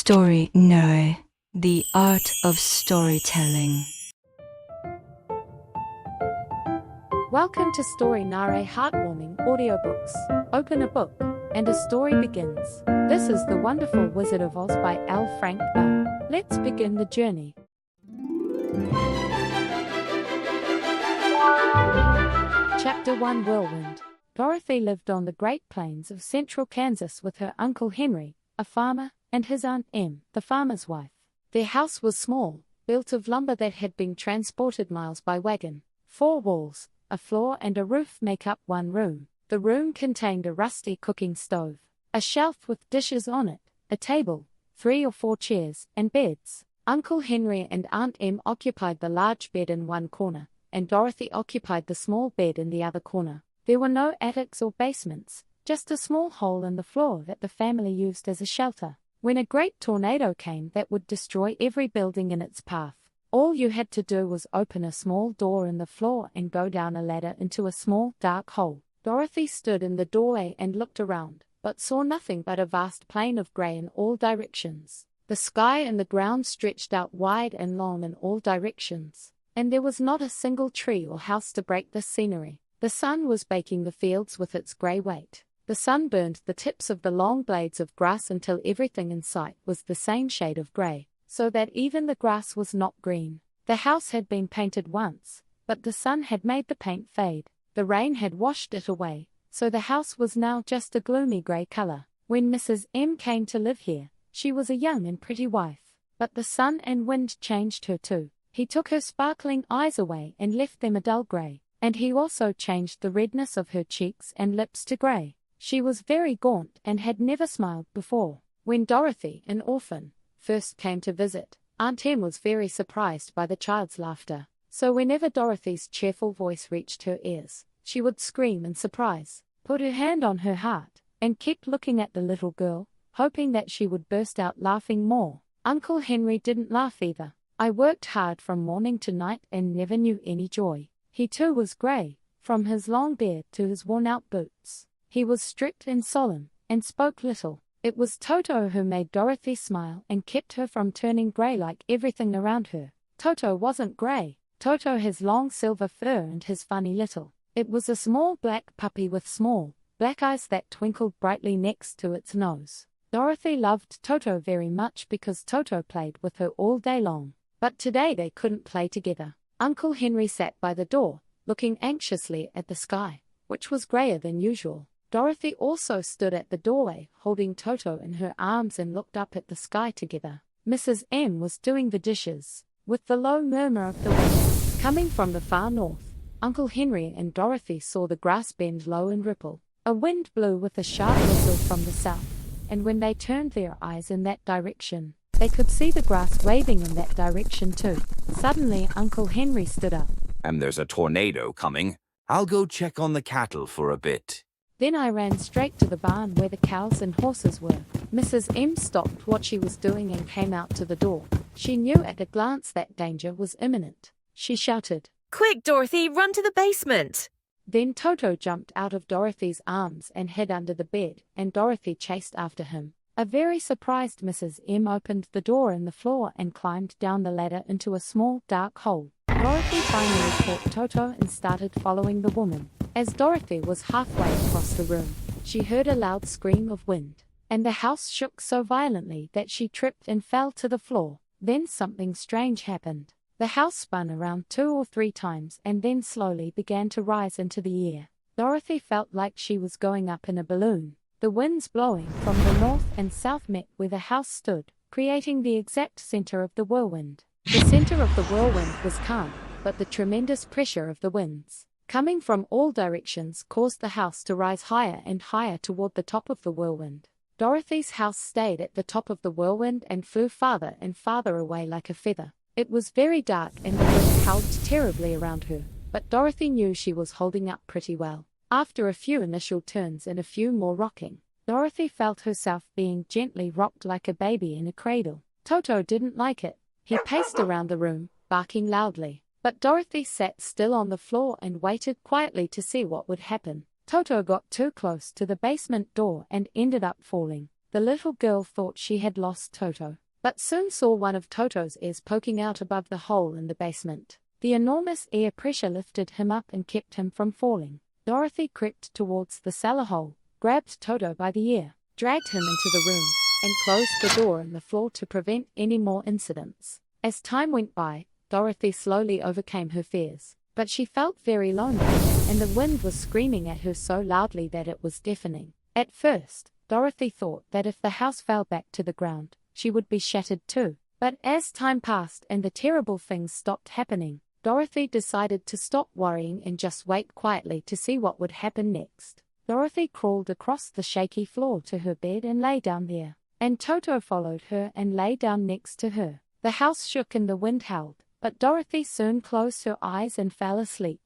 Story Narae, the art of storytelling. Welcome to Story Narae Heartwarming Audiobooks. Open a book, and a story begins. This is The Wonderful Wizard of Oz by L. Frank Baum. Let's begin the journey. Chapter 1 Whirlwind. Dorothy lived on the Great Plains of central Kansas with her Uncle Henry, a farmer, and his Aunt Em, the farmer's wife. Their house was small, built of lumber that had been transported miles by wagon. 4 walls, a floor and a roof make up one room. The room contained a rusty cooking stove, a shelf with dishes on it, a table, 3 or 4 chairs, and beds. Uncle Henry and Aunt Em occupied the large bed in one corner, and Dorothy occupied the small bed in the other corner. There were no attics or basements, just a small hole in the floor that the family used as a shelter. When a great tornado came that would destroy every building in its path, all you had to do was open a small door in the floor and go down a ladder into a small, dark hole. Dorothy stood in the doorway and looked around, but saw nothing but a vast plain of grey in all directions. The sky and the ground stretched out wide and long in all directions, and there was not a single tree or house to break this scenery. The sun was baking the fields with its grey weight. The sun burned the tips of the long blades of grass until everything in sight was the same shade of grey, so that even the grass was not green. The house had been painted once, but the sun had made the paint fade. The rain had washed it away, so the house was now just a gloomy grey colour. When Mrs. M came to live here, she was a young and pretty wife, but the sun and wind changed her too. He took her sparkling eyes away and left them a dull grey, and he also changed the redness of her cheeks and lips to grey. She was very gaunt and had never smiled before. When Dorothy, an orphan, first came to visit, Aunt Em was very surprised by the child's laughter, so whenever Dorothy's cheerful voice reached her ears, she would scream in surprise, put her hand on her heart, and keep looking at the little girl, hoping that she would burst out laughing more. Uncle Henry didn't laugh either. I worked hard from morning to night and never knew any joy. He too was grey, from his long beard to his worn-out boots. He was strict and solemn, and spoke little. It was Toto who made Dorothy smile and kept her from turning grey like everything around her. Toto wasn't grey. Toto has long silver fur and his funny little. It was a small black puppy with small, black eyes that twinkled brightly next to its nose. Dorothy loved Toto very much because Toto played with her all day long. But today they couldn't play together. Uncle Henry sat by the door, looking anxiously at the sky, which was greyer than usual. Dorothy also stood at the doorway, holding Toto in her arms, and looked up at the sky together. Mrs. M was doing the dishes. With the low murmur of the wind coming from the far north, Uncle Henry and Dorothy saw the grass bend low and ripple. A wind blew with a sharp whistle from the south, and when they turned their eyes in that direction, they could see the grass waving in that direction too. Suddenly Uncle Henry stood up. And there's a tornado coming. I'll go check on the cattle for a bit. Then I ran straight to the barn where the cows and horses were. Mrs. M stopped what she was doing and came out to the door. She knew at a glance that danger was imminent. She shouted, "Quick, Dorothy, run to the basement!" Then Toto jumped out of Dorothy's arms and hid under the bed, and Dorothy chased after him. A very surprised Mrs. M opened the door in the floor and climbed down the ladder into a small dark hole. Dorothy finally caught Toto and started following the woman. As Dorothy was halfway across the room, she heard a loud scream of wind, and the house shook so violently that she tripped and fell to the floor. Then something strange happened. The house spun around 2 or 3 times and then slowly began to rise into the air. Dorothy felt like she was going up in a balloon. The winds blowing from the north and south met where the house stood, creating the exact center of the whirlwind. The center of the whirlwind was calm, but the tremendous pressure of the winds, coming from all directions, caused the house to rise higher and higher toward the top of the whirlwind. Dorothy's house stayed at the top of the whirlwind and flew farther and farther away like a feather. It was very dark and the wind howled terribly around her, but Dorothy knew she was holding up pretty well. After a few initial turns and a few more rocking, Dorothy felt herself being gently rocked like a baby in a cradle. Toto didn't like it. He paced around the room, barking loudly. But Dorothy sat still on the floor and waited quietly to see what would happen. Toto got too close to the basement door and ended up falling. The little girl thought she had lost Toto, but soon saw one of Toto's ears poking out above the hole in the basement. The enormous air pressure lifted him up and kept him from falling. Dorothy crept towards the cellar hole, grabbed Toto by the ear, dragged him into the room, and closed the door in the floor to prevent any more incidents. As time went by, Dorothy slowly overcame her fears, but she felt very lonely, and the wind was screaming at her so loudly that it was deafening. At first, Dorothy thought that if the house fell back to the ground, she would be shattered too. But as time passed and the terrible things stopped happening, Dorothy decided to stop worrying and just wait quietly to see what would happen next. Dorothy crawled across the shaky floor to her bed and lay down there, and Toto followed her and lay down next to her. The house shook and the wind howled, but Dorothy soon closed her eyes and fell asleep.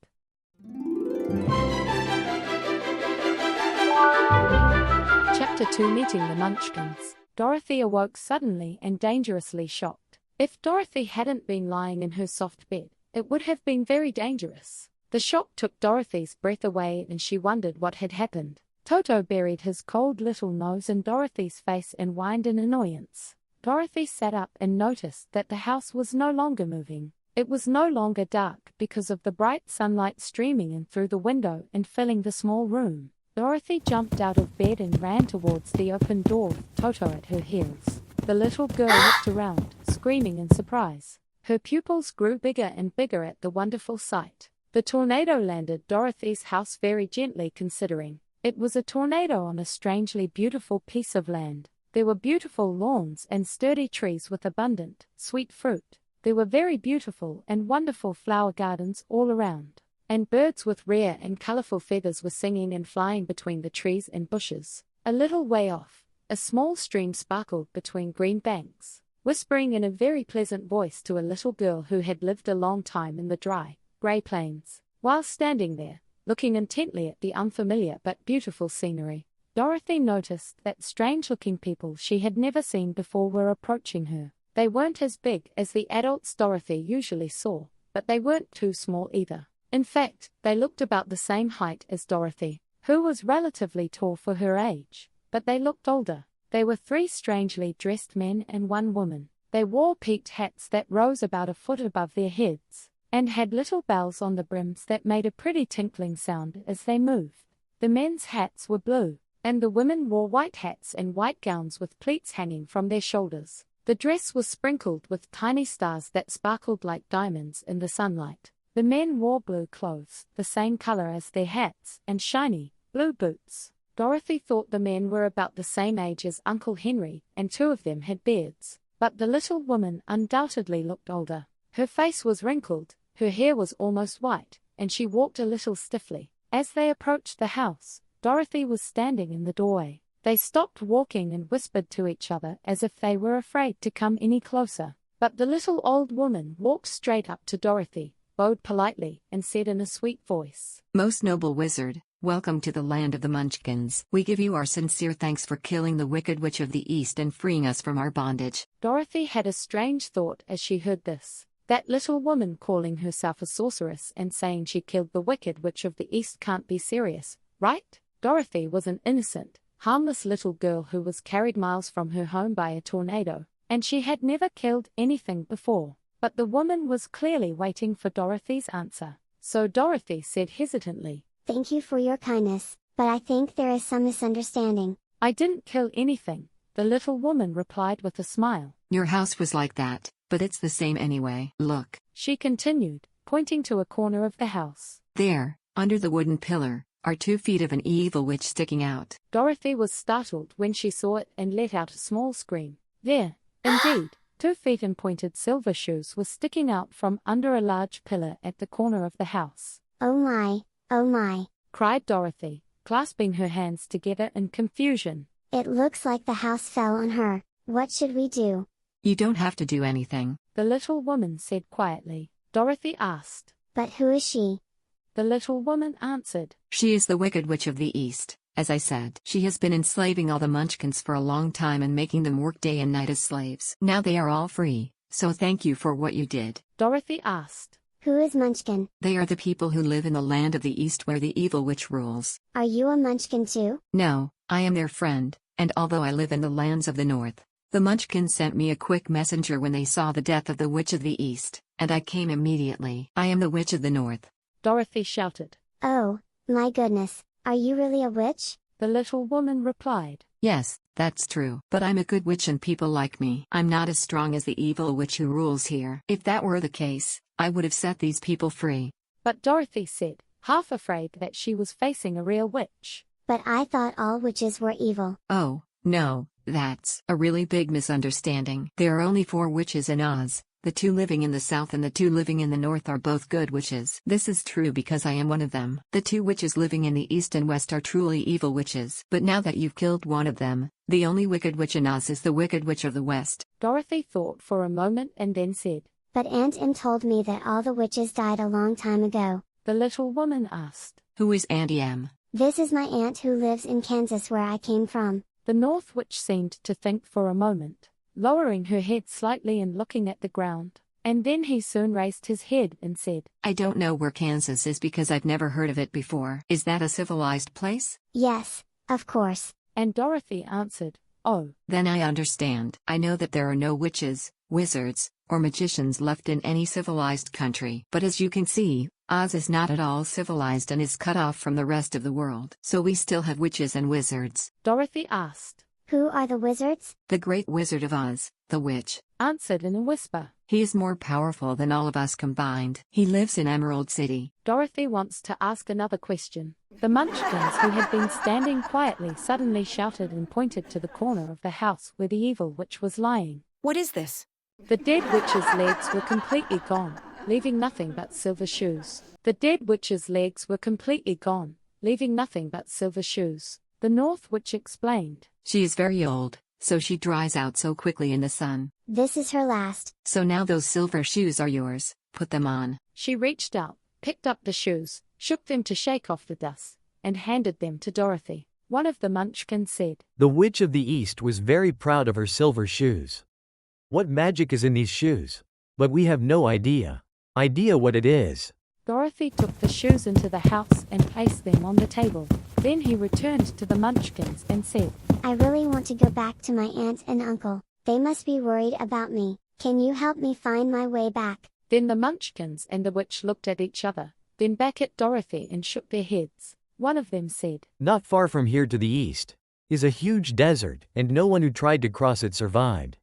Chapter 2: Meeting the Munchkins. Dorothy awoke suddenly and dangerously shocked. If Dorothy hadn't been lying in her soft bed, it would have been very dangerous. The shock took Dorothy's breath away and she wondered what had happened. Toto buried his cold little nose in Dorothy's face and whined in annoyance. Dorothy sat up and noticed that the house was no longer moving. It was no longer dark because of the bright sunlight streaming in through the window and filling the small room. Dorothy jumped out of bed and ran towards the open door with Toto at her heels. The little girl looked around, screaming in surprise. Her pupils grew bigger and bigger at the wonderful sight. The tornado landed Dorothy's house very gently, considering it was a tornado on a strangely beautiful piece of land. There were beautiful lawns and sturdy trees with abundant, sweet fruit. There were very beautiful and wonderful flower gardens all around, and birds with rare and colorful feathers were singing and flying between the trees and bushes. A little way off, a small stream sparkled between green banks, whispering in a very pleasant voice to a little girl who had lived a long time in the dry, grey plains. While standing there, looking intently at the unfamiliar but beautiful scenery, Dorothy noticed that strange-looking people she had never seen before were approaching her. They weren't as big as the adults Dorothy usually saw, but they weren't too small either. In fact, they looked about the same height as Dorothy, who was relatively tall for her age, but they looked older. They were 3 strangely dressed men and 1 woman. They wore peaked hats that rose about a foot above their heads, and had little bells on the brims that made a pretty tinkling sound as they moved. The men's hats were blue, and the women wore white hats and white gowns with pleats hanging from their shoulders. The dress was sprinkled with tiny stars that sparkled like diamonds in the sunlight. The men wore blue clothes, the same color as their hats, and shiny, blue boots. Dorothy thought the men were about the same age as Uncle Henry, and 2 of them had beards. But the little woman undoubtedly looked older. Her face was wrinkled, her hair was almost white, and she walked a little stiffly. As they approached the house, Dorothy was standing in the doorway. They stopped walking and whispered to each other as if they were afraid to come any closer. But the little old woman walked straight up to Dorothy, bowed politely, and said in a sweet voice, "Most noble wizard, welcome to the land of the Munchkins. We give you our sincere thanks for killing the wicked witch of the East and freeing us from our bondage." Dorothy had a strange thought as she heard this. That little woman calling herself a sorceress and saying she killed the wicked witch of the East can't be serious, right? Dorothy was an innocent, harmless little girl who was carried miles from her home by a tornado, and she had never killed anything before. But the woman was clearly waiting for Dorothy's answer. So Dorothy said hesitantly, "Thank you for your kindness, but I think there is some misunderstanding." "I didn't kill anything," the little woman replied with a smile. Your house was like that, but it's the same anyway. Look. She continued, pointing to a corner of the house. There, under the wooden pillar, are 2 feet of an evil witch sticking out. Dorothy was startled when she saw it and let out a small scream. There, indeed, 2 feet and pointed silver shoes were sticking out from under a large pillar at the corner of the house. "Oh my," cried Dorothy, clasping her hands together in confusion. "It looks like the house fell on her. What should we do?" You don't have to do anything. The little woman said quietly. Dorothy asked, "But who is she?" The little woman answered, She is the Wicked Witch of the East. As I said, she has been enslaving all the Munchkins for a long time and making them work day and night as slaves. Now they are all free, so thank you for what you did. Dorothy asked, "Who is Munchkin?" They are the people who live in the land of the East where the evil witch rules. "Are you a Munchkin too?" No, I am their friend, and although I live in the lands of the north, the Munchkins sent me a quick messenger when they saw the death of the Witch of the East, and I came immediately. I am the Witch of the North. Dorothy shouted. Oh, my goodness, are you really a witch? The little woman replied. Yes, that's true. But I'm a good witch and people like me. I'm not as strong as the evil witch who rules here. If that were the case, I would have set these people free. But Dorothy said, half afraid that she was facing a real witch. But I thought all witches were evil. Oh, no, that's a really big misunderstanding. There are only 4 witches in Oz. The 2 living in the south and the 2 living in the north are both good witches. This is true because I am one of them. The 2 witches living in the east and west are truly evil witches. But now that you've killed one of them, the only wicked witch in Oz is the Wicked Witch of the West. Dorothy thought for a moment and then said, But Aunt Em told me that all the witches died a long time ago. The little woman asked. Who is Auntie Em? This is my aunt who lives in Kansas where I came from. The North Witch seemed to think for a moment, lowering her head slightly and looking at the ground. And then he soon raised his head and said, I don't know where Kansas is because I've never heard of it before. Is that a civilized place? Yes, of course. And Dorothy answered, Oh. Then I understand. I know that there are no witches, wizards, or magicians left in any civilized country. But as you can see, Oz is not at all civilized and is cut off from the rest of the world. So we still have witches and wizards. Dorothy asked. Who are the wizards? The Great Wizard of Oz, the witch, answered in a whisper. He is more powerful than all of us combined. He lives in Emerald City. Dorothy wants to ask another question. The Munchkins, who had been standing quietly, suddenly shouted and pointed to the corner of the house where the evil witch was lying. What is this? The dead witch's legs were completely gone, leaving nothing but silver shoes. The dead witch's legs were completely gone, leaving nothing but silver shoes. The North Witch explained. She is very old, so she dries out so quickly in the sun. This is her last. So now those silver shoes are yours. Put them on. She reached out, picked up the shoes, shook them to shake off the dust, and handed them to Dorothy. One of the Munchkins said, The Witch of the East was very proud of her silver shoes. What magic is in these shoes? But we have no idea what it is. Dorothy took the shoes into the house and placed them on the table. Then he returned to the Munchkins and said, I really want to go back to my aunt and uncle. They must be worried about me. Can you help me find my way back? Then the Munchkins and the witch looked at each other, then back at Dorothy and shook their heads. One of them said, Not far from here to the east is a huge desert, and no one who tried to cross it survived.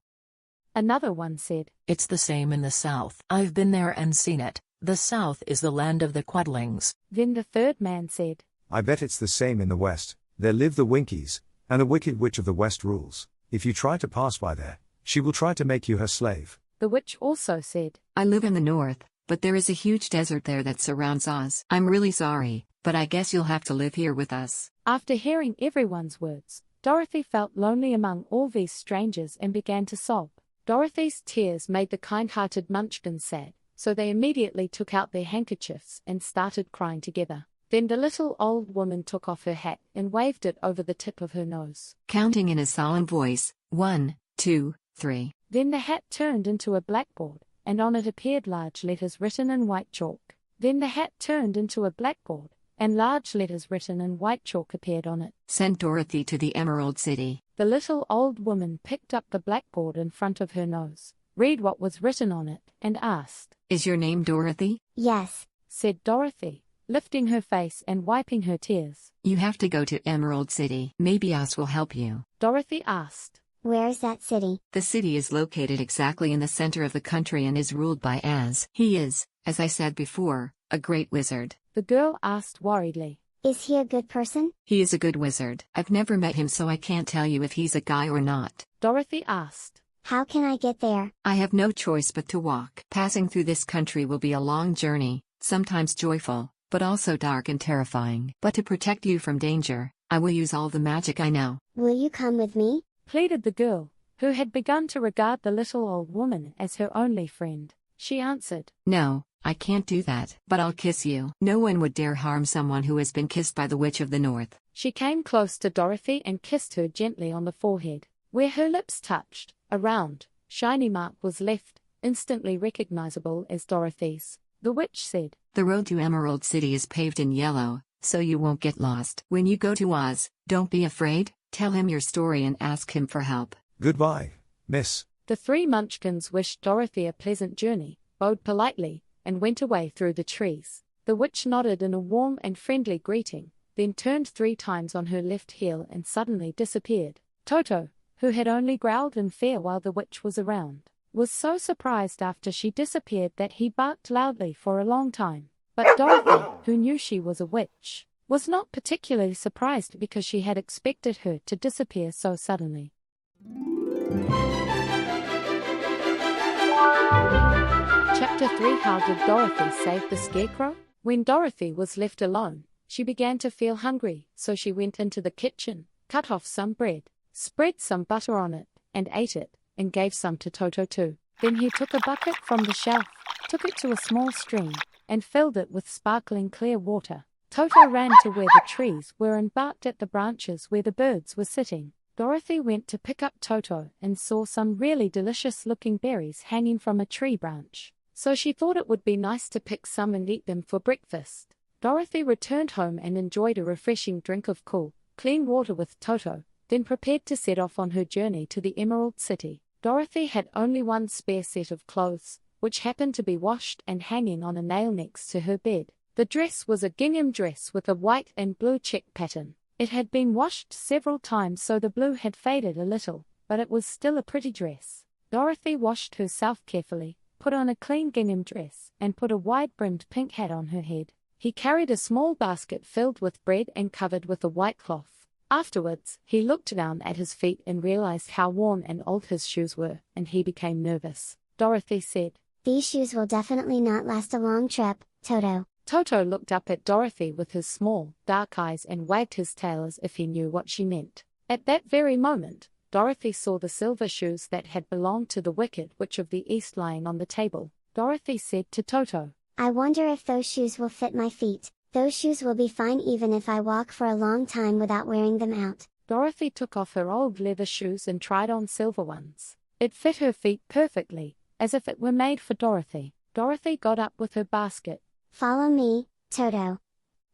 Another one said, It's the same in the south. I've been there and seen it. The south is the land of the Quadlings. Then the third man said, I bet it's the same in the west. There live the Winkies, and a wicked witch of the west rules. If you try to pass by there, she will try to make you her slave. The witch also said, I live in the north, but there is a huge desert there that surrounds Oz. I'm really sorry, but I guess you'll have to live here with us. After hearing everyone's words, Dorothy felt lonely among all these strangers and began to sob. Dorothy's tears made the kind-hearted Munchkins sad, so they immediately took out their handkerchiefs and started crying together. Then the little old woman took off her hat and waved it over the tip of her nose. Counting in a solemn voice, 1, 2, 3. Then the hat turned into a blackboard, and on it appeared large letters written in white chalk. Then the hat turned into a blackboard, and large letters written in white chalk appeared on it. Send Dorothy to the Emerald City. The little old woman picked up the blackboard in front of her nose, read what was written on it, and asked, Is your name Dorothy? Yes, said Dorothy, lifting her face and wiping her tears. You have to go to Emerald City. Maybe Oz will help you. Dorothy asked, where's that city? The city is located exactly in the center of the country and is ruled by Oz. He is, as I said before, a great wizard. The girl asked worriedly. Is he a good person? He is a good wizard. I've never met him, so I can't tell you if he's a guy or not. Dorothy asked, How can I get there? I have no choice but to walk. Passing through this country will be a long journey, sometimes joyful, but also dark and terrifying. But to protect you from danger, I will use all the magic I know. Will you come with me? Pleaded the girl, who had begun to regard the little old woman as her only friend. She answered, No, I can't do that, but I'll kiss you. No one would dare harm someone who has been kissed by the Witch of the North. She came close to Dorothy and kissed her gently on the forehead. Where her lips touched, a round, shiny mark was left, instantly recognizable as Dorothy's. The witch said, The road to Emerald City is paved in yellow, so you won't get lost. When you go to Oz, don't be afraid, Tell him your story and ask him for help. Goodbye, miss. The three munchkins wished Dorothy a pleasant journey, bowed politely, and went away through the trees. The witch nodded in a warm and friendly greeting, then turned 3 times on her left heel and suddenly disappeared. Toto, who had only growled in fear while the witch was around, was so surprised after she disappeared that he barked loudly for a long time. But Dorothy, who knew she was a witch, was not particularly surprised because she had expected her to disappear so suddenly. Chapter 3 How did Dorothy save the Scarecrow? When Dorothy was left alone, she began to feel hungry, so she went into the kitchen, cut off some bread, spread some butter on it, and ate it, and gave some to Toto too. Then he took a bucket from the shelf, took it to a small stream, and filled it with sparkling clear water. Toto ran to where the trees were and barked at the branches where the birds were sitting. Dorothy went to pick up Toto and saw some really delicious-looking berries hanging from a tree branch. So she thought it would be nice to pick some and eat them for breakfast. Dorothy returned home and enjoyed a refreshing drink of cool, clean water with Toto, then prepared to set off on her journey to the Emerald City. Dorothy had only one spare set of clothes, which happened to be washed and hanging on a nail next to her bed. The dress was a gingham dress with a white and blue check pattern. It had been washed several times so the blue had faded a little, but it was still a pretty dress. Dorothy washed herself carefully, put on a clean gingham dress, and put a wide-brimmed pink hat on her head. He carried a small basket filled with bread and covered with a white cloth. Afterwards, he looked down at his feet and realized how worn and old his shoes were, and he became nervous. Dorothy said, These shoes will definitely not last a long trip, Toto. Toto looked up at Dorothy with his small, dark eyes and wagged his tail as if he knew what she meant. At that very moment, Dorothy saw the silver shoes that had belonged to the Wicked Witch of the East lying on the table. Dorothy said to Toto, I wonder if those shoes will fit my feet. Those shoes will be fine even if I walk for a long time without wearing them out. Dorothy took off her old leather shoes and tried on silver ones. It fit her feet perfectly, as if it were made for Dorothy. Dorothy got up with her basket. Follow me, Toto.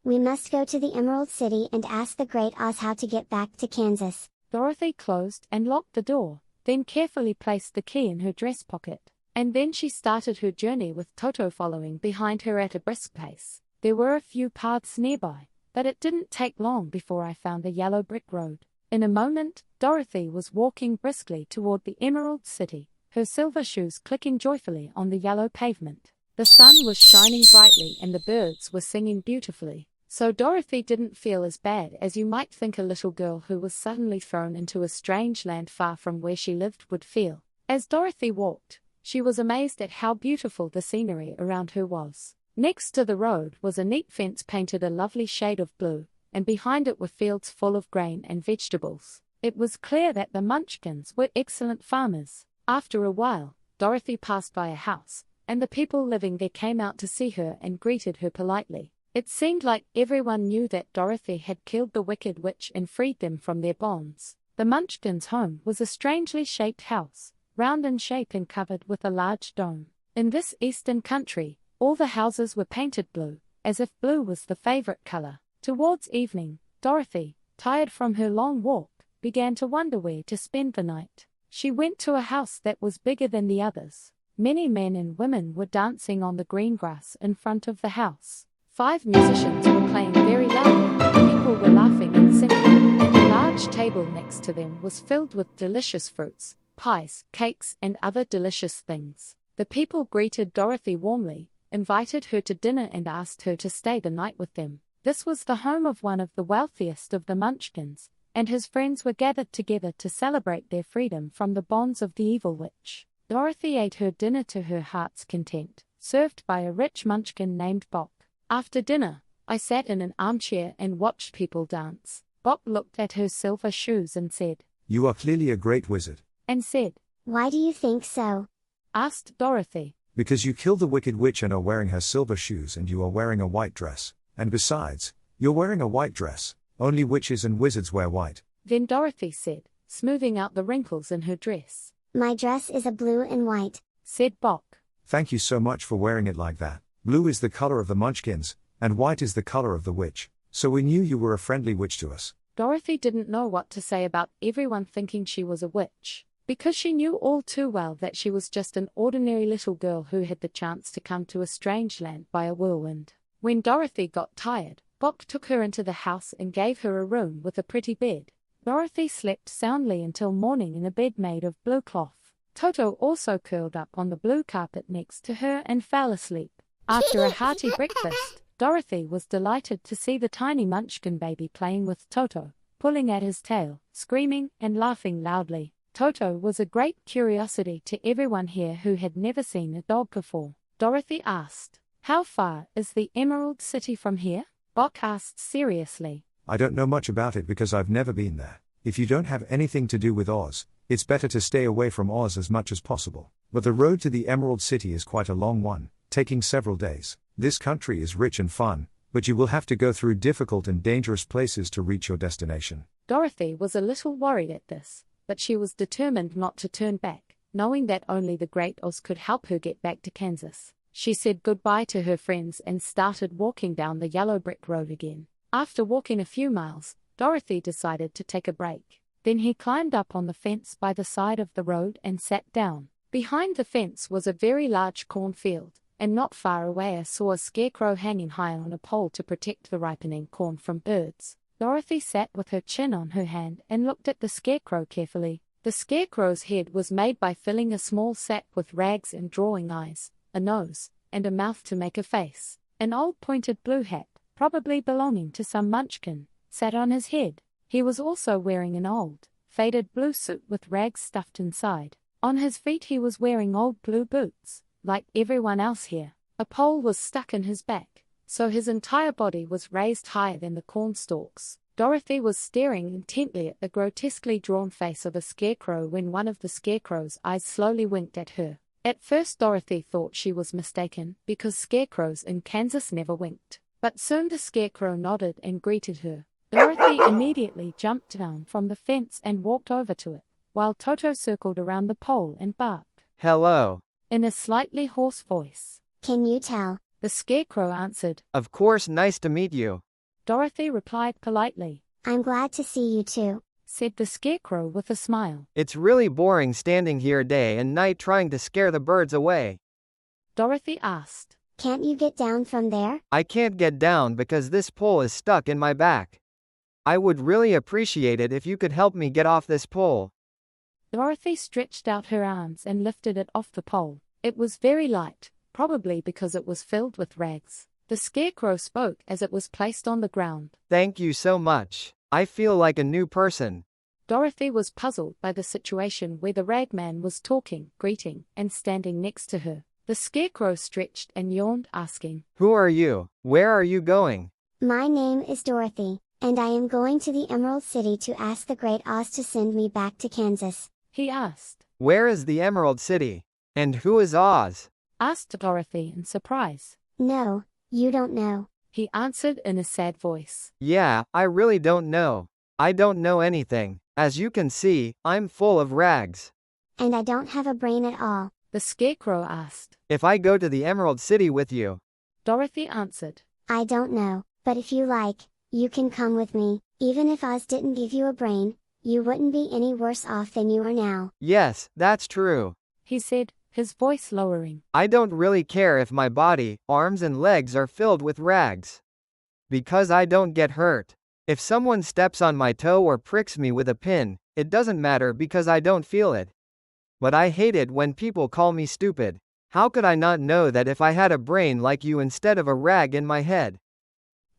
We must go to the Emerald City and ask the Great Oz how to get back to Kansas. Dorothy closed and locked the door, then carefully placed the key in her dress pocket. And then she started her journey with Toto following behind her at a brisk pace. There were a few paths nearby, but it didn't take long before I found a yellow brick road. In a moment, Dorothy was walking briskly toward the Emerald City, her silver shoes clicking joyfully on the yellow pavement. The sun was shining brightly and the birds were singing beautifully, so Dorothy didn't feel as bad as you might think a little girl who was suddenly thrown into a strange land far from where she lived would feel. As Dorothy walked, she was amazed at how beautiful the scenery around her was. Next to the road was a neat fence painted a lovely shade of blue, and behind it were fields full of grain and vegetables. It was clear that the Munchkins were excellent farmers. After a while, Dorothy passed by a house, and the people living there came out to see her and greeted her politely. It seemed like everyone knew that Dorothy had killed the Wicked Witch and freed them from their bonds. The Munchkins' home was a strangely shaped house, round in shape and covered with a large dome. In this eastern country, all the houses were painted blue, as if blue was the favorite color. Towards evening, Dorothy, tired from her long walk, began to wonder where to spend the night. She went to a house that was bigger than the others. Many men and women were dancing on the green grass in front of the house. 5 musicians were playing very loudly, people were laughing and singing, and a large table next to them was filled with delicious fruits, pies, cakes, and other delicious things. The people greeted Dorothy warmly, invited her to dinner and asked her to stay the night with them. This was the home of one of the wealthiest of the Munchkins, and his friends were gathered together to celebrate their freedom from the bonds of the evil witch. Dorothy ate her dinner to her heart's content, served by a rich Munchkin named Bok. After dinner, I sat in an armchair and watched people dance. Bok looked at her silver shoes and said, You are clearly a great wizard. And said, Why do you think so? Asked Dorothy. Because you killed the Wicked Witch and are wearing her silver shoes and you are wearing a white dress. And besides, you're wearing a white dress. Only witches and wizards wear white. Then Dorothy said, smoothing out the wrinkles in her dress. My dress is a blue and white, said Bok. Thank you so much for wearing it like that. Blue is the color of the Munchkins, and white is the color of the witch. So we knew you were a friendly witch to us. Dorothy didn't know what to say about everyone thinking she was a witch, because she knew all too well that she was just an ordinary little girl who had the chance to come to a strange land by a whirlwind. When Dorothy got tired, Bok took her into the house and gave her a room with a pretty bed. Dorothy slept soundly until morning in a bed made of blue cloth. Toto also curled up on the blue carpet next to her and fell asleep. After a hearty breakfast, Dorothy was delighted to see the tiny Munchkin baby playing with Toto, pulling at his tail, screaming and laughing loudly. Toto was a great curiosity to everyone here who had never seen a dog before. Dorothy asked, "How far is the Emerald City from here?" Bok asked seriously. I don't know much about it because I've never been there. If you don't have anything to do with Oz, it's better to stay away from Oz as much as possible. But the road to the Emerald City is quite a long one, taking several days. This country is rich and fun, but you will have to go through difficult and dangerous places to reach your destination. Dorothy was a little worried at this, but she was determined not to turn back, knowing that only the Great Oz could help her get back to Kansas. She said goodbye to her friends and started walking down the yellow brick road again. After walking a few miles, Dorothy decided to take a break. Then he climbed up on the fence by the side of the road and sat down. Behind the fence was a very large cornfield, and not far away I saw a scarecrow hanging high on a pole to protect the ripening corn from birds. Dorothy sat with her chin on her hand and looked at the scarecrow carefully. The scarecrow's head was made by filling a small sack with rags and drawing eyes, a nose, and a mouth to make a face. An old pointed blue hat, probably belonging to some munchkin, sat on his head. He was also wearing an old, faded blue suit with rags stuffed inside. On his feet he was wearing old blue boots, like everyone else here. A pole was stuck in his back, so his entire body was raised higher than the corn stalks. Dorothy was staring intently at the grotesquely drawn face of a scarecrow when one of the scarecrow's eyes slowly winked at her. At first Dorothy thought she was mistaken, because scarecrows in Kansas never winked. But soon the scarecrow nodded and greeted her. Dorothy immediately jumped down from the fence and walked over to it, while Toto circled around the pole and barked, "Hello." in a slightly hoarse voice. Can you tell? The scarecrow answered. "Of course, nice to meet you." Dorothy replied politely. I'm glad to see you too, said the scarecrow with a smile. "It's really boring standing here day and night trying to scare the birds away." Dorothy asked. Can't you get down from there? "I can't get down because this pole is stuck in my back. I would really appreciate it if you could help me get off this pole." Dorothy stretched out her arms and lifted it off the pole. It was very light, probably because it was filled with rags. The scarecrow spoke as it was placed on the ground. "Thank you so much. I feel like a new person." Dorothy was puzzled by the situation where the ragman was talking, greeting, and standing next to her. The scarecrow stretched and yawned, asking, "Who are you? Where are you going?" My name is Dorothy, and I am going to the Emerald City to ask the Great Oz to send me back to Kansas. He asked. "Where is the Emerald City? And who is Oz?" asked Dorothy in surprise. No, you don't know. He answered in a sad voice. "Yeah, I really don't know. I don't know anything. As you can see, I'm full of rags." And I don't have a brain at all. The scarecrow asked. "If I go to the Emerald City with you?" Dorothy answered. I don't know, but if you like, you can come with me. Even if Oz didn't give you a brain, you wouldn't be any worse off than you are now. "Yes, that's true," he said, his voice lowering. "I don't really care if my body, arms and legs are filled with rags. Because I don't get hurt. If someone steps on my toe or pricks me with a pin, it doesn't matter because I don't feel it. But I hate it when people call me stupid. How could I not know that if I had a brain like you instead of a rag in my head?"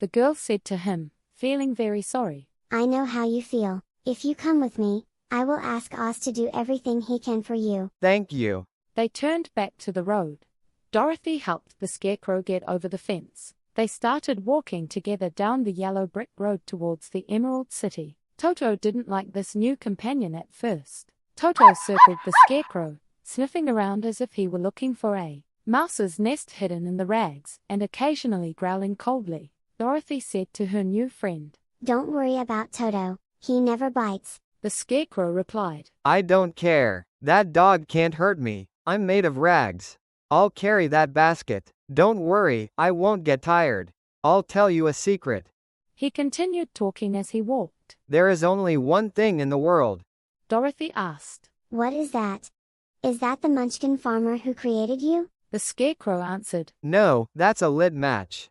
The girl said to him, feeling very sorry. I know how you feel. If you come with me, I will ask Oz to do everything he can for you. "Thank you." They turned back to the road. Dorothy helped the scarecrow get over the fence. They started walking together down the yellow brick road towards the Emerald City. Toto didn't like this new companion at first. Toto circled the scarecrow, sniffing around as if he were looking for a mouse's nest hidden in the rags, and occasionally growling coldly. Dorothy said to her new friend, Don't worry about Toto, he never bites. The scarecrow replied, "I don't care. That dog can't hurt me. I'm made of rags. I'll carry that basket. Don't worry, I won't get tired. I'll tell you a secret." He continued talking as he walked. correct. There is only one thing in the world. Dorothy asked. What is that? Is that the Munchkin farmer who created you? The Scarecrow answered. No, that's a lit match.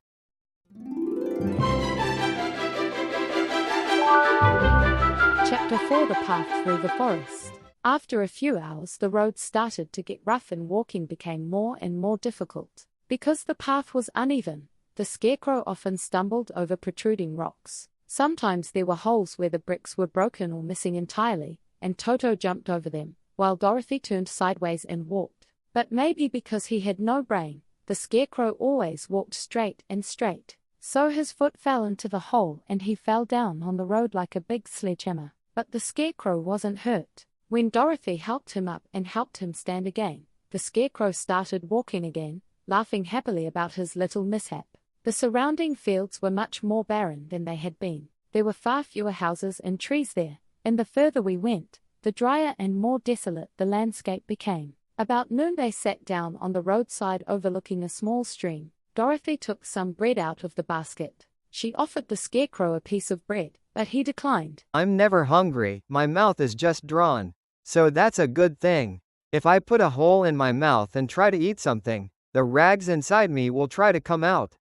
Chapter 4: The Path Through the Forest. After a few hours, the road started to get rough and walking became more and more difficult. Because the path was uneven, the Scarecrow often stumbled over protruding rocks. Sometimes there were holes where the bricks were broken or missing entirely, and Toto jumped over them, while Dorothy turned sideways and walked. But maybe because he had no brain, the Scarecrow always walked straight and straight. So his foot fell into the hole and he fell down on the road like a big sledgehammer. But the Scarecrow wasn't hurt. When Dorothy helped him up and helped him stand again, the Scarecrow started walking again, laughing happily about his little mishap. The surrounding fields were much more barren than they had been. There were far fewer houses and trees there, and the further we went, the drier and more desolate the landscape became. About noon they sat down on the roadside overlooking a small stream. Dorothy took some bread out of the basket. She offered the Scarecrow a piece of bread, but he declined. I'm never hungry, my mouth is just drawn. So that's a good thing. If I put a hole in my mouth and try to eat something, the rags inside me will try to come out.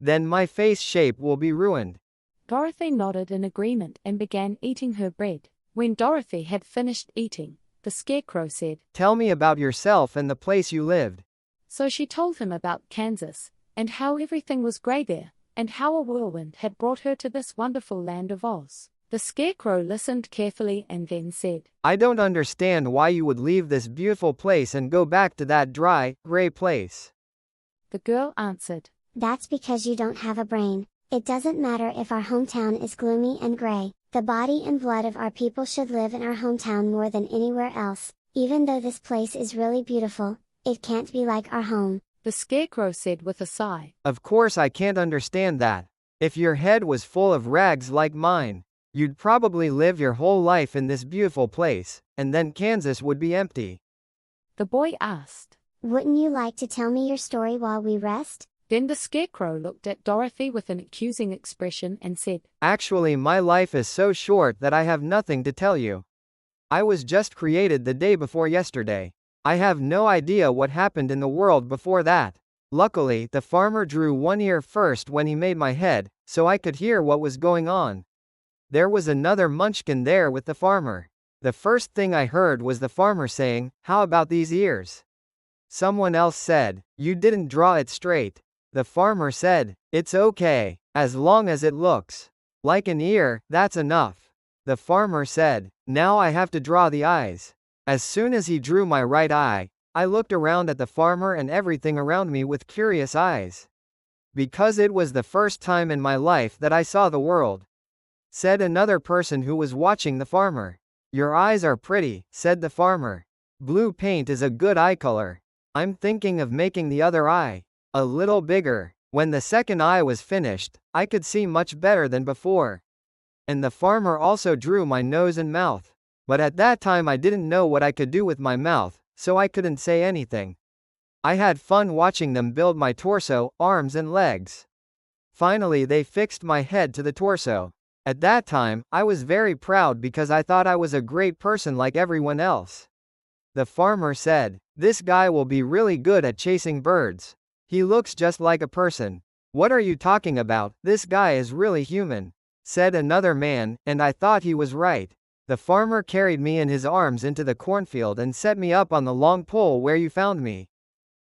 Then my face shape will be ruined. Dorothy nodded in agreement and began eating her bread. When Dorothy had finished eating, the Scarecrow said, Tell me about yourself and the place you lived. So she told him about Kansas, and how everything was gray there, and how a whirlwind had brought her to this wonderful land of Oz. The Scarecrow listened carefully and then said, I don't understand why you would leave this beautiful place and go back to that dry, gray place. The girl answered, That's because you don't have a brain. It doesn't matter if our hometown is gloomy and gray. The body and blood of our people should live in our hometown more than anywhere else. Even though this place is really beautiful, it can't be like our home. The Scarecrow said with a sigh. Of course I can't understand that. If your head was full of rags like mine, you'd probably live your whole life in this beautiful place, and then Kansas would be empty. The boy asked, Wouldn't you like to tell me your story while we rest? Then the Scarecrow looked at Dorothy with an accusing expression and said, Actually, my life is so short that I have nothing to tell you. I was just created the day before yesterday. I have no idea what happened in the world before that. Luckily, the farmer drew one ear first when he made my head, so I could hear what was going on. There was another munchkin there with the farmer. The first thing I heard was the farmer saying, How about these ears? Someone else said, You didn't draw it straight. The farmer said, It's okay, as long as it looks like an ear, that's enough. The farmer said, Now I have to draw the eyes. As soon as he drew my right eye, I looked around at the farmer and everything around me with curious eyes. Because it was the first time in my life that I saw the world. Said another person who was watching the farmer. Your eyes are pretty, said the farmer. Blue paint is a good eye color. I'm thinking of making the other eye a little bigger. When the second eye was finished, I could see much better than before. And the farmer also drew my nose and mouth. But at that time I didn't know what I could do with my mouth, so I couldn't say anything. I had fun watching them build my torso, arms and legs. Finally they fixed my head to the torso. At that time, I was very proud because I thought I was a great person like everyone else. The farmer said, This guy will be really good at chasing birds. He looks just like a person. What are you talking about? This guy is really human, said another man, and I thought he was right. The farmer carried me in his arms into the cornfield and set me up on the long pole where you found me.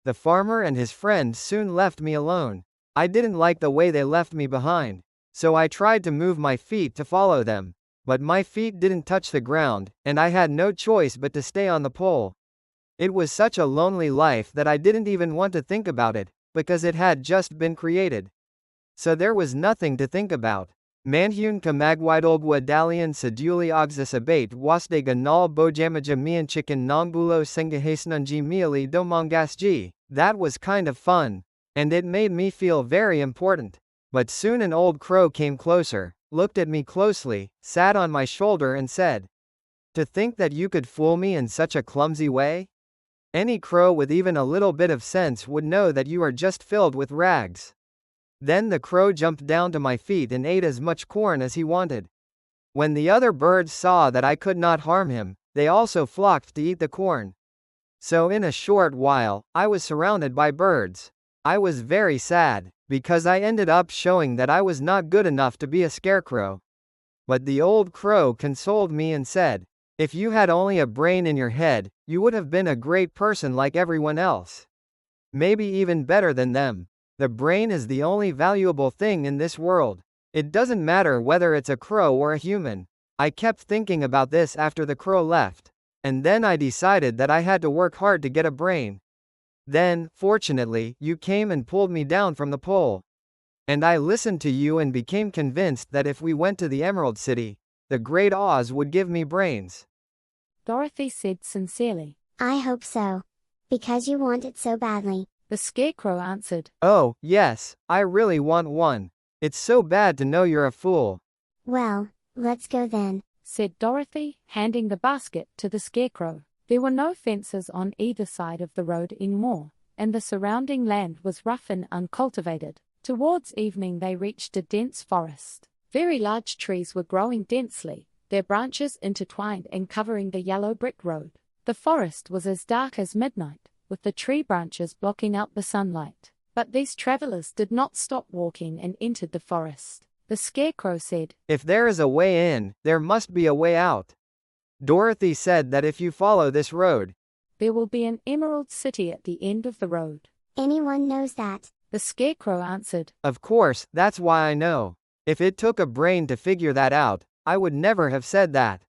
The farmer and his friend soon left me alone. I didn't like the way they left me behind, so I tried to move my feet to follow them. But my feet didn't touch the ground, and I had no choice but to stay on the pole. It was such a lonely life that I didn't even want to think about it, because it had just been created. So there was nothing to think about. Manhun kamagwidolgwa dalian seduli ogzis abate wasde ganal bojamaja mian chicken nongbulo sengahesnunji miali domongasji. That was kind of fun. And it made me feel very important. But soon an old crow came closer, looked at me closely, sat on my shoulder and said, To think that you could fool me in such a clumsy way? Any crow with even a little bit of sense would know that you are just filled with rags. Then the crow jumped down to my feet and ate as much corn as he wanted. When the other birds saw that I could not harm him, they also flocked to eat the corn. So in a short while, I was surrounded by birds. I was very sad, because I ended up showing that I was not good enough to be a scarecrow. But the old crow consoled me and said, "If you had only a brain in your head, you would have been a great person like everyone else. Maybe even better than them. The brain is the only valuable thing in this world. It doesn't matter whether it's a crow or a human." I kept thinking about this after the crow left. And then I decided that I had to work hard to get a brain. Then, fortunately, you came and pulled me down from the pole. And I listened to you and became convinced that if we went to the Emerald City, the Great Oz would give me brains. Dorothy said sincerely. I hope so. Because you want it so badly. The Scarecrow answered. Oh, yes, I really want one. It's so bad to know you're a fool. Well, let's go then, said Dorothy, handing the basket to the Scarecrow. There were no fences on either side of the road anymore, and the surrounding land was rough and uncultivated. Towards evening they reached a dense forest. Very large trees were growing densely, their branches intertwined and covering the yellow brick road. The forest was as dark as midnight, with the tree branches blocking out the sunlight. But these travelers did not stop walking and entered the forest. The Scarecrow said, "If there is a way in, there must be a way out." Dorothy said that if you follow this road, there will be an Emerald City at the end of the road. Anyone knows that? The Scarecrow answered. Of course, that's why I know. If it took a brain to figure that out, I would never have said that.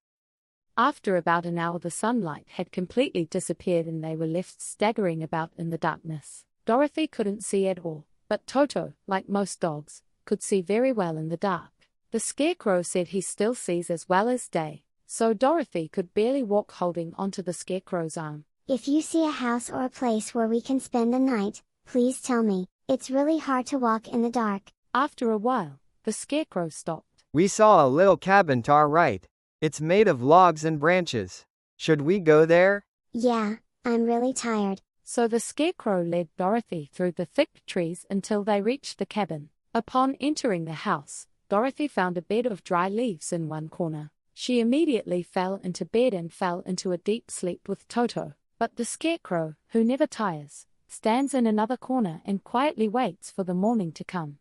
After about an hour the sunlight had completely disappeared and they were left staggering about in the darkness. Dorothy couldn't see at all, but Toto, like most dogs, could see very well in the dark. The Scarecrow said he still sees as well as day, so Dorothy could barely walk holding onto the Scarecrow's arm. If you see a house or a place where we can spend the night, please tell me. It's really hard to walk in the dark. After a while, the Scarecrow stopped. We saw a little cabin to our right. It's made of logs and branches. Should we go there? Yeah, I'm really tired. So the Scarecrow led Dorothy through the thick trees until they reached the cabin. Upon entering the house, Dorothy found a bed of dry leaves in one corner. She immediately fell into bed and fell into a deep sleep with Toto. But the Scarecrow, who never tires, stands in another corner and quietly waits for the morning to come.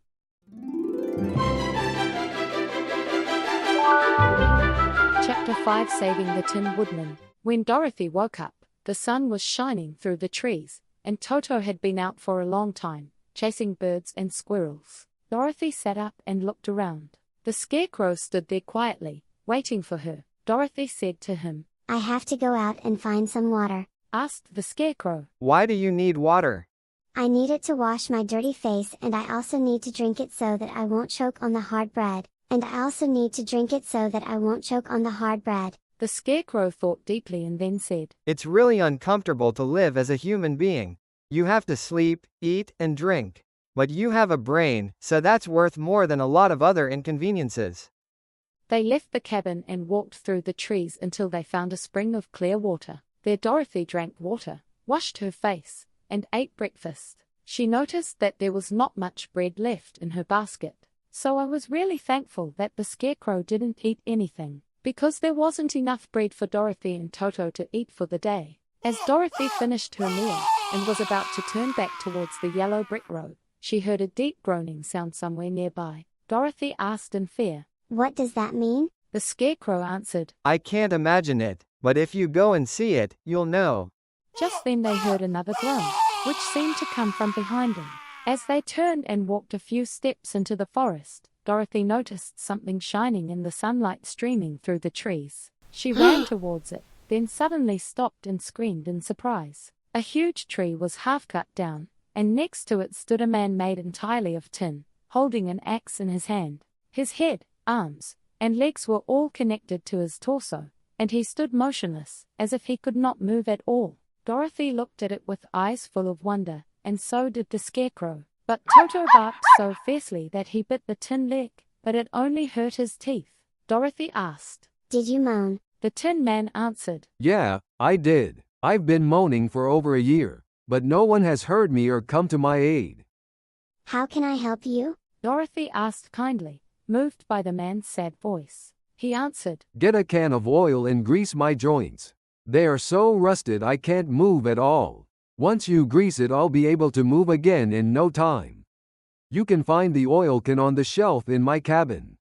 Chapter 5 Saving the Tin Woodman. When Dorothy woke up, the sun was shining through the trees, and Toto had been out for a long time, chasing birds and squirrels. Dorothy sat up and looked around. The Scarecrow stood there quietly, waiting for her. Dorothy said to him, I have to go out and find some water. Asked the Scarecrow. Why do you need water? I need it to wash my dirty face, and I also need to drink it so that I won't choke on the hard bread. And I also need to drink it so that I won't choke on the hard bread. The Scarecrow thought deeply and then said, It's really uncomfortable to live as a human being. You have to sleep, eat, and drink. But you have a brain, so that's worth more than a lot of other inconveniences. They left the cabin and walked through the trees until they found a spring of clear water. There Dorothy drank water, washed her face, and ate breakfast. She noticed that there was not much bread left in her basket. So I was really thankful that the Scarecrow didn't eat anything, because there wasn't enough bread for Dorothy and Toto to eat for the day. As Dorothy finished her meal and was about to turn back towards the yellow brick road, she heard a deep groaning sound somewhere nearby. Dorothy asked in fear, What does that mean? The Scarecrow answered, I can't imagine it, but if you go and see it, you'll know. Just then they heard another groan, which seemed to come from behind them. As they turned and walked a few steps into the forest, Dorothy noticed something shining in the sunlight streaming through the trees. She ran towards it, then suddenly stopped and screamed in surprise. A huge tree was half cut down, and next to it stood a man made entirely of tin, holding an axe in his hand. His head, arms, and legs were all connected to his torso, and he stood motionless, as if he could not move at all. Dorothy looked at it with eyes full of wonder, and so did the Scarecrow. But Toto barked so fiercely that he bit the tin leg, but it only hurt his teeth. Dorothy asked, Did you moan? The Tin Man answered, Yeah, I did. I've been moaning for over a year, but no one has heard me or come to my aid. How can I help you? Dorothy asked kindly, moved by the man's sad voice. he answered. Get a can of oil and grease my joints. They are so rusted I can't move at all. Once you grease it, I'll be able to move again in no time. You can find the oil can on the shelf in my cabin.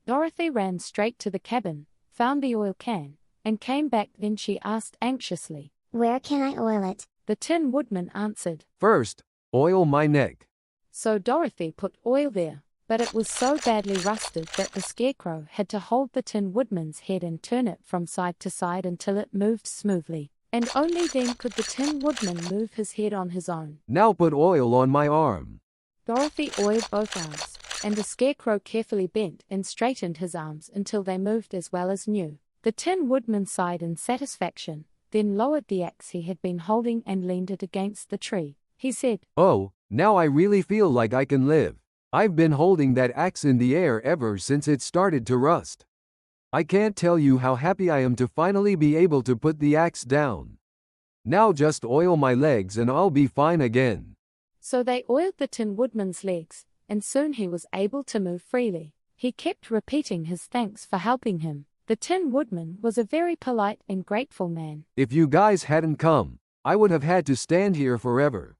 Dorothy ran straight to the cabin, found the oil can, and came back. Then she asked anxiously, Where can I oil it? The Tin Woodman answered. First, oil my neck. So Dorothy put oil there, but it was so badly rusted that the Scarecrow had to hold the Tin Woodman's head and turn it from side to side until it moved smoothly, and only then could the Tin Woodman move his head on his own. Now put oil on my arm. Dorothy oiled both arms, and the Scarecrow carefully bent and straightened his arms until they moved as well as new. The Tin Woodman sighed in satisfaction, then lowered the axe he had been holding and leaned it against the tree. He said, Oh, now I really feel like I can live. I've been holding that axe in the air ever since it started to rust. I can't tell you how happy I am to finally be able to put the axe down. Now just oil my legs and I'll be fine again. So they oiled the Tin Woodman's legs, and soon he was able to move freely. He kept repeating his thanks for helping him. The Tin Woodman was a very polite and grateful man. If you guys hadn't come, I would have had to stand here forever.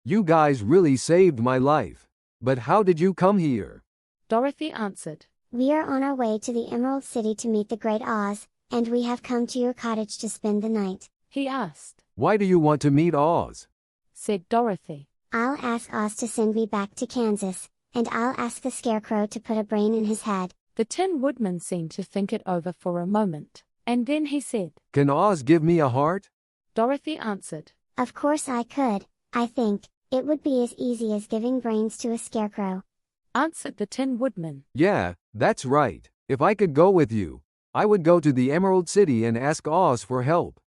You guys really saved my life. But how did you come here? Dorothy answered. We are on our way to the Emerald City to meet the Great Oz, and we have come to your cottage to spend the night. He asked. Why do you want to meet Oz? Said Dorothy. I'll ask Oz to send me back to Kansas, and I'll ask the Scarecrow to put a brain in his head. The Tin Woodman seemed to think it over for a moment, and then he said, Can Oz give me a heart? Dorothy answered. Of course I could. I think it would be as easy as giving brains to a scarecrow. Answered the Tin Woodman. Yeah, that's right. If I could go with you, I would go to the Emerald City and ask Oz for help.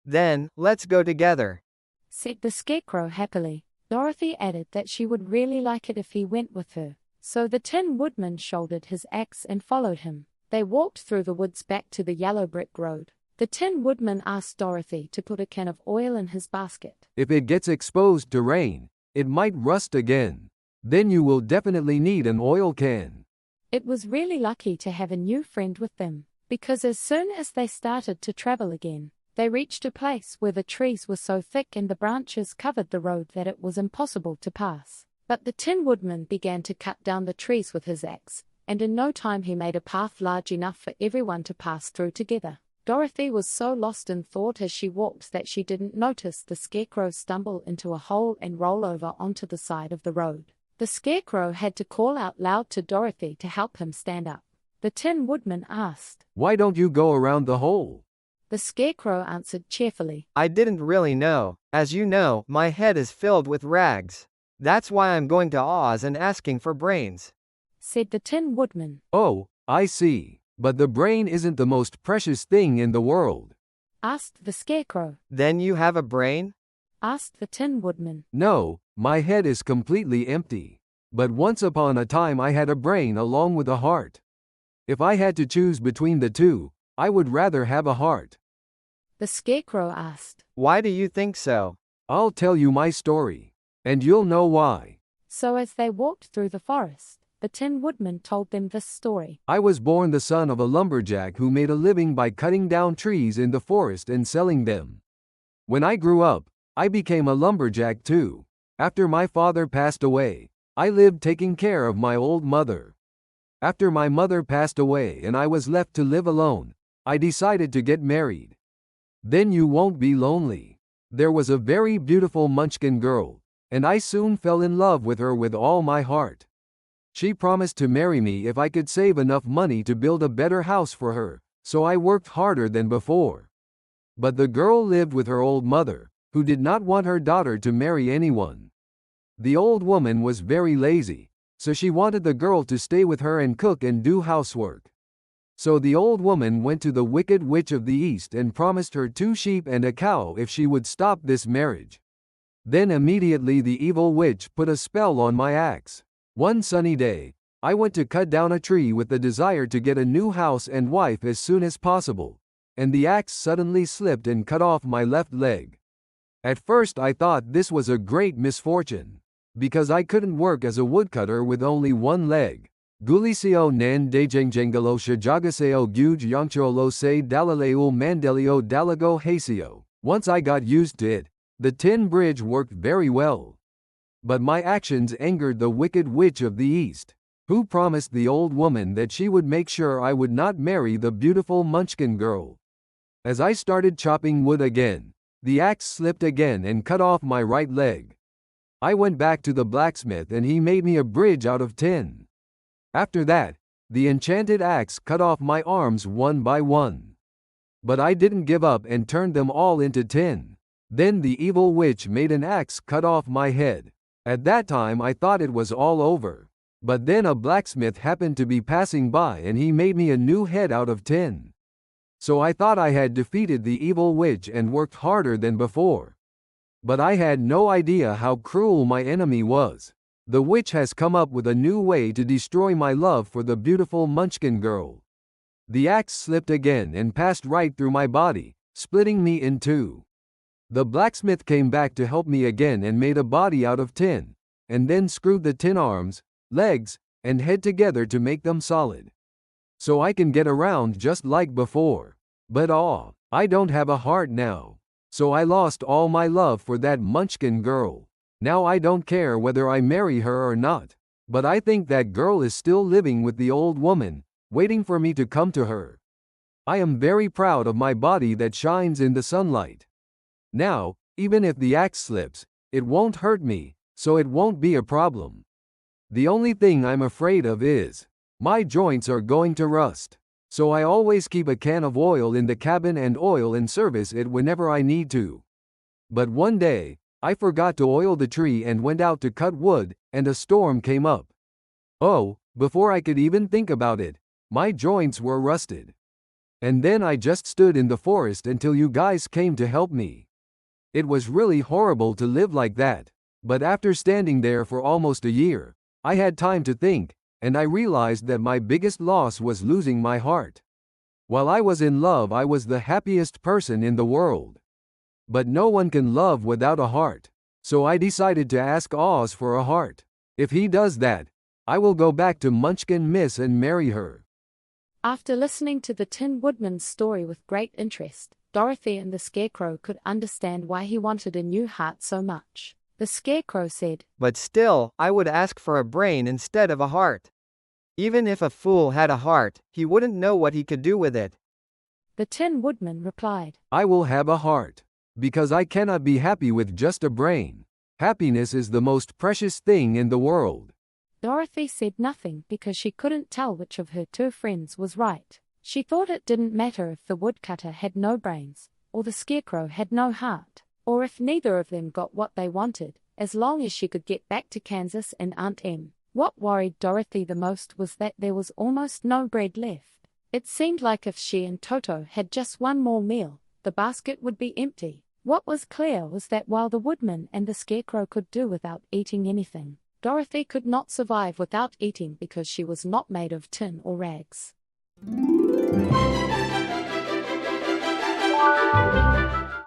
Then, let's go together, said the Scarecrow happily. Dorothy added that she would really like it if he went with her. So the Tin Woodman shouldered his axe and followed him. They walked through the woods back to the yellow brick road. The Tin Woodman asked Dorothy to put a can of oil in his basket. If it gets exposed to rain, it might rust again. Then you will definitely need an oil can. It was really lucky to have a new friend with them, because as soon as they started to travel again, they reached a place where the trees were so thick and the branches covered the road that it was impossible to pass. But the Tin Woodman began to cut down the trees with his axe, and in no time he made a path large enough for everyone to pass through together. Dorothy was so lost in thought as she walked that she didn't notice the Scarecrow stumble into a hole and roll over onto the side of the road. The Scarecrow had to call out loud to Dorothy to help him stand up. The Tin Woodman asked, Why don't you go around the hole? The Scarecrow answered cheerfully, I didn't really know. As you know, my head is filled with rags. That's why I'm going to Oz and asking for brains, said the Tin Woodman. Oh, I see. But the brain isn't the most precious thing in the world, asked the Scarecrow. Then you have a brain? Asked the Tin Woodman. No, my head is completely empty. But once upon a time I had a brain along with a heart. If I had to choose between the two, I would rather have a heart. The Scarecrow asked, Why do you think so? I'll tell you my story, and you'll know why. So as they walked through the forest, the Tin Woodman told them this story. I was born the son of a lumberjack who made a living by cutting down trees in the forest and selling them. When I grew up, I became a lumberjack too. After my father passed away, I lived taking care of my old mother. After my mother passed away and I was left to live alone, I decided to get married. Then you won't be lonely. There was a very beautiful Munchkin girl, and I soon fell in love with her with all my heart. She promised to marry me if I could save enough money to build a better house for her, so I worked harder than before. But the girl lived with her old mother, who did not want her daughter to marry anyone. The old woman was very lazy, so she wanted the girl to stay with her and cook and do housework. So the old woman went to the Wicked Witch of the East and promised her 2 sheep and a cow if she would stop this marriage. Then immediately the evil witch put a spell on my axe. One sunny day, I went to cut down a tree with the desire to get a new house and wife as soon as possible, and the axe suddenly slipped and cut off my left leg. At first I thought this was a great misfortune, because I couldn't work as a woodcutter with only one leg. Guliseo nan dejengjengalo shajagaseo guj yongcholo se dalaleul mandelio dalago haseo. Once I got used to it, the tin bridge worked very well. But my actions angered the wicked witch of the east, who promised the old woman that she would make sure I would not marry the beautiful Munchkin girl. As I started chopping wood again, the axe slipped again and cut off my right leg. I went back to the blacksmith and he made me a bridge out of tin. After that, the enchanted axe cut off my arms one by one. But I didn't give up and turned them all into tin. Then the evil witch made an axe cut off my head. At that time I thought it was all over. But then a blacksmith happened to be passing by and he made me a new head out of tin. So I thought I had defeated the evil witch and worked harder than before. But I had no idea how cruel my enemy was. The witch has come up with a new way to destroy my love for the beautiful Munchkin girl. The axe slipped again and passed right through my body, splitting me in two. The blacksmith came back to help me again and made a body out of tin, and then screwed the tin arms, legs, and head together to make them solid. So I can get around just like before. But I don't have a heart now. So I lost all my love for that Munchkin girl. Now I don't care whether I marry her or not. But I think that girl is still living with the old woman, waiting for me to come to her. I am very proud of my body that shines in the sunlight. Now, even if the axe slips, it won't hurt me, so it won't be a problem. The only thing I'm afraid of is, my joints are going to rust. So I always keep a can of oil in the cabin and oil and service it whenever I need to. But one day, I forgot to oil the tree and went out to cut wood, and a storm came up. Oh, before I could even think about it, my joints were rusted. And then I just stood in the forest until you guys came to help me. It was really horrible to live like that, but after standing there for almost a year, I had time to think, and I realized that my biggest loss was losing my heart. While I was in love, I was the happiest person in the world. But no one can love without a heart, so I decided to ask Oz for a heart. If he does that, I will go back to Munchkin Miss and marry her. After listening to the Tin Woodman's story with great interest, Dorothy and the Scarecrow could understand why he wanted a new heart so much. The Scarecrow said, "But still, I would ask for a brain instead of a heart. Even if a fool had a heart, he wouldn't know what he could do with it." The Tin Woodman replied, "I will have a heart, because I cannot be happy with just a brain. Happiness is the most precious thing in the world." Dorothy said nothing because she couldn't tell which of her two friends was right. She thought it didn't matter if the woodcutter had no brains, or the Scarecrow had no heart, or if neither of them got what they wanted, as long as she could get back to Kansas and Aunt Em. What worried Dorothy the most was that there was almost no bread left. It seemed like if she and Toto had just one more meal, the basket would be empty. What was clear was that while the Woodman and the Scarecrow could do without eating anything, Dorothy could not survive without eating because she was not made of tin or rags.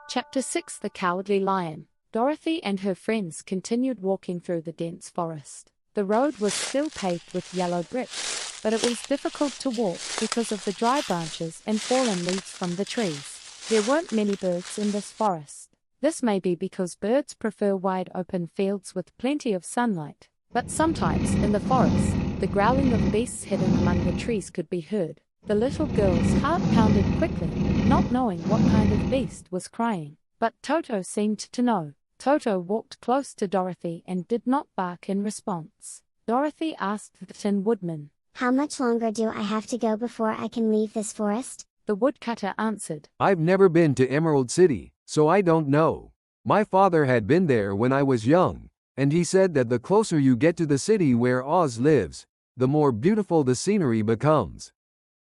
Chapter 6: The Cowardly Lion. Dorothy and her friends continued walking through the dense forest. The road was still paved with yellow bricks, but it was difficult to walk because of the dry branches and fallen leaves from the trees. There weren't many birds in this forest. This may be because birds prefer wide open fields with plenty of sunlight, but sometimes in the forest, the growling of beasts hidden among the trees could be heard. The little girl's heart pounded quickly, not knowing what kind of beast was crying, but Toto seemed to know. Toto walked close to Dorothy and did not bark in response. Dorothy asked the Tin Woodman, "How much longer do I have to go before I can leave this forest?" The woodcutter answered, "I've never been to Emerald City, so I don't know. My father had been there when I was young, and he said that the closer you get to the city where Oz lives, the more beautiful the scenery becomes.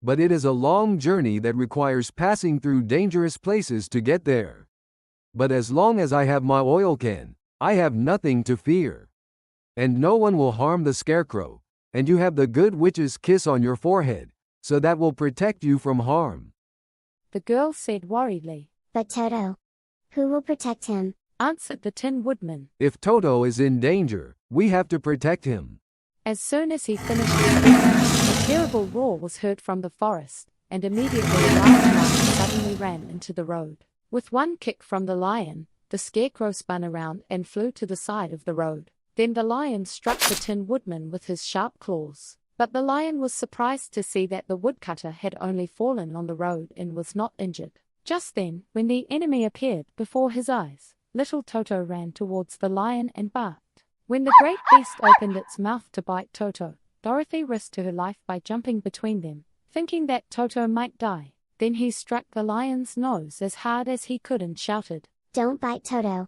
But it is a long journey that requires passing through dangerous places to get there. But as long as I have my oil can, I have nothing to fear. And no one will harm the Scarecrow, and you have the good witch's kiss on your forehead, so that will protect you from harm." The girl said worriedly. "But Toto, who will protect him?" answered the Tin Woodman. "If Toto is in danger, we have to protect him." As soon as he finished speaking, a terrible roar was heard from the forest, and immediately a large lion suddenly ran into the road. With one kick from the lion, the scarecrow spun around and flew to the side of the road. Then the lion struck the Tin Woodman with his sharp claws. But the lion was surprised to see that the woodcutter had only fallen on the road and was not injured. Just then, when the enemy appeared before his eyes, little Toto ran towards the lion and barked. When the great beast opened its mouth to bite Toto, Dorothy risked her life by jumping between them, thinking that Toto might die. Then he struck the lion's nose as hard as he could and shouted, "Don't bite Toto.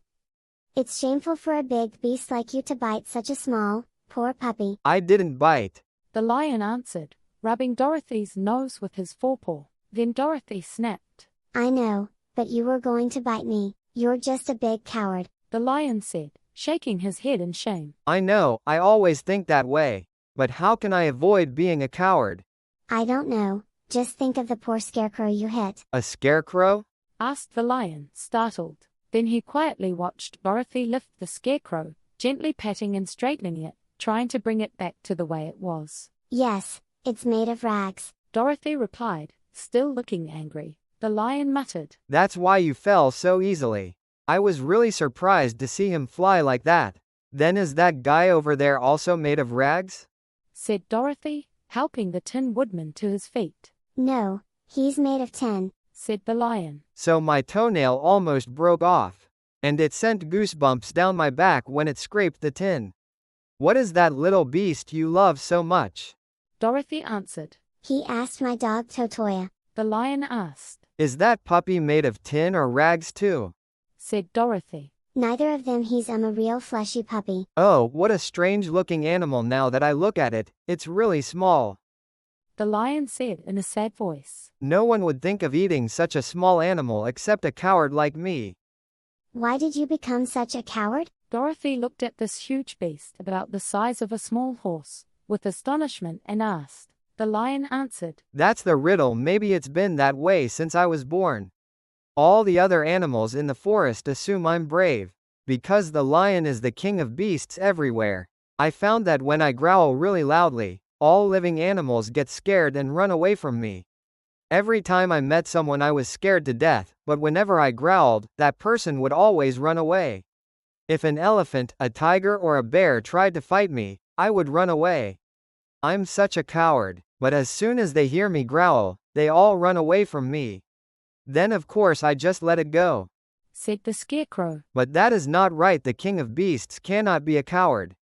It's shameful for a big beast like you to bite such a small, poor puppy." I didn't bite. The lion answered, rubbing Dorothy's nose with his forepaw. Then Dorothy snapped. "I know, but you were going to bite me. You're just a big coward," the lion said, shaking his head in shame. I know, I always think that way. But how can I avoid being a coward? "I don't know, just think of the poor scarecrow you hit." A scarecrow? Asked the lion, startled. Then he quietly watched Dorothy lift the scarecrow, gently patting and straightening it, trying to bring it back to the way it was. "Yes, it's made of rags," Dorothy replied, still looking angry. The lion muttered, "That's why you fell so easily. I was really surprised to see him fly like that. Then is that guy over there also made of rags?" said Dorothy, helping the Tin Woodman to his feet. "No, he's made of tin," said the lion. So my toenail almost broke off. And it sent goosebumps down my back when it scraped the tin. What is that little beast you love so much? Dorothy answered. "He asked my dog Totoya." The lion asked. Is that puppy made of tin or rags too? Said Dorothy. "Neither of them. He's a real fleshy puppy." Oh, what a strange looking animal. Now that I look at it, it's really small. The lion said in a sad voice. No one would think of eating such a small animal except a coward like me. "Why did you become such a coward?" Dorothy looked at this huge beast about the size of a small horse, with astonishment and asked. The lion answered. That's the riddle. Maybe it's been that way since I was born. All the other animals in the forest assume I'm brave, because the lion is the king of beasts everywhere. I found that when I growl really loudly, all living animals get scared and run away from me. Every time I met someone I was scared to death, but whenever I growled, that person would always run away. If an elephant, a tiger or a bear tried to fight me, I would run away. I'm such a coward, but as soon as they hear me growl, they all run away from me. Then of course I just let it go. Said the scarecrow. But that is not right. The king of beasts cannot be a coward.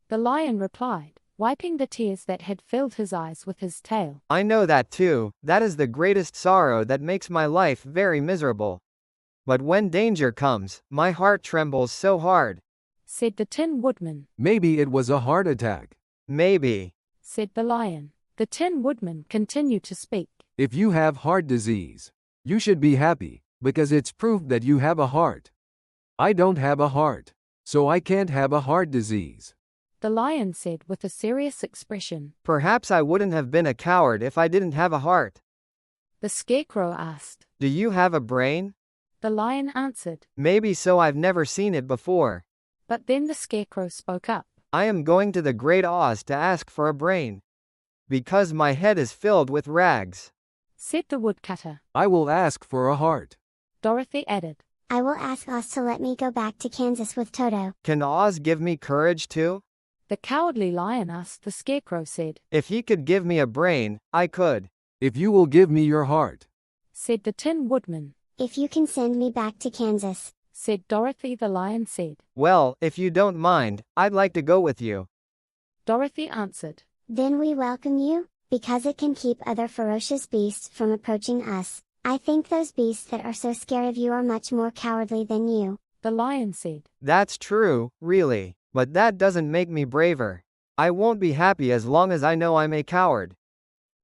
The lion replied, wiping the tears that had filled his eyes with his tail. I know that too. That is the greatest sorrow that makes my life very miserable. But when danger comes, my heart trembles so hard. Said the Tin Woodman. Maybe it was a heart attack. Maybe. Said the lion. The Tin Woodman continued to speak. If you have heart disease, you should be happy, because it's proof that you have a heart. I don't have a heart, so I can't have a heart disease. The lion said with a serious expression. Perhaps I wouldn't have been a coward if I didn't have a heart. The scarecrow asked. Do you have a brain? The lion answered. Maybe so. I've never seen it before. But then the scarecrow spoke up. I am going to the Great Oz to ask for a brain. Because my head is filled with rags. Said the woodcutter. I will ask for a heart. Dorothy added. "I will ask Oz to let me go back to Kansas with Toto." Can Oz give me courage too? The cowardly lion asked. The scarecrow said. If he could give me a brain, I could. If you will give me your heart. Said the Tin Woodman. "If you can send me back to Kansas." Said Dorothy. The lion said. Well, if you don't mind, I'd like to go with you. Dorothy answered. "Then we welcome you, because it can keep other ferocious beasts from approaching us. I think those beasts that are so scared of you are much more cowardly than you." The lion said. That's true, really. But that doesn't make me braver. I won't be happy as long as I know I'm a coward.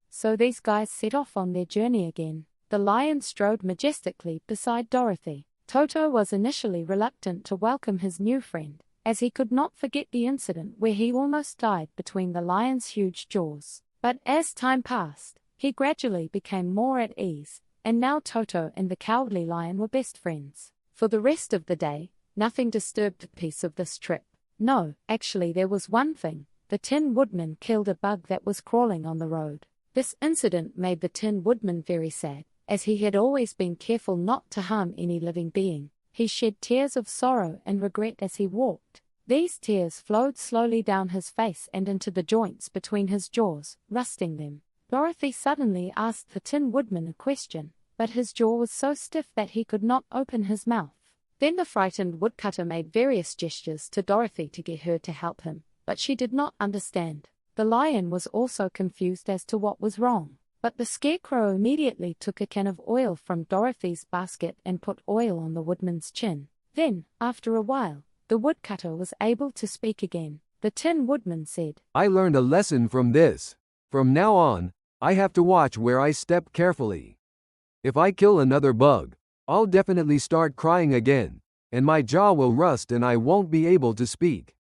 So these guys set off on their journey again. The lion strode majestically beside Dorothy. Toto was initially reluctant to welcome his new friend, as he could not forget the incident where he almost died between the lion's huge jaws. But as time passed, he gradually became more at ease, and now Toto and the cowardly lion were best friends. For the rest of the day, nothing disturbed the peace of this trip. No, actually there was one thing. the Tin Woodman killed a bug that was crawling on the road. This incident made the Tin Woodman very sad, as he had always been careful not to harm any living being. He shed tears of sorrow and regret as he walked. These tears flowed slowly down his face and into the joints between his jaws, rusting them. Dorothy suddenly asked the Tin Woodman a question, but his jaw was so stiff that he could not open his mouth. Then the frightened woodcutter made various gestures to Dorothy to get her to help him, but she did not understand. The lion was also confused as to what was wrong, but the Scarecrow immediately took a can of oil from Dorothy's basket and put oil on the woodman's chin. Then, after a while, the woodcutter was able to speak again. The Tin Woodman said, I learned a lesson from this. From now on, I have to watch where I step carefully. If I kill another bug, I'll definitely start crying again, and my jaw will rust and I won't be able to speak.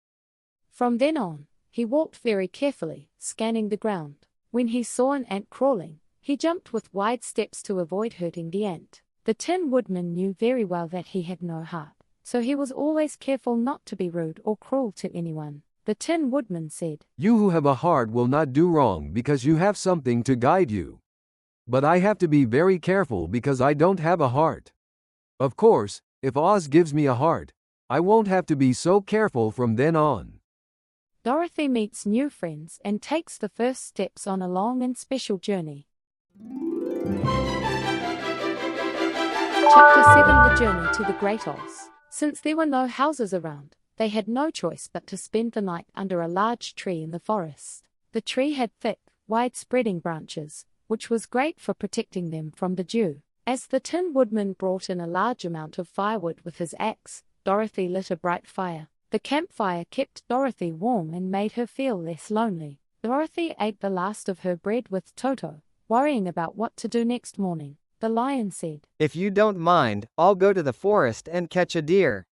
From then on, he walked very carefully, scanning the ground. When he saw an ant crawling, he jumped with wide steps to avoid hurting the ant. The Tin Woodman knew very well that he had no heart, so he was always careful not to be rude or cruel to anyone. The Tin Woodman said, You who have a heart will not do wrong because you have something to guide you. But I have to be very careful because I don't have a heart. Of course, if Oz gives me a heart, I won't have to be so careful from then on. Dorothy meets new friends and takes the first steps on a long and special journey. Chapter 7: The Journey to the Great Oz. Since there were no houses around, they had no choice but to spend the night under a large tree in the forest. The tree had thick, wide-spreading branches, which was great for protecting them from the dew. As the Tin Woodman brought in a large amount of firewood with his axe, Dorothy lit a bright fire. The campfire kept Dorothy warm and made her feel less lonely. Dorothy ate the last of her bread with Toto, worrying about what to do next morning. The lion said, If you don't mind, I'll go to the forest and catch a deer.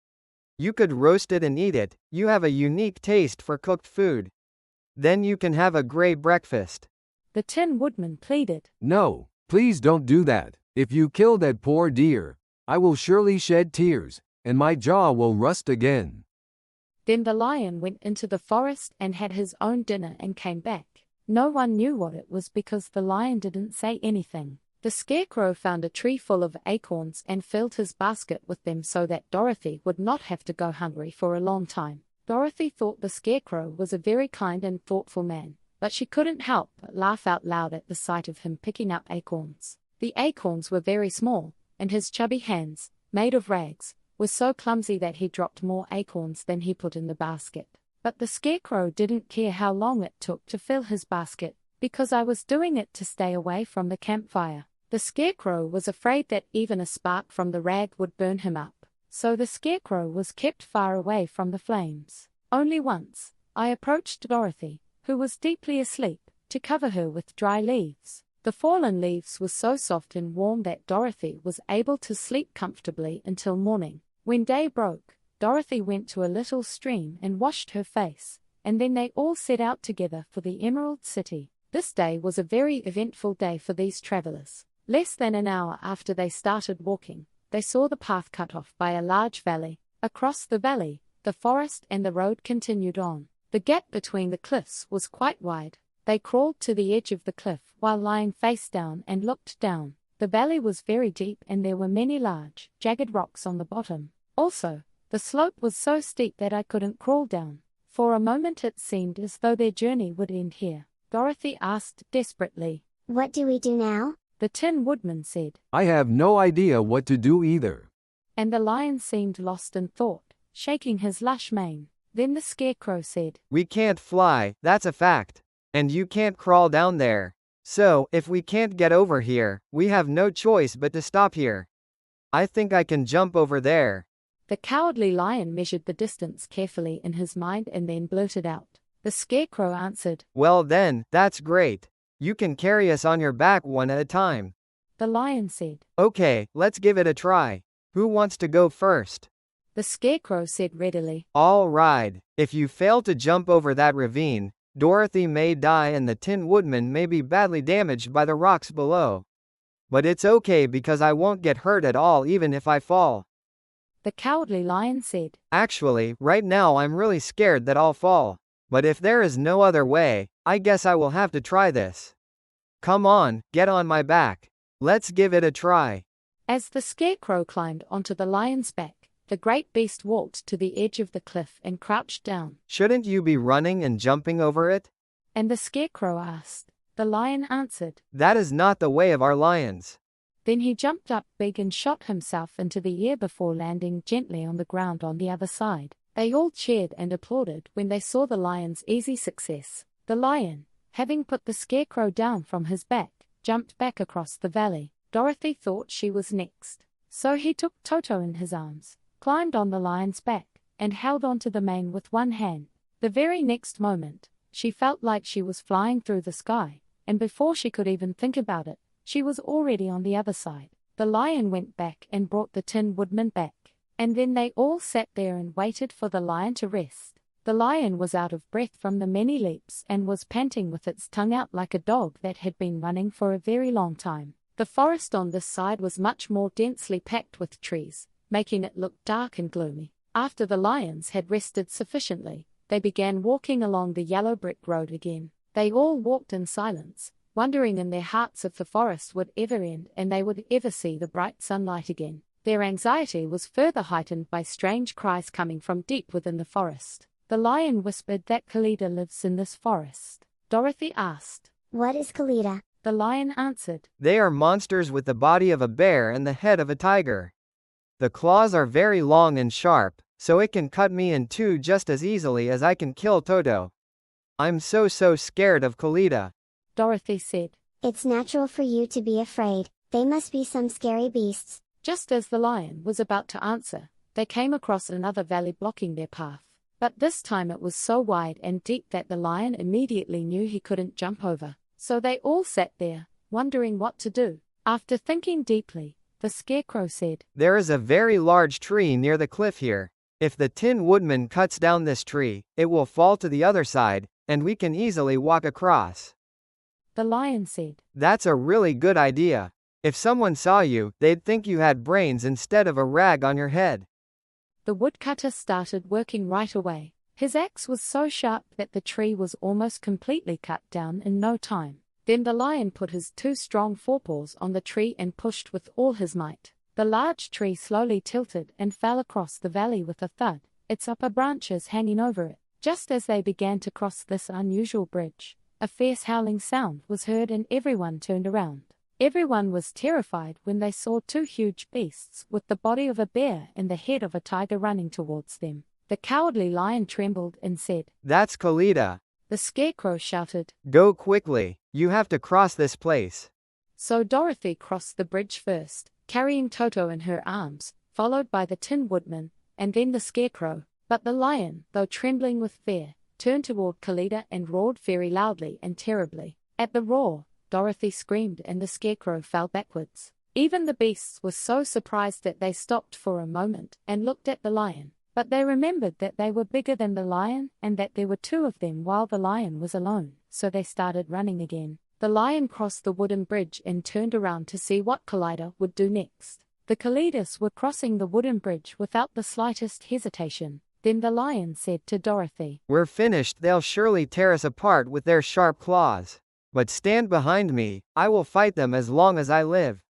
You could roast it and eat it. You have a unique taste for cooked food. Then you can have a great breakfast. The Tin Woodman pleaded, No, please don't do that. If you kill that poor deer, I will surely shed tears, and my jaw will rust again. Then the lion went into the forest and had his own dinner and came back. No one knew what it was because the lion didn't say anything. The Scarecrow found a tree full of acorns and filled his basket with them so that Dorothy would not have to go hungry for a long time. Dorothy thought the Scarecrow was a very kind and thoughtful man, but she couldn't help but laugh out loud at the sight of him picking up acorns. The acorns were very small, and his chubby hands, made of rags, was so clumsy that he dropped more acorns than he put in the basket. But the Scarecrow didn't care how long it took to fill his basket, because I was doing it to stay away from the campfire. The Scarecrow was afraid that even a spark from the rag would burn him up, so the Scarecrow was kept far away from the flames. Only once, I approached Dorothy, who was deeply asleep, to cover her with dry leaves. The fallen leaves were so soft and warm that Dorothy was able to sleep comfortably until morning. When day broke, Dorothy went to a little stream and washed her face, and then they all set out together for the Emerald City. This day was a very eventful day for these travelers. Less than an hour after they started walking, they saw the path cut off by a large valley. Across the valley, the forest and the road continued on. The gap between the cliffs was quite wide. They crawled to the edge of the cliff while lying face down and looked down. The valley was very deep and there were many large, jagged rocks on the bottom. Also, the slope was so steep that I couldn't crawl down. For a moment it seemed as though their journey would end here. Dorothy asked desperately, What do we do now? The Tin Woodman said, I have no idea what to do either. And the lion seemed lost in thought, shaking his lush mane. Then the Scarecrow said, We can't fly, that's a fact. And you can't crawl down there. So, if we can't get over here, we have no choice but to stop here. I think I can jump over there. The Cowardly Lion measured the distance carefully in his mind and then blurted out. The Scarecrow answered, Well then, that's great. You can carry us on your back one at a time. The lion said, Okay, let's give it a try. Who wants to go first? The Scarecrow said readily, All right. If you fail to jump over that ravine, Dorothy may die and the Tin Woodman may be badly damaged by the rocks below. But it's okay because I won't get hurt at all even if I fall. The Cowardly Lion said, Actually, right now I'm really scared that I'll fall. But if there is no other way, I guess I will have to try this. Come on, get on my back. Let's give it a try. As the scarecrow climbed onto the lion's back, the great beast walked to the edge of the cliff and crouched down. Shouldn't you be running and jumping over it? And the scarecrow asked. The lion answered. That is not the way of our lions. Then he jumped up big and shot himself into the air before landing gently on the ground on the other side. They all cheered and applauded when they saw the lion's easy success. The lion, having put the scarecrow down from his back, jumped back across the valley. Dorothy thought she was next. So he took Toto in his arms, climbed on the lion's back, and held onto the mane with one hand. The very next moment, she felt like she was flying through the sky, and before she could even think about it, she was already on the other side. The lion went back and brought the Tin Woodman back, and then they all sat there and waited for the lion to rest. The lion was out of breath from the many leaps and was panting with its tongue out like a dog that had been running for a very long time. The forest on this side was much more densely packed with trees, making it look dark and gloomy. After the lions had rested sufficiently, they began walking along the yellow brick road again. They all walked in silence, wondering in their hearts if the forest would ever end and they would ever see the bright sunlight again. Their anxiety was further heightened by strange cries coming from deep within the forest. The lion whispered that Kalida lives in this forest. Dorothy asked, What is Kalida? The lion answered, They are monsters with the body of a bear and the head of a tiger. The claws are very long and sharp, so it can cut me in two just as easily as I can kill Toto. I'm so scared of Kalida. Dorothy said. It's natural for you to be afraid. They must be some scary beasts. Just as the lion was about to answer, they came across another valley blocking their path. But this time it was so wide and deep that the lion immediately knew he couldn't jump over. So they all sat there, wondering what to do. After thinking deeply, the scarecrow said, There is a very large tree near the cliff here. If the Tin Woodman cuts down this tree, it will fall to the other side, and we can easily walk across. The lion said, That's a really good idea. If someone saw you, they'd think you had brains instead of a rag on your head. The woodcutter started working right away. His axe was so sharp that the tree was almost completely cut down in no time. Then the lion put his two strong forepaws on the tree and pushed with all his might. The large tree slowly tilted and fell across the valley with a thud, its upper branches hanging over it. Just as they began to cross this unusual bridge, a fierce howling sound was heard and everyone turned around. Everyone was terrified when they saw two huge beasts with the body of a bear and the head of a tiger running towards them. The cowardly lion trembled and said, That's Kalida. The scarecrow shouted, Go quickly, you have to cross this place. So Dorothy crossed the bridge first, carrying Toto in her arms, followed by the Tin Woodman, and then the scarecrow. But the lion, though trembling with fear, turned toward Kalida and roared very loudly and terribly. At the roar, Dorothy screamed and the scarecrow fell backwards. Even the beasts were so surprised that they stopped for a moment and looked at the lion. But they remembered that they were bigger than the lion and that there were two of them while the lion was alone, so they started running again. The lion crossed the wooden bridge and turned around to see what Kalida would do next. The Kalidas were crossing the wooden bridge without the slightest hesitation. Then the lion said to Dorothy, We're finished, they'll surely tear us apart with their sharp claws. But stand behind me, I will fight them as long as I live.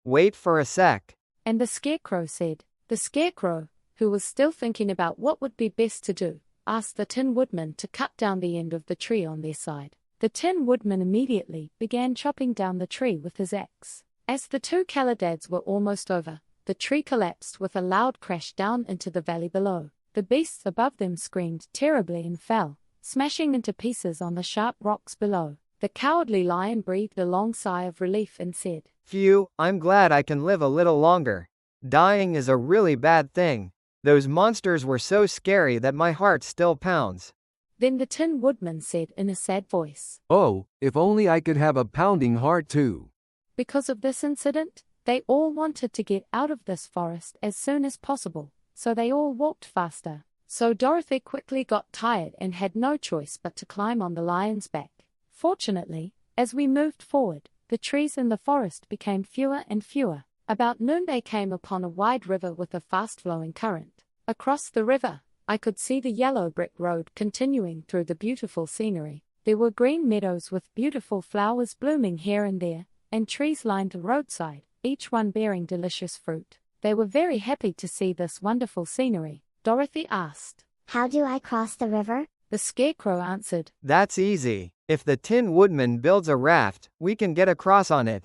Wait for a sec. And the scarecrow said. The scarecrow, who was still thinking about what would be best to do, asked the Tin Woodman to cut down the end of the tree on their side. The Tin Woodman immediately began chopping down the tree with his axe. As the two Kalidads were almost over, the tree collapsed with a loud crash down into the valley below. The beasts above them screamed terribly and fell, smashing into pieces on the sharp rocks below. The cowardly lion breathed a long sigh of relief and said, Phew, I'm glad I can live a little longer. Dying is a really bad thing. Those monsters were so scary that my heart still pounds. Then the Tin Woodman said in a sad voice, Oh, if only I could have a pounding heart too. Because of this incident, they all wanted to get out of this forest as soon as possible, so they all walked faster. So Dorothy quickly got tired and had no choice but to climb on the lion's back. Fortunately, as we moved forward, the trees in the forest became fewer and fewer. About noon they came upon a wide river with a fast-flowing current. Across the river, I could see the yellow brick road continuing through the beautiful scenery. There were green meadows with beautiful flowers blooming here and there, and trees lined the roadside, each one bearing delicious fruit. They were very happy to see this wonderful scenery. Dorothy asked, How do I cross the river? The Scarecrow answered, That's easy. If the Tin Woodman builds a raft, we can get across on it.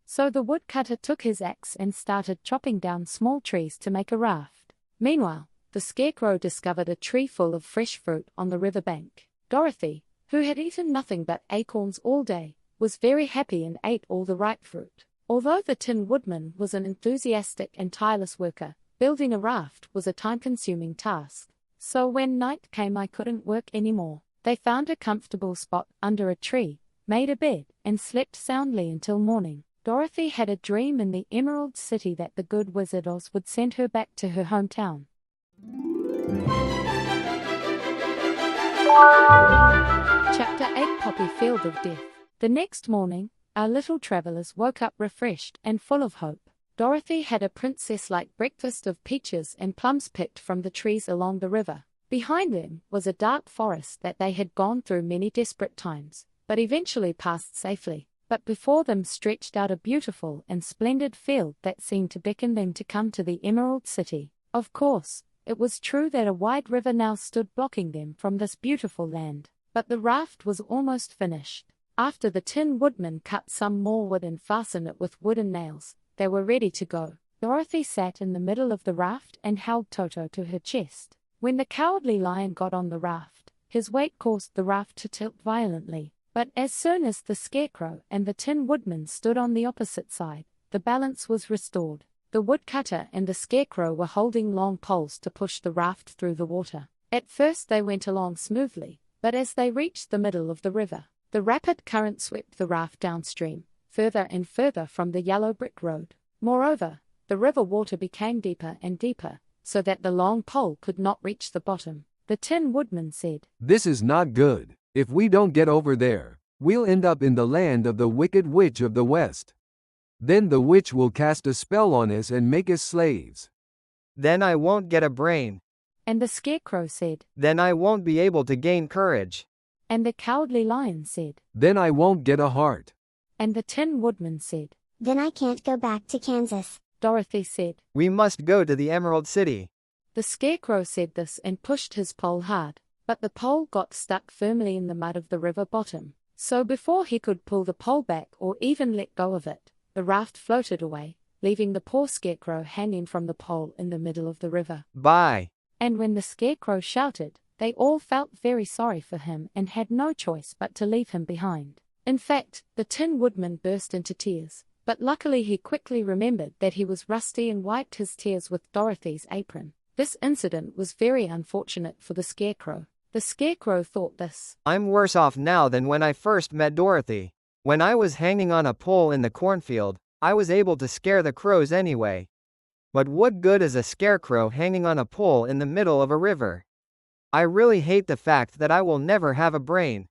So the woodcutter took his axe and started chopping down small trees to make a raft. Meanwhile, the Scarecrow discovered a tree full of fresh fruit on the riverbank. Dorothy, who had eaten nothing but acorns all day, was very happy and ate all the ripe fruit. Although the Tin Woodman was an enthusiastic and tireless worker, building a raft was a time-consuming task. So when night came I couldn't work anymore. They found a comfortable spot under a tree, made a bed, and slept soundly until morning. Dorothy had a dream in the Emerald City that the good Wizard Oz would send her back to her hometown. Chapter 8 Poppy Field of Death. The next morning, our little travelers woke up refreshed and full of hope. Dorothy had a princess-like breakfast of peaches and plums picked from the trees along the river. Behind them was a dark forest that they had gone through many desperate times, but eventually passed safely. But before them stretched out a beautiful and splendid field that seemed to beckon them to come to the Emerald City. Of course, it was true that a wide river now stood blocking them from this beautiful land, but the raft was almost finished. After the Tin Woodman cut some more wood and fastened it with wooden nails, they were ready to go. Dorothy sat in the middle of the raft and held Toto to her chest. When the Cowardly Lion got on the raft, his weight caused the raft to tilt violently. But as soon as the Scarecrow and the Tin Woodman stood on the opposite side, the balance was restored. The woodcutter and the Scarecrow were holding long poles to push the raft through the water. At first they went along smoothly, but as they reached the middle of the river, the rapid current swept the raft downstream, further and further from the yellow brick road. Moreover, the river water became deeper and deeper, so that the long pole could not reach the bottom. The Tin Woodman said, This is not good. If we don't get over there, we'll end up in the land of the Wicked Witch of the West. Then the witch will cast a spell on us and make us slaves. Then I won't get a brain. And the Scarecrow said, Then I won't be able to gain courage. And the Cowardly Lion said, Then I won't get a heart. And the Tin Woodman said, Then I can't go back to Kansas. Dorothy said, We must go to the Emerald City. The Scarecrow said this and pushed his pole hard, but the pole got stuck firmly in the mud of the river bottom. So before he could pull the pole back or even let go of it, the raft floated away, leaving the poor Scarecrow hanging from the pole in the middle of the river. Bye. And when the Scarecrow shouted, they all felt very sorry for him and had no choice but to leave him behind. In fact, the Tin Woodman burst into tears, but luckily he quickly remembered that he was rusty and wiped his tears with Dorothy's apron. This incident was very unfortunate for the Scarecrow. The Scarecrow thought this. I'm worse off now than when I first met Dorothy. When I was hanging on a pole in the cornfield, I was able to scare the crows anyway. But what good is a scarecrow hanging on a pole in the middle of a river? I really hate the fact that I will never have a brain.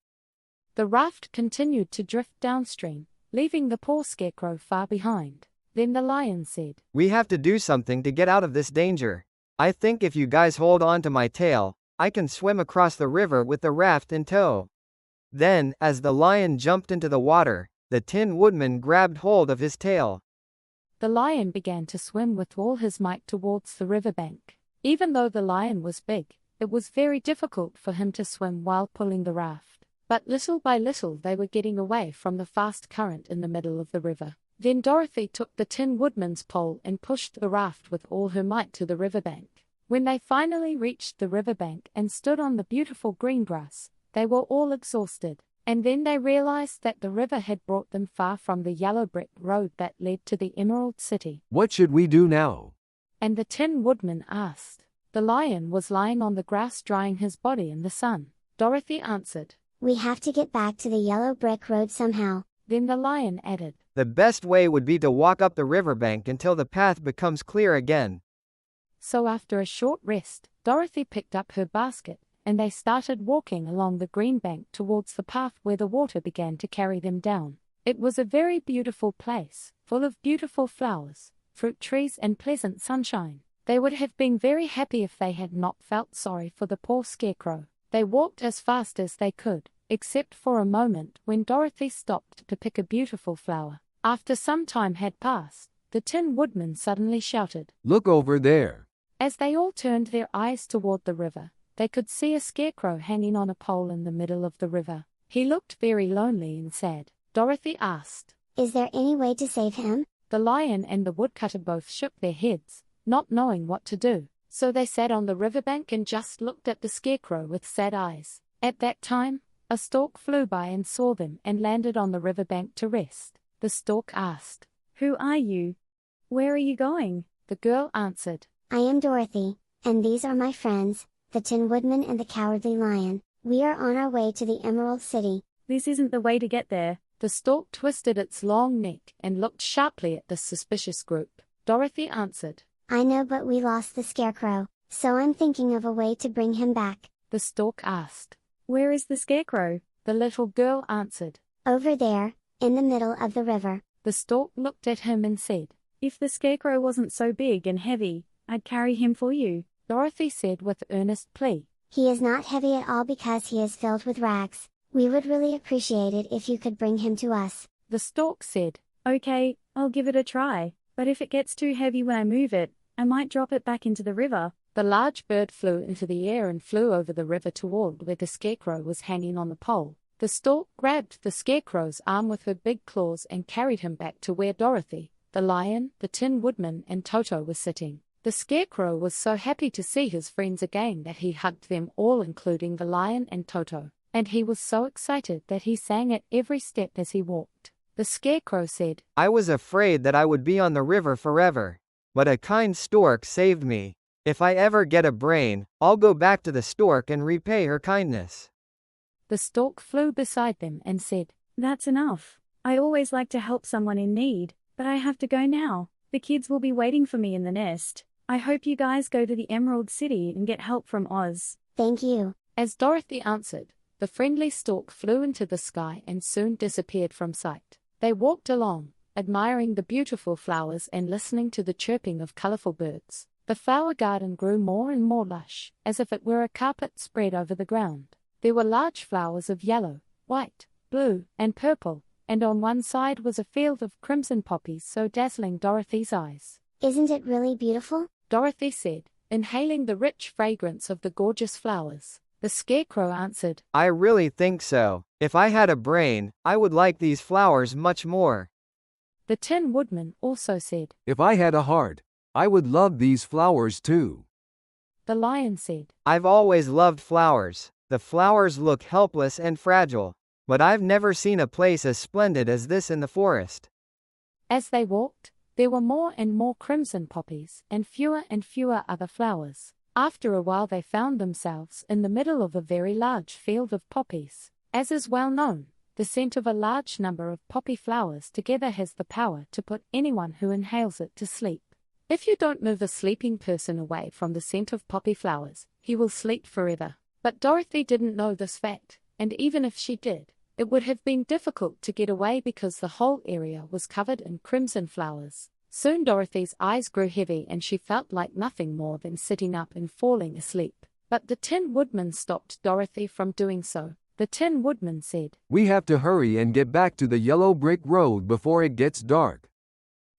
The raft continued to drift downstream, leaving the poor Scarecrow far behind. Then the Lion said, We have to do something to get out of this danger. I think if you guys hold on to my tail, I can swim across the river with the raft in tow. Then, as the lion jumped into the water, the Tin Woodman grabbed hold of his tail. The lion began to swim with all his might towards the riverbank. Even though the lion was big, it was very difficult for him to swim while pulling the raft. But little by little they were getting away from the fast current in the middle of the river. Then Dorothy took the Tin Woodman's pole and pushed the raft with all her might to the riverbank. When they finally reached the riverbank and stood on the beautiful green grass, they were all exhausted. And then they realized that the river had brought them far from the yellow brick road that led to the Emerald City. What should we do now? And the Tin Woodman asked. The lion was lying on the grass drying his body in the sun. Dorothy answered, We have to get back to the yellow brick road somehow. Then the lion added, The best way would be to walk up the riverbank until the path becomes clear again. So after a short rest, Dorothy picked up her basket, and they started walking along the green bank towards the path where the water began to carry them down. It was a very beautiful place, full of beautiful flowers, fruit trees and pleasant sunshine. They would have been very happy if they had not felt sorry for the poor Scarecrow. They walked as fast as they could, except for a moment when Dorothy stopped to pick a beautiful flower. After some time had passed, the Tin Woodman suddenly shouted, "Look over there." As they all turned their eyes toward the river, they could see a Scarecrow hanging on a pole in the middle of the river. He looked very lonely and sad. Dorothy asked, Is there any way to save him? The Lion and the Woodcutter both shook their heads, not knowing what to do. So they sat on the riverbank and just looked at the Scarecrow with sad eyes. At that time, a stork flew by and saw them and landed on the riverbank to rest. The stork asked, Who are you? Where are you going? The girl answered, I am Dorothy, and these are my friends, the Tin Woodman and the Cowardly Lion. We are on our way to the Emerald City. This isn't the way to get there. The stork twisted its long neck and looked sharply at the suspicious group. Dorothy answered, I know, but we lost the Scarecrow, so I'm thinking of a way to bring him back. The stork asked, Where is the Scarecrow? The little girl answered, Over there, in the middle of the river. The stork looked at him and said, If the Scarecrow wasn't so big and heavy, I'd carry him for you. Dorothy said with earnest plea, He is not heavy at all because he is filled with rags. We would really appreciate it if you could bring him to us. The stork said, Okay, I'll give it a try, but if it gets too heavy when I move it, I might drop it back into the river. The large bird flew into the air and flew over the river toward where the Scarecrow was hanging on the pole. The stork grabbed the Scarecrow's arm with her big claws and carried him back to where Dorothy, the Lion, the Tin Woodman and Toto were sitting. The Scarecrow was so happy to see his friends again that he hugged them all, including the Lion and Toto. And he was so excited that he sang at every step as he walked. The Scarecrow said, I was afraid that I would be on the river forever. But a kind stork saved me. If I ever get a brain, I'll go back to the stork and repay her kindness. The stork flew beside them and said, That's enough. I always like to help someone in need, but I have to go now. The kids will be waiting for me in the nest. I hope you guys go to the Emerald City and get help from Oz. Thank you. As Dorothy answered, the friendly stork flew into the sky and soon disappeared from sight. They walked along, admiring the beautiful flowers and listening to the chirping of colorful birds. The flower garden grew more and more lush, as if it were a carpet spread over the ground. There were large flowers of yellow, white, blue, and purple, and on one side was a field of crimson poppies so dazzling Dorothy's eyes. Isn't it really beautiful? Dorothy said, inhaling the rich fragrance of the gorgeous flowers. The Scarecrow answered, I really think so. If I had a brain, I would like these flowers much more. The Tin Woodman also said, If I had a heart, I would love these flowers too. The Lion said, I've always loved flowers. The flowers look helpless and fragile, but I've never seen a place as splendid as this in the forest. As they walked, there were more and more crimson poppies and fewer other flowers. After a while they found themselves in the middle of a very large field of poppies. As is well known, the scent of a large number of poppy flowers together has the power to put anyone who inhales it to sleep. If you don't move a sleeping person away from the scent of poppy flowers, he will sleep forever. But Dorothy didn't know this fact, and even if she did, it would have been difficult to get away because the whole area was covered in crimson flowers. Soon Dorothy's eyes grew heavy and she felt like nothing more than sitting up and falling asleep. But the Tin Woodman stopped Dorothy from doing so. The Tin Woodman said, We have to hurry and get back to the yellow brick road before it gets dark.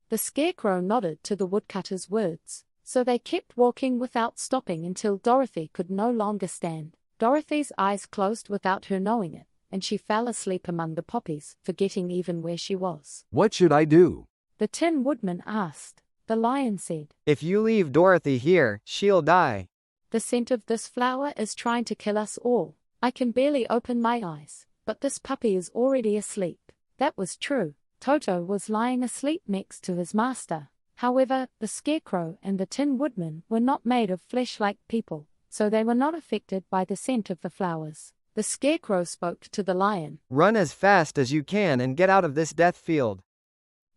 The Scarecrow nodded to the woodcutter's words, so they kept walking without stopping until Dorothy could no longer stand. Dorothy's eyes closed without her knowing it, and she fell asleep among the poppies, forgetting even where she was. What should I do? The Tin Woodman asked. The Lion said, If you leave Dorothy here, she'll die. The scent of this flower is trying to kill us all. I can barely open my eyes, but this puppy is already asleep. That was true. Toto was lying asleep next to his master. However, the Scarecrow and the Tin Woodman were not made of flesh like people, so they were not affected by the scent of the flowers. The Scarecrow spoke to the Lion. Run as fast as you can and get out of this death field.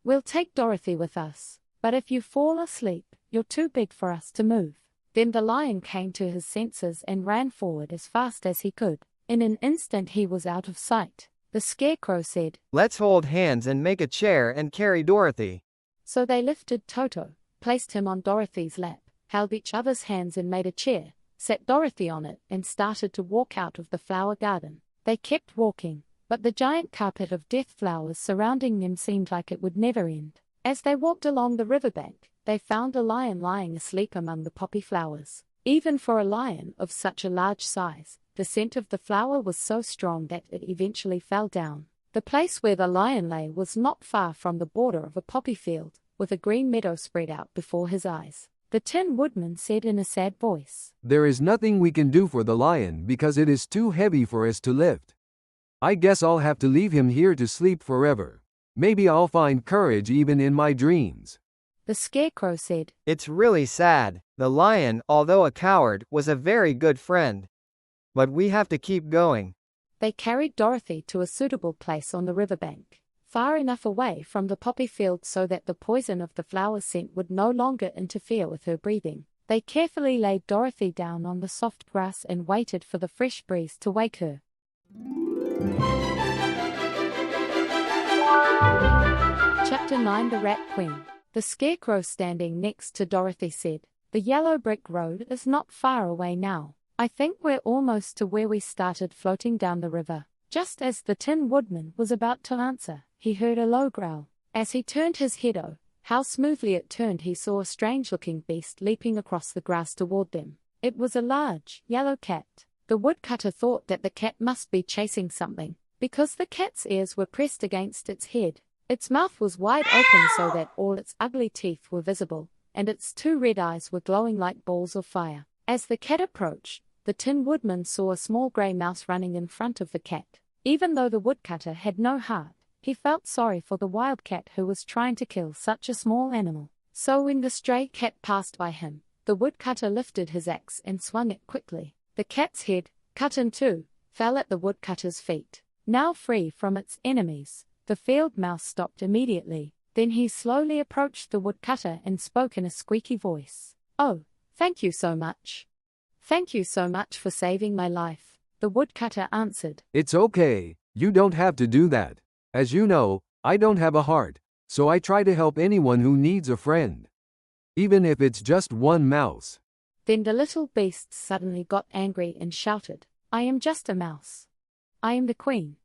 We'll take Dorothy with us, but if you fall asleep, you're too big for us to move. Then the Lion came to his senses and ran forward as fast as he could. In an instant he was out of sight. The Scarecrow said, Let's hold hands and make a chair and carry Dorothy. So they lifted Toto, placed him on Dorothy's lap, held each other's hands and made a chair, sat Dorothy on it, and started to walk out of the flower garden. They kept walking, but the giant carpet of death flowers surrounding them seemed like it would never end. As they walked along the riverbank, they found a lion lying asleep among the poppy flowers. Even for a lion of such a large size, the scent of the flower was so strong that it eventually fell down. The place where the lion lay was not far from the border of a poppy field, with a green meadow spread out before his eyes. The Tin Woodman said in a sad voice, "There is nothing we can do for the lion because it is too heavy for us to lift. I guess I'll have to leave him here to sleep forever. Maybe I'll find courage even in my dreams." The Scarecrow said, "It's really sad. The lion, although a coward, was a very good friend. But we have to keep going." They carried Dorothy to a suitable place on the riverbank, far enough away from the poppy field so that the poison of the flower scent would no longer interfere with her breathing. They carefully laid Dorothy down on the soft grass and waited for the fresh breeze to wake her. Chapter 9: The Rat Queen. The Scarecrow, standing next to Dorothy, said, "The yellow brick road is not far away now. I think we're almost to where we started floating down the river." Just as the Tin Woodman was about to answer, he heard a low growl. As he turned his head, oh, how smoothly it turned, he saw a strange-looking beast leaping across the grass toward them. It was a large, yellow cat. The woodcutter thought that the cat must be chasing something, because the cat's ears were pressed against its head. Its mouth was wide open so that all its ugly teeth were visible, and its two red eyes were glowing like balls of fire. As the cat approached, the Tin Woodman saw a small grey mouse running in front of the cat. Even though the woodcutter had no heart, he felt sorry for the wild cat who was trying to kill such a small animal. So when the stray cat passed by him, the woodcutter lifted his axe and swung it quickly. The cat's head, cut in two, fell at the woodcutter's feet. Now free from its enemies, the field mouse stopped immediately. Then he slowly approached the woodcutter and spoke in a squeaky voice. "Oh, thank you so much. Thank you so much for saving my life," the woodcutter answered. "It's okay, you don't have to do that. As you know, I don't have a heart, so I try to help anyone who needs a friend. Even if it's just one mouse." Then the little beast suddenly got angry and shouted, "I am just a mouse. I am the queen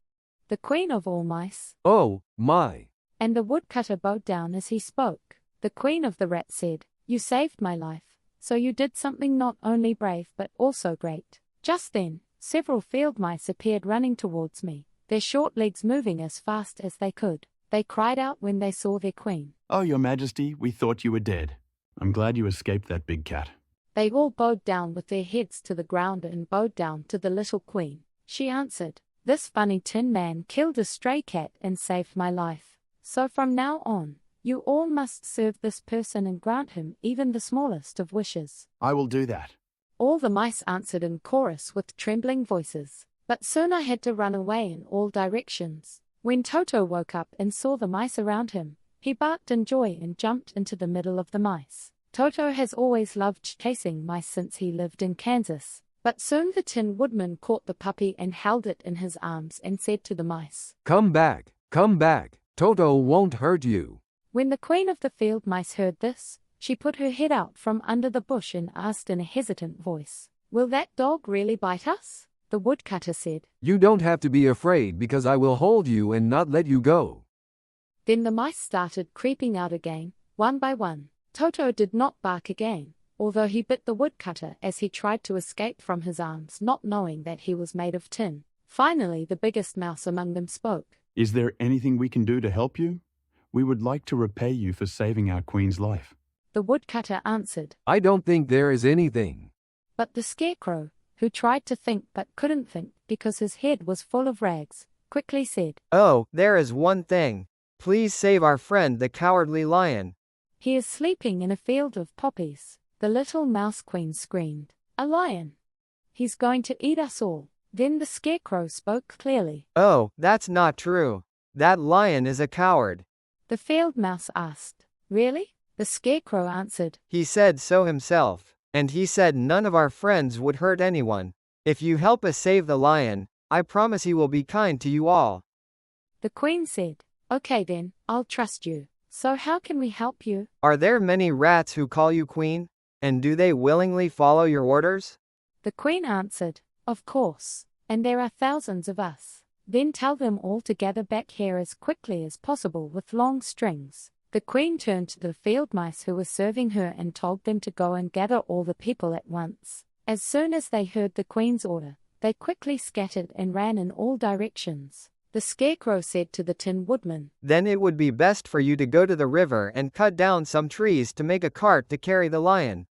of all mice." "Oh, my." And the woodcutter bowed down as he spoke. The queen of the rats said, "You saved my life, so you did something not only brave but also great." Just then, several field mice appeared running towards me, their short legs moving as fast as they could. They cried out when they saw their queen. "Oh, Your Majesty, we thought you were dead. I'm glad you escaped that big cat." They all bowed down with their heads to the ground and bowed down to the little queen. She answered, "This funny tin man killed a stray cat and saved my life. So from now on, you all must serve this person and grant him even the smallest of wishes." "I will do that." All the mice answered in chorus with trembling voices. But soon I had to run away in all directions. When Toto woke up and saw the mice around him, he barked in joy and jumped into the middle of the mice. Toto has always loved chasing mice since he lived in Kansas. But soon the Tin Woodman caught the puppy and held it in his arms and said to the mice, Come back, Toto won't hurt you." When the queen of the field mice heard this, she put her head out from under the bush and asked in a hesitant voice, "Will that dog really bite us?" The woodcutter said, "You don't have to be afraid because I will hold you and not let you go." Then the mice started creeping out again, one by one. Toto did not bark again, although he bit the woodcutter as he tried to escape from his arms, not knowing that he was made of tin. Finally, the biggest mouse among them spoke. "Is there anything we can do to help you? We would like to repay you for saving our queen's life." The woodcutter answered, "I don't think there is anything." But the scarecrow, who tried to think but couldn't think because his head was full of rags, quickly said, "Oh, there is one thing. Please save our friend the cowardly lion." "He is sleeping in a field of poppies." The little mouse queen screamed, "A lion! He's going to eat us all." Then the scarecrow spoke clearly. "Oh, that's not true. That lion is a coward." The field mouse asked, "Really?" The scarecrow answered, "He said so himself. And he said none of our friends would hurt anyone. If you help us save the lion, I promise he will be kind to you all." The queen said, "Okay then, I'll trust you. So how can we help you?" "Are there many rats who call you queen?" And do they willingly follow your orders? The queen answered, Of course, and there are thousands of us. Then tell them all to gather back here as quickly as possible with long strings. The queen turned to the field mice who were serving her and told them to go and gather all the people at once. As soon as they heard the queen's order, they quickly scattered and ran in all directions. The scarecrow said to the Tin Woodman, Then it would be best for you to go to the river and cut down some trees to make a cart to carry the lion.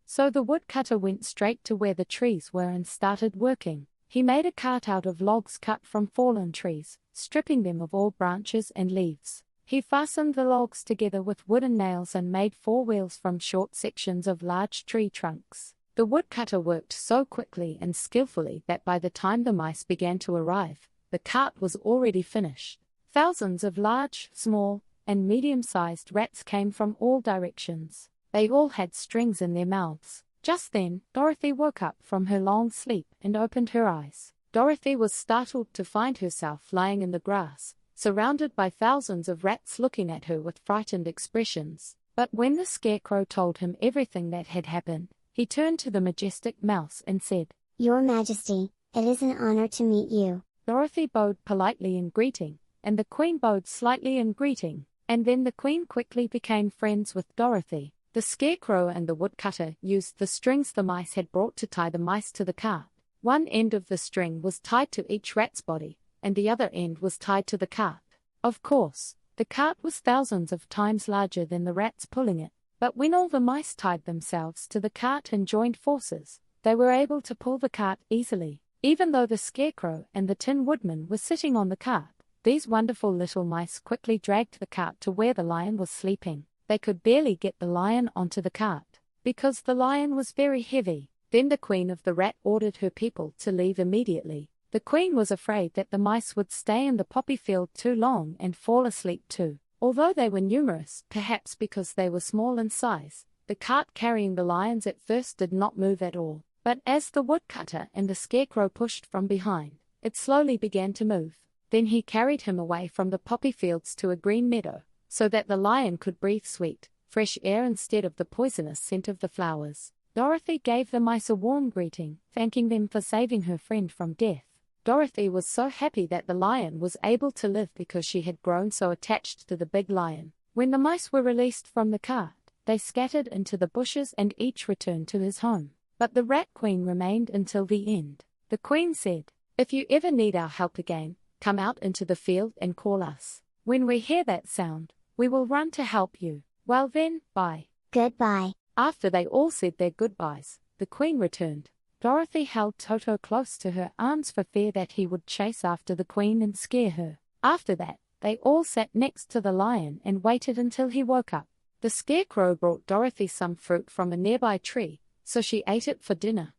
So the woodcutter went straight to where the trees were and started working. He made a cart out of logs cut from fallen trees, stripping them of all branches and leaves. He fastened the logs together with wooden nails and made 4 wheels from short sections of large tree trunks. The woodcutter worked so quickly and skillfully that by the time the mice began to arrive, the cart was already finished. Thousands of large, small, and medium-sized rats came from all directions. They all had strings in their mouths. Just then, Dorothy woke up from her long sleep and opened her eyes. Dorothy was startled to find herself lying in the grass, surrounded by thousands of rats looking at her with frightened expressions. But when the scarecrow told him everything that had happened, he turned to the majestic mouse and said, Your Majesty, it is an honor to meet you. Dorothy bowed politely in greeting, and the queen bowed slightly in greeting, and then the queen quickly became friends with Dorothy. The scarecrow and the woodcutter used the strings the mice had brought to tie the mice to the cart. One end of the string was tied to each rat's body, and the other end was tied to the cart. Of course, the cart was thousands of times larger than the rats pulling it, but when all the mice tied themselves to the cart and joined forces, they were able to pull the cart easily. Even though the scarecrow and the Tin Woodman were sitting on the cart, these wonderful little mice quickly dragged the cart to where the lion was sleeping. They could barely get the lion onto the cart, because the lion was very heavy. Then the queen of the rat ordered her people to leave immediately. The queen was afraid that the mice would stay in the poppy field too long and fall asleep too. Although they were numerous, perhaps because they were small in size, the cart carrying the lions at first did not move at all. But as the woodcutter and the scarecrow pushed from behind, it slowly began to move. Then he carried him away from the poppy fields to a green meadow, so that the lion could breathe sweet, fresh air instead of the poisonous scent of the flowers. Dorothy gave the mice a warm greeting, thanking them for saving her friend from death. Dorothy was so happy that the lion was able to live because she had grown so attached to the big lion. When the mice were released from the cart, they scattered into the bushes and each returned to his home. But the Rat Queen remained until the end. The Queen said, If you ever need our help again, come out into the field and call us. When we hear that sound, we will run to help you. Well then, bye. Goodbye. After they all said their goodbyes, the Queen returned. Dorothy held Toto close to her arms for fear that he would chase after the Queen and scare her. After that, they all sat next to the lion and waited until he woke up. The Scarecrow brought Dorothy some fruit from a nearby tree, so she ate it for dinner.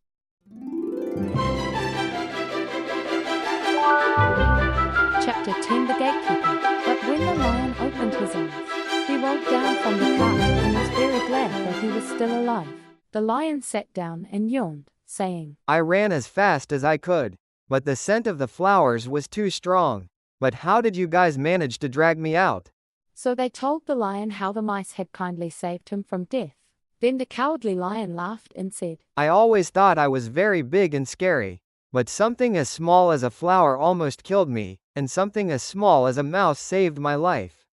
Chapter 10 The Gatekeeper. But when the lion opened his eyes, he rolled down from the cart and was very glad that he was still alive. The lion sat down and yawned, saying, I ran as fast as I could, but the scent of the flowers was too strong. But how did you guys manage to drag me out? So they told the lion how the mice had kindly saved him from death. Then the cowardly lion laughed and said, I always thought I was very big and scary, but something as small as a flower almost killed me, and something as small as a mouse saved my life.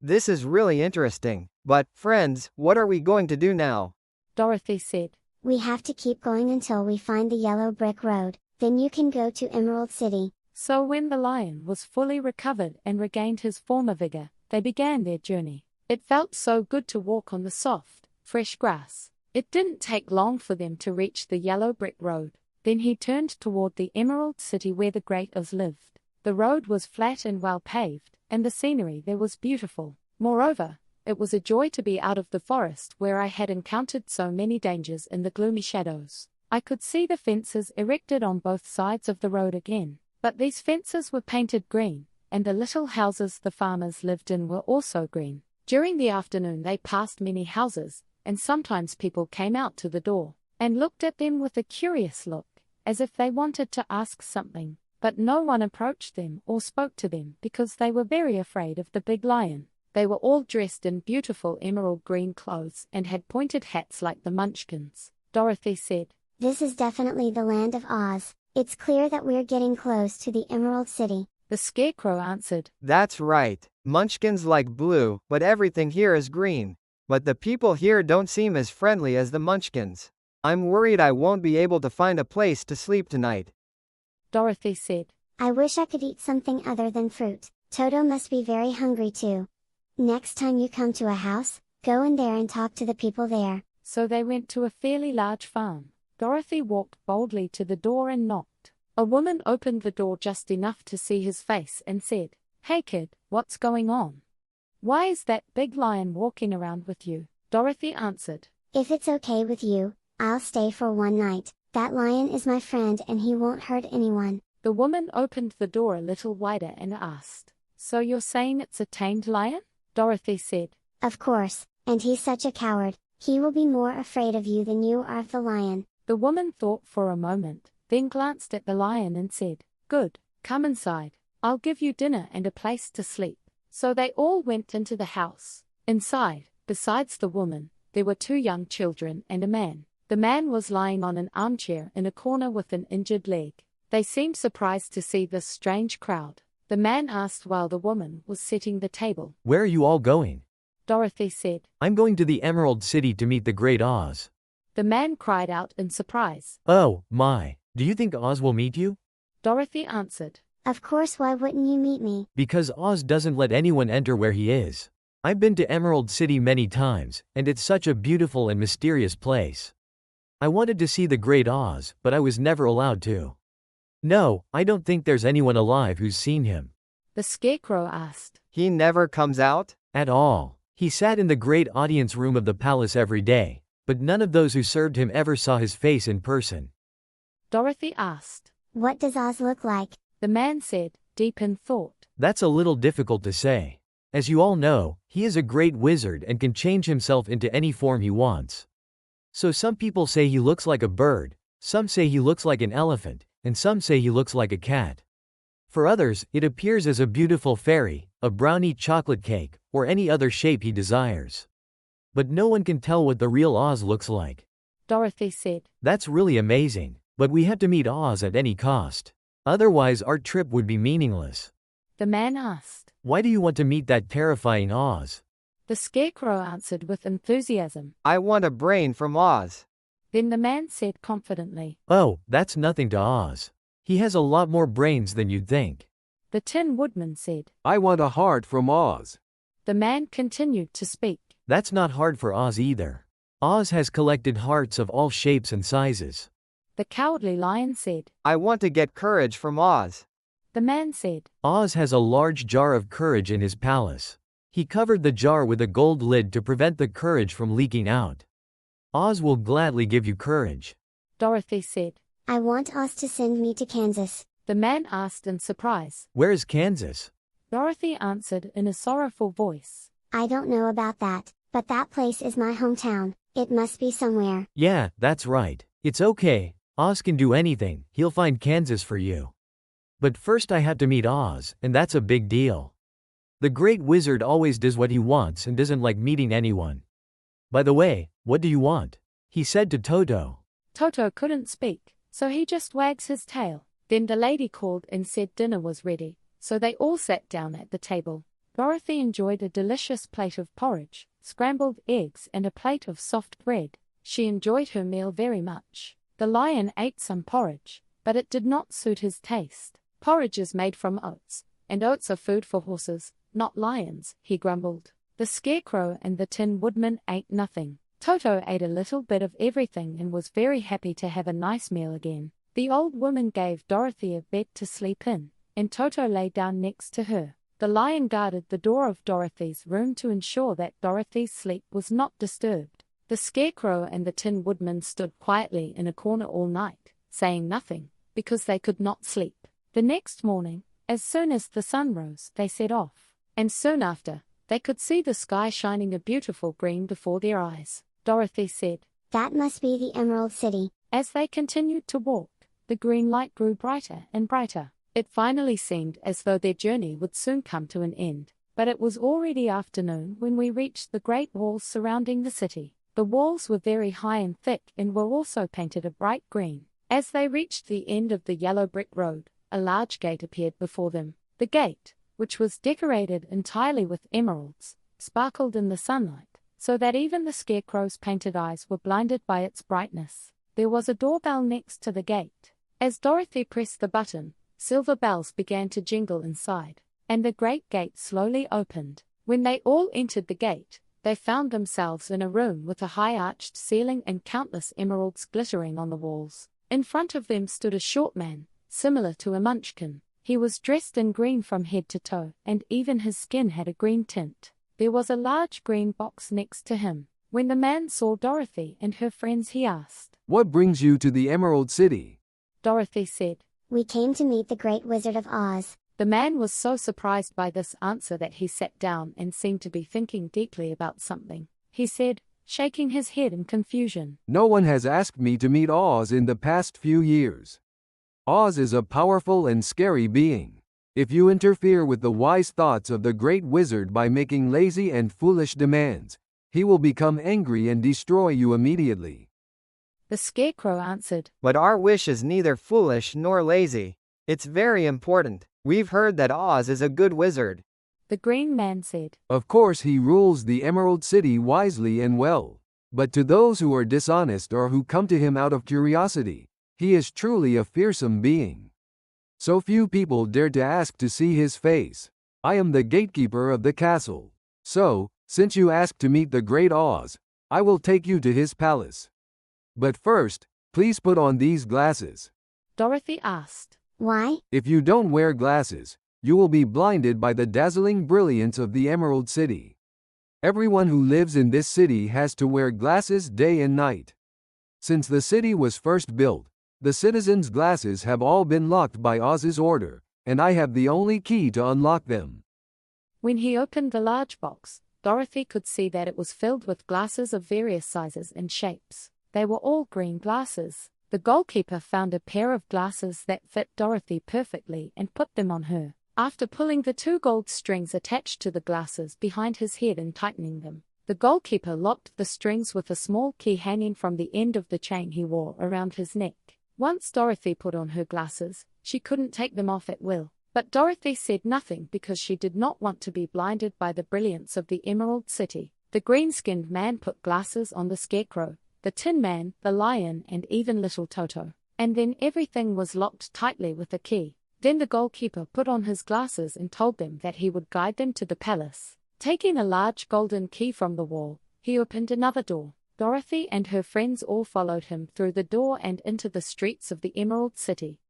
This is really interesting, but, friends, what are we going to do now? Dorothy said, We have to keep going until we find the yellow brick road, then you can go to Emerald City. So when the lion was fully recovered and regained his former vigor, they began their journey. It felt so good to walk on the soft, fresh grass. It didn't take long for them to reach the yellow brick road. Then he turned toward the Emerald City where the Great Oz lived. The road was flat and well paved, and the scenery there was beautiful. Moreover, it was a joy to be out of the forest where I had encountered so many dangers in the gloomy shadows. I could see the fences erected on both sides of the road again, but these fences were painted green, and the little houses the farmers lived in were also green. During the afternoon they passed many houses, and sometimes people came out to the door, and looked at them with a curious look, as if they wanted to ask something, but no one approached them or spoke to them because they were very afraid of the big lion. They were all dressed in beautiful emerald green clothes and had pointed hats like the Munchkins. Dorothy said, "This is definitely the land of Oz. It's clear that we're getting close to the Emerald City." The Scarecrow answered, "That's right. Munchkins like blue, but everything here is green. But the people here don't seem as friendly as the Munchkins. I'm worried I won't be able to find a place to sleep tonight." Dorothy said, "I wish I could eat something other than fruit. Toto must be very hungry too. Next time you come to a house, go in there and talk to the people there." So they went to a fairly large farm. Dorothy walked boldly to the door and knocked. A woman opened the door just enough to see his face and said, "Hey kid, what's going on? Why is that big lion walking around with you?" Dorothy answered, "If it's okay with you, I'll stay for one night. That lion is my friend and he won't hurt anyone." The woman opened the door a little wider and asked, "So you're saying it's a tamed lion?" Dorothy said, "Of course, and he's such a coward. He will be more afraid of you than you are of the lion." The woman thought for a moment, then glanced at the lion and said, "Good, come inside. I'll give you dinner and a place to sleep." So they all went into the house. Inside, besides the woman, there were 2 young children and a man. The man was lying on an armchair in a corner with an injured leg. They seemed surprised to see this strange crowd. The man asked while the woman was setting the table. "Where are you all going?" Dorothy said, "I'm going to the Emerald City to meet the Great Oz." The man cried out in surprise. "Oh, my. Do you think Oz will meet you?" Dorothy answered, "Of course, why wouldn't you meet me?" "Because Oz doesn't let anyone enter where he is. I've been to Emerald City many times, and it's such a beautiful and mysterious place. I wanted to see the Great Oz, but I was never allowed to. No, I don't think there's anyone alive who's seen him." The Scarecrow asked, "He never comes out?" "At all. He sat in the great audience room of the palace every day, but none of those who served him ever saw his face in person." Dorothy asked, "What does Oz look like?" The man said, deep in thought, "That's a little difficult to say. As you all know, he is a great wizard and can change himself into any form he wants. So some people say he looks like a bird, some say he looks like an elephant, and some say he looks like a cat. For others, it appears as a beautiful fairy, a brownie chocolate cake, or any other shape he desires. But no one can tell what the real Oz looks like." Dorothy said, "That's really amazing, but we have to meet Oz at any cost. Otherwise our trip would be meaningless." The man asked, "Why do you want to meet that terrifying Oz?" The Scarecrow answered with enthusiasm, "I want a brain from Oz." Then the man said confidently, "Oh, that's nothing to Oz. He has a lot more brains than you'd think." The Tin Woodman said, "I want a heart from Oz." The man continued to speak, "That's not hard for Oz either. Oz has collected hearts of all shapes and sizes." The Cowardly Lion said, "I want to get courage from Oz." The man said, "Oz has a large jar of courage in his palace. He covered the jar with a gold lid to prevent the courage from leaking out. Oz will gladly give you courage." Dorothy said, "I want Oz to send me to Kansas." The man asked in surprise. "Where is Kansas?" Dorothy answered in a sorrowful voice, "I don't know about that, but that place is my hometown. It must be somewhere." "Yeah, that's right. It's okay. Oz can do anything. He'll find Kansas for you. But first I have to meet Oz, and that's a big deal. The great wizard always does what he wants and doesn't like meeting anyone. By the way, what do you want?" he said to Toto. Toto couldn't speak, so he just wags his tail. Then the lady called and said dinner was ready, so they all sat down at the table. Dorothy enjoyed a delicious plate of porridge, scrambled eggs and a plate of soft bread. She enjoyed her meal very much. The lion ate some porridge, but it did not suit his taste. "Porridge is made from oats, and oats are food for horses, not lions," he grumbled. The Scarecrow and the Tin Woodman ate nothing. Toto ate a little bit of everything and was very happy to have a nice meal again. The old woman gave Dorothy a bed to sleep in, and Toto lay down next to her. The lion guarded the door of Dorothy's room to ensure that Dorothy's sleep was not disturbed. The Scarecrow and the Tin Woodman stood quietly in a corner all night, saying nothing, because they could not sleep. The next morning, as soon as the sun rose, they set off, and soon after, they could see the sky shining a beautiful green before their eyes. Dorothy said, "That must be the Emerald City." As they continued to walk, the green light grew brighter and brighter. It finally seemed as though their journey would soon come to an end. but it was already afternoon when we reached the great walls surrounding the city. The walls were very high and thick and were also painted a bright green. As they reached the end of the yellow brick road, a large gate appeared before them. The gate, which was decorated entirely with emeralds, sparkled in the sunlight, so that even the scarecrow's painted eyes were blinded by its brightness. There was a doorbell next to the gate. As Dorothy pressed the button, silver bells began to jingle inside, and the great gate slowly opened. When they all entered the gate, they found themselves in a room with a high arched ceiling and countless emeralds glittering on the walls. In front of them stood a short man, similar to a munchkin. He was dressed in green from head to toe, and even his skin had a green tint. There was a large green box next to him. When the man saw Dorothy and her friends, he asked, "What brings you to the Emerald City?" Dorothy said, "We came to meet the Great Wizard of Oz." The man was so surprised by this answer that he sat down and seemed to be thinking deeply about something. He said, shaking his head in confusion, "No one has asked me to meet Oz in the past few years. Oz is a powerful and scary being. If you interfere with the wise thoughts of the Great Wizard by making lazy and foolish demands, he will become angry and destroy you immediately." The Scarecrow answered, "But our wish is neither foolish nor lazy. It's very important. We've heard that Oz is a good wizard." The Green Man said, "Of course he rules the Emerald City wisely and well. But to those who are dishonest or who come to him out of curiosity, he is truly a fearsome being. So few people dare to ask to see his face. I am the gatekeeper of the castle. So, since you asked to meet the great Oz, I will take you to his palace. But first, please put on these glasses." Dorothy asked, "Why?" "If you don't wear glasses, you will be blinded by the dazzling brilliance of the Emerald City. Everyone who lives in this city has to wear glasses day and night. Since the city was first built, the citizens' glasses have all been locked by Oz's order, and I have the only key to unlock them." When he opened the large box, Dorothy could see that it was filled with glasses of various sizes and shapes. They were all green glasses. The goalkeeper found a pair of glasses that fit Dorothy perfectly and put them on her. After pulling the 2 gold strings attached to the glasses behind his head and tightening them, the goalkeeper locked the strings with a small key hanging from the end of the chain he wore around his neck. Once Dorothy put on her glasses, she couldn't take them off at will. But Dorothy said nothing because she did not want to be blinded by the brilliance of the Emerald City. The green-skinned man put glasses on the Scarecrow, the Tin Man, the Lion, and even little Toto. And then everything was locked tightly with a key. Then the goalkeeper put on his glasses and told them that he would guide them to the palace. Taking a large golden key from the wall, he opened another door. Dorothy and her friends all followed him through the door and into the streets of the Emerald City.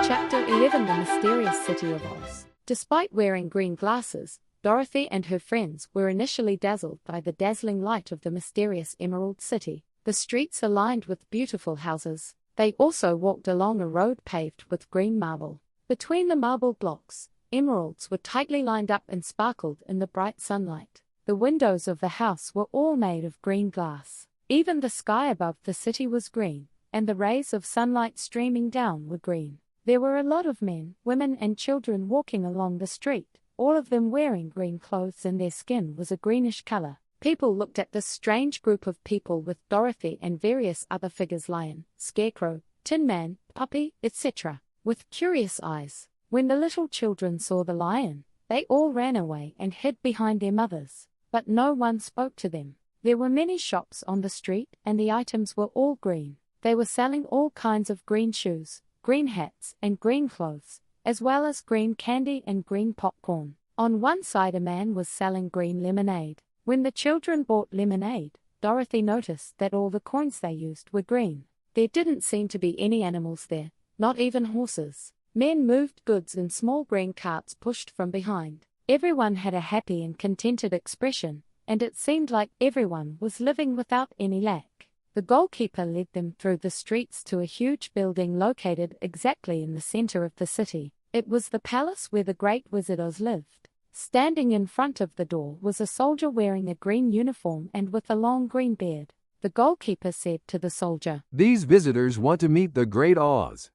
Chapter 11: The Mysterious City of Oz. Despite wearing green glasses, Dorothy and her friends were initially dazzled by the dazzling light of the mysterious Emerald City. The streets are lined with beautiful houses. They also walked along a road paved with green marble. Between the marble blocks, emeralds were tightly lined up and sparkled in the bright sunlight. The windows of the house were all made of green glass. Even the sky above the city was green, and the rays of sunlight streaming down were green. There were a lot of men, women, and children walking along the street, all of them wearing green clothes, and their skin was a greenish color. People looked at this strange group of people with Dorothy and various other figures, Lion, Scarecrow, Tin Man, Puppy, etc., with curious eyes. When the little children saw the lion, they all ran away and hid behind their mothers, but no one spoke to them. There were many shops on the street, and the items were all green. They were selling all kinds of green shoes, green hats, and green clothes, as well as green candy and green popcorn. On one side, a man was selling green lemonade. When the children bought lemonade, Dorothy noticed that all the coins they used were green. There didn't seem to be any animals there, not even horses. Men moved goods in small green carts pushed from behind. Everyone had a happy and contented expression, and it seemed like everyone was living without any lack. The goalkeeper led them through the streets to a huge building located exactly in the center of the city. It was the palace where the Great Wizard Oz lived. Standing in front of the door was a soldier wearing a green uniform and with a long green beard. The goalkeeper said to the soldier, "These visitors want to meet the Great Oz."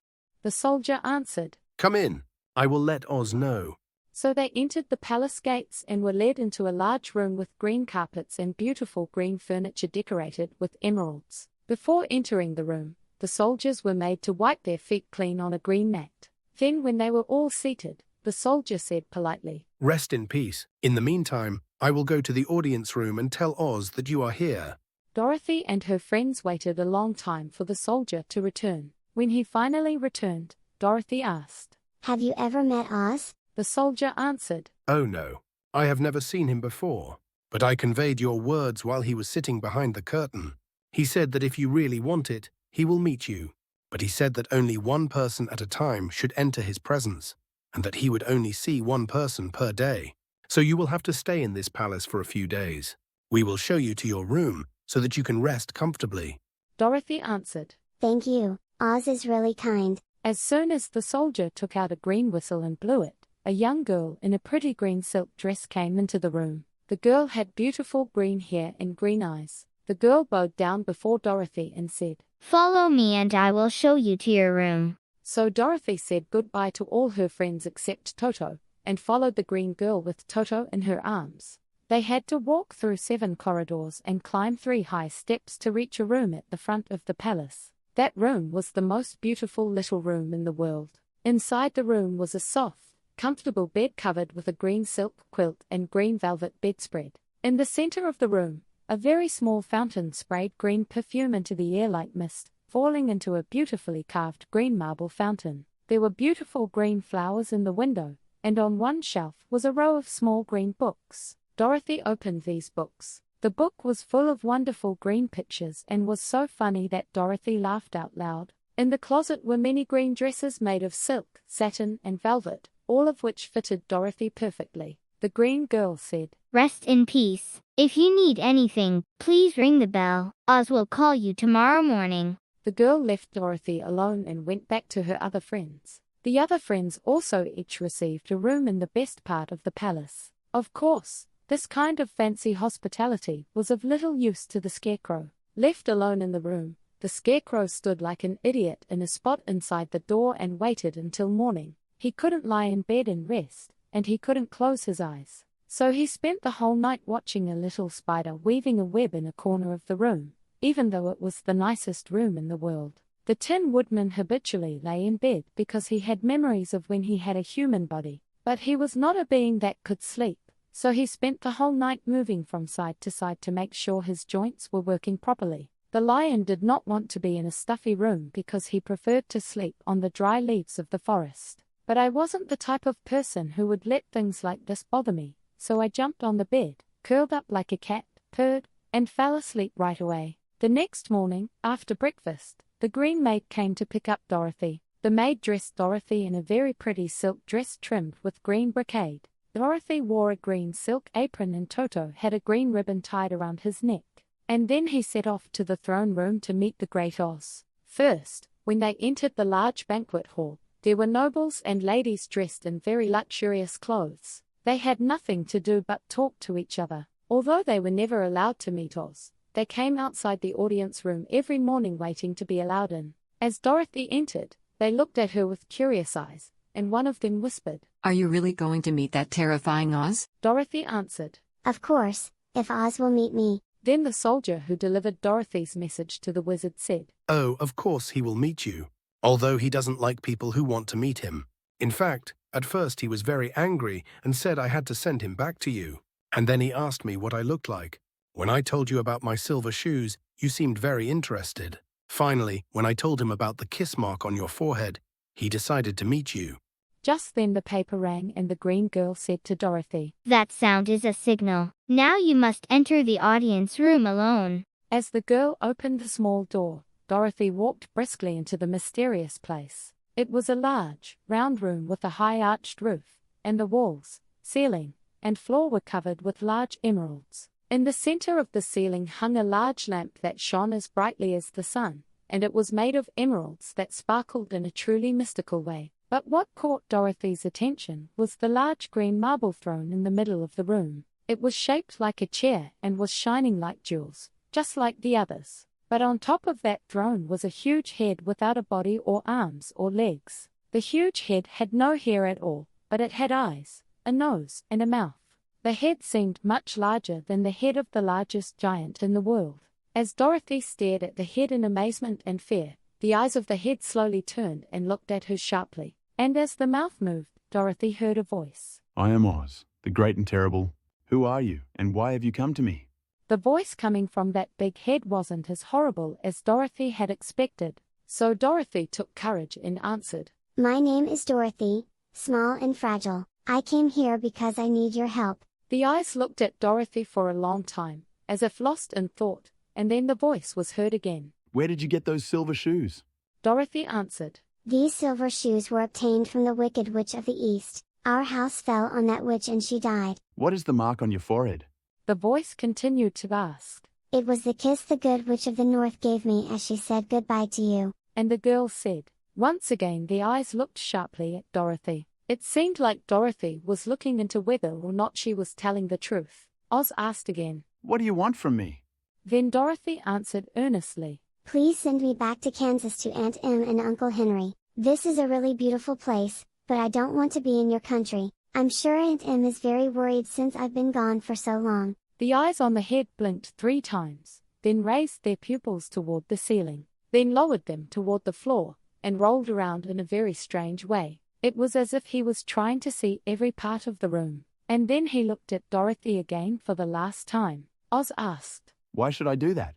The soldier answered. Come in. I will let Oz know. So they entered the palace gates and were led into a large room with green carpets and beautiful green furniture decorated with emeralds. Before entering the room, the soldiers were made to wipe their feet clean on a green mat. Then when they were all seated, the soldier said politely, Rest in peace. In the meantime, I will go to the audience room and tell Oz that you are here. Dorothy and her friends waited a long time for the soldier to return. When he finally returned, Dorothy asked, Have you ever met Oz? The soldier answered, Oh no, I have never seen him before, but I conveyed your words while he was sitting behind the curtain. He said that if you really want it, he will meet you, but he said that only one person at a time should enter his presence, and that he would only see one person per day. So you will have to stay in this palace for a few days. We will show you to your room so that you can rest comfortably. Dorothy answered, Thank you, Oz is really kind. As soon as the soldier took out a green whistle and blew it, a young girl in a pretty green silk dress came into the room. The girl had beautiful green hair and green eyes. The girl bowed down before Dorothy and said, Follow me and I will show you to your room. So Dorothy said goodbye to all her friends except Toto, and followed the green girl with Toto in her arms. They had to walk through 7 corridors and climb 3 high steps to reach a room at the front of the palace. That room was the most beautiful little room in the world. Inside the room was a soft, comfortable bed covered with a green silk quilt and green velvet bedspread. In the center of the room, a very small fountain sprayed green perfume into the air like mist, falling into a beautifully carved green marble fountain. There were beautiful green flowers in the window, and on one shelf was a row of small green books. Dorothy opened these books. The book was full of wonderful green pictures and was so funny that Dorothy laughed out loud. In the closet were many green dresses made of silk, satin, and velvet, all of which fitted Dorothy perfectly. The green girl said, Rest in peace. If you need anything, please ring the bell. Oz will call you tomorrow morning. The girl left Dorothy alone and went back to her other friends. The other friends also each received a room in the best part of the palace. Of course, this kind of fancy hospitality was of little use to the Scarecrow. Left alone in the room, the Scarecrow stood like an idiot in a spot inside the door and waited until morning. He couldn't lie in bed and rest, and he couldn't close his eyes. So he spent the whole night watching a little spider weaving a web in a corner of the room, even though it was the nicest room in the world. The Tin Woodman habitually lay in bed because he had memories of when he had a human body, but he was not a being that could sleep, so he spent the whole night moving from side to side to make sure his joints were working properly. The lion did not want to be in a stuffy room because he preferred to sleep on the dry leaves of the forest. But I wasn't the type of person who would let things like this bother me, so I jumped on the bed, curled up like a cat, purred, and fell asleep right away. The next morning, after breakfast, the green maid came to pick up Dorothy. The maid dressed Dorothy in a very pretty silk dress trimmed with green brocade. Dorothy wore a green silk apron and Toto had a green ribbon tied around his neck. And then he set off to the throne room to meet the great Oz. First, when they entered the large banquet hall, there were nobles and ladies dressed in very luxurious clothes. They had nothing to do but talk to each other. Although they were never allowed to meet Oz, they came outside the audience room every morning waiting to be allowed in. As Dorothy entered, they looked at her with curious eyes, and one of them whispered, Are you really going to meet that terrifying Oz? Dorothy answered, Of course, if Oz will meet me. Then the soldier who delivered Dorothy's message to the wizard said, Oh, of course he will meet you, although he doesn't like people who want to meet him. In fact, at first he was very angry and said I had to send him back to you. And then he asked me what I looked like. When I told you about my silver shoes, you seemed very interested. Finally, when I told him about the kiss mark on your forehead, he decided to meet you. Just then the paper rang and the green girl said to Dorothy, That sound is a signal. Now you must enter the audience room alone. As the girl opened the small door, Dorothy walked briskly into the mysterious place. It was a large, round room with a high arched roof, and the walls, ceiling, and floor were covered with large emeralds. In the center of the ceiling hung a large lamp that shone as brightly as the sun, and it was made of emeralds that sparkled in a truly mystical way. But what caught Dorothy's attention was the large green marble throne in the middle of the room. It was shaped like a chair and was shining like jewels, just like the others. But on top of that throne was a huge head without a body or arms or legs. The huge head had no hair at all, but it had eyes, a nose, and a mouth. The head seemed much larger than the head of the largest giant in the world. As Dorothy stared at the head in amazement and fear, the eyes of the head slowly turned and looked at her sharply. And as the mouth moved, Dorothy heard a voice. I am Oz, the great and terrible. Who are you, and why have you come to me? The voice coming from that big head wasn't as horrible as Dorothy had expected, so Dorothy took courage and answered. My name is Dorothy, small and fragile. I came here because I need your help. The eyes looked at Dorothy for a long time, as if lost in thought, and then the voice was heard again. Where did you get those silver shoes? Dorothy answered. These silver shoes were obtained from the Wicked Witch of the East. Our house fell on that witch and she died. What is the mark on your forehead? The voice continued to ask. It was the kiss the Good Witch of the North gave me as she said goodbye to you. And the girl said. Once again the eyes looked sharply at Dorothy. It seemed like Dorothy was looking into whether or not she was telling the truth. Oz asked again. What do you want from me? Then Dorothy answered earnestly. Please send me back to Kansas to Aunt Em and Uncle Henry. This is a really beautiful place, but I don't want to be in your country. I'm sure Aunt Em is very worried since I've been gone for so long. The eyes on the head blinked 3 times, then raised their pupils toward the ceiling, then lowered them toward the floor, and rolled around in a very strange way. It was as if he was trying to see every part of the room. And then he looked at Dorothy again for the last time. Oz asked. Why should I do that?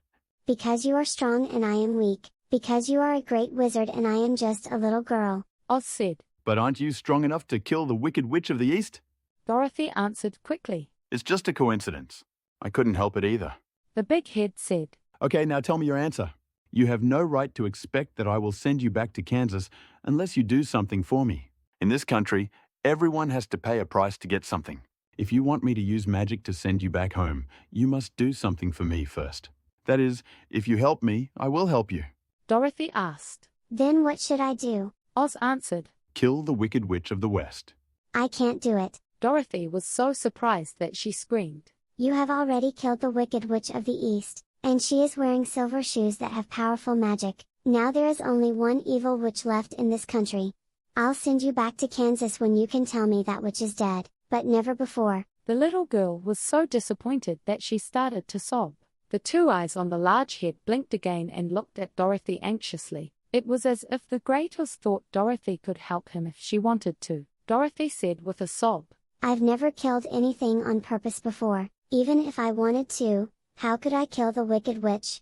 Because you are strong and I am weak. Because you are a great wizard and I am just a little girl. Oz said. But aren't you strong enough to kill the Wicked Witch of the East? Dorothy answered quickly. It's just a coincidence. I couldn't help it either. The big head said. Okay, now tell me your answer. You have no right to expect that I will send you back to Kansas unless you do something for me. In this country, everyone has to pay a price to get something. If you want me to use magic to send you back home, you must do something for me first. That is, if you help me, I will help you. Dorothy asked. Then what should I do? Oz answered. Kill the Wicked Witch of the West. I can't do it. Dorothy was so surprised that she screamed. You have already killed the Wicked Witch of the East, and she is wearing silver shoes that have powerful magic. Now there is only one evil witch left in this country. I'll send you back to Kansas when you can tell me that witch is dead, but never before. The little girl was so disappointed that she started to sob. The 2 eyes on the large head blinked again and looked at Dorothy anxiously. It was as if the great Oz thought Dorothy could help him if she wanted to. Dorothy said with a sob. I've never killed anything on purpose before. Even if I wanted to, how could I kill the Wicked Witch?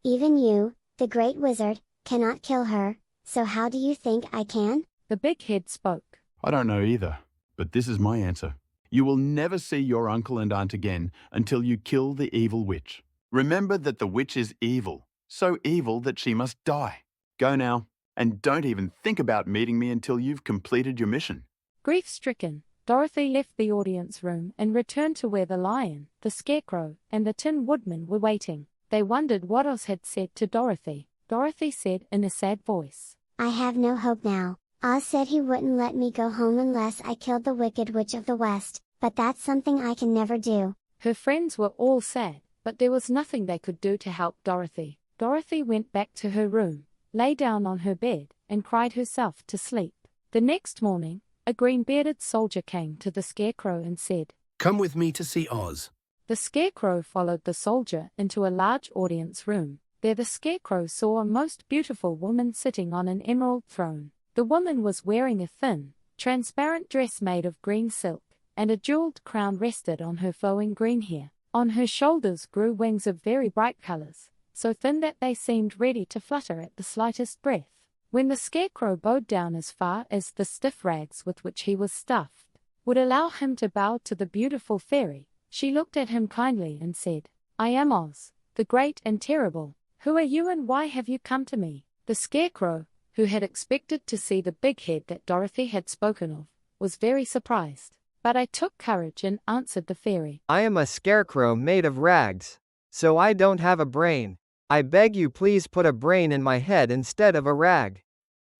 Even you, the great wizard, cannot kill her, so how do you think I can? The big head spoke. I don't know either, but this is my answer. You will never see your uncle and aunt again until you kill the evil witch. Remember that the witch is evil, so evil that she must die. Go now, and don't even think about meeting me until you've completed your mission. Grief-stricken, Dorothy left the audience room and returned to where the lion, the scarecrow, and the Tin Woodman were waiting. They wondered what Oz had said to Dorothy. Dorothy said in a sad voice. I have no hope now. Oz said he wouldn't let me go home unless I killed the Wicked Witch of the West, but that's something I can never do. Her friends were all sad, but there was nothing they could do to help Dorothy. Dorothy went back to her room, lay down on her bed, and cried herself to sleep. The next morning, a green-bearded soldier came to the scarecrow and said, Come with me to see Oz. The scarecrow followed the soldier into a large audience room. There the scarecrow saw a most beautiful woman sitting on an emerald throne. The woman was wearing a thin, transparent dress made of green silk, and a jeweled crown rested on her flowing green hair. On her shoulders grew wings of very bright colors, so thin that they seemed ready to flutter at the slightest breath. When the scarecrow bowed down as far as the stiff rags with which he was stuffed would allow him to bow to the beautiful fairy, she looked at him kindly and said, I am Oz, the great and terrible. Who are you and why have you come to me? The scarecrow, who had expected to see the big head that Dorothy had spoken of, was very surprised. But I took courage and answered the fairy. I am a scarecrow made of rags. So I don't have a brain. I beg you please put a brain in my head instead of a rag.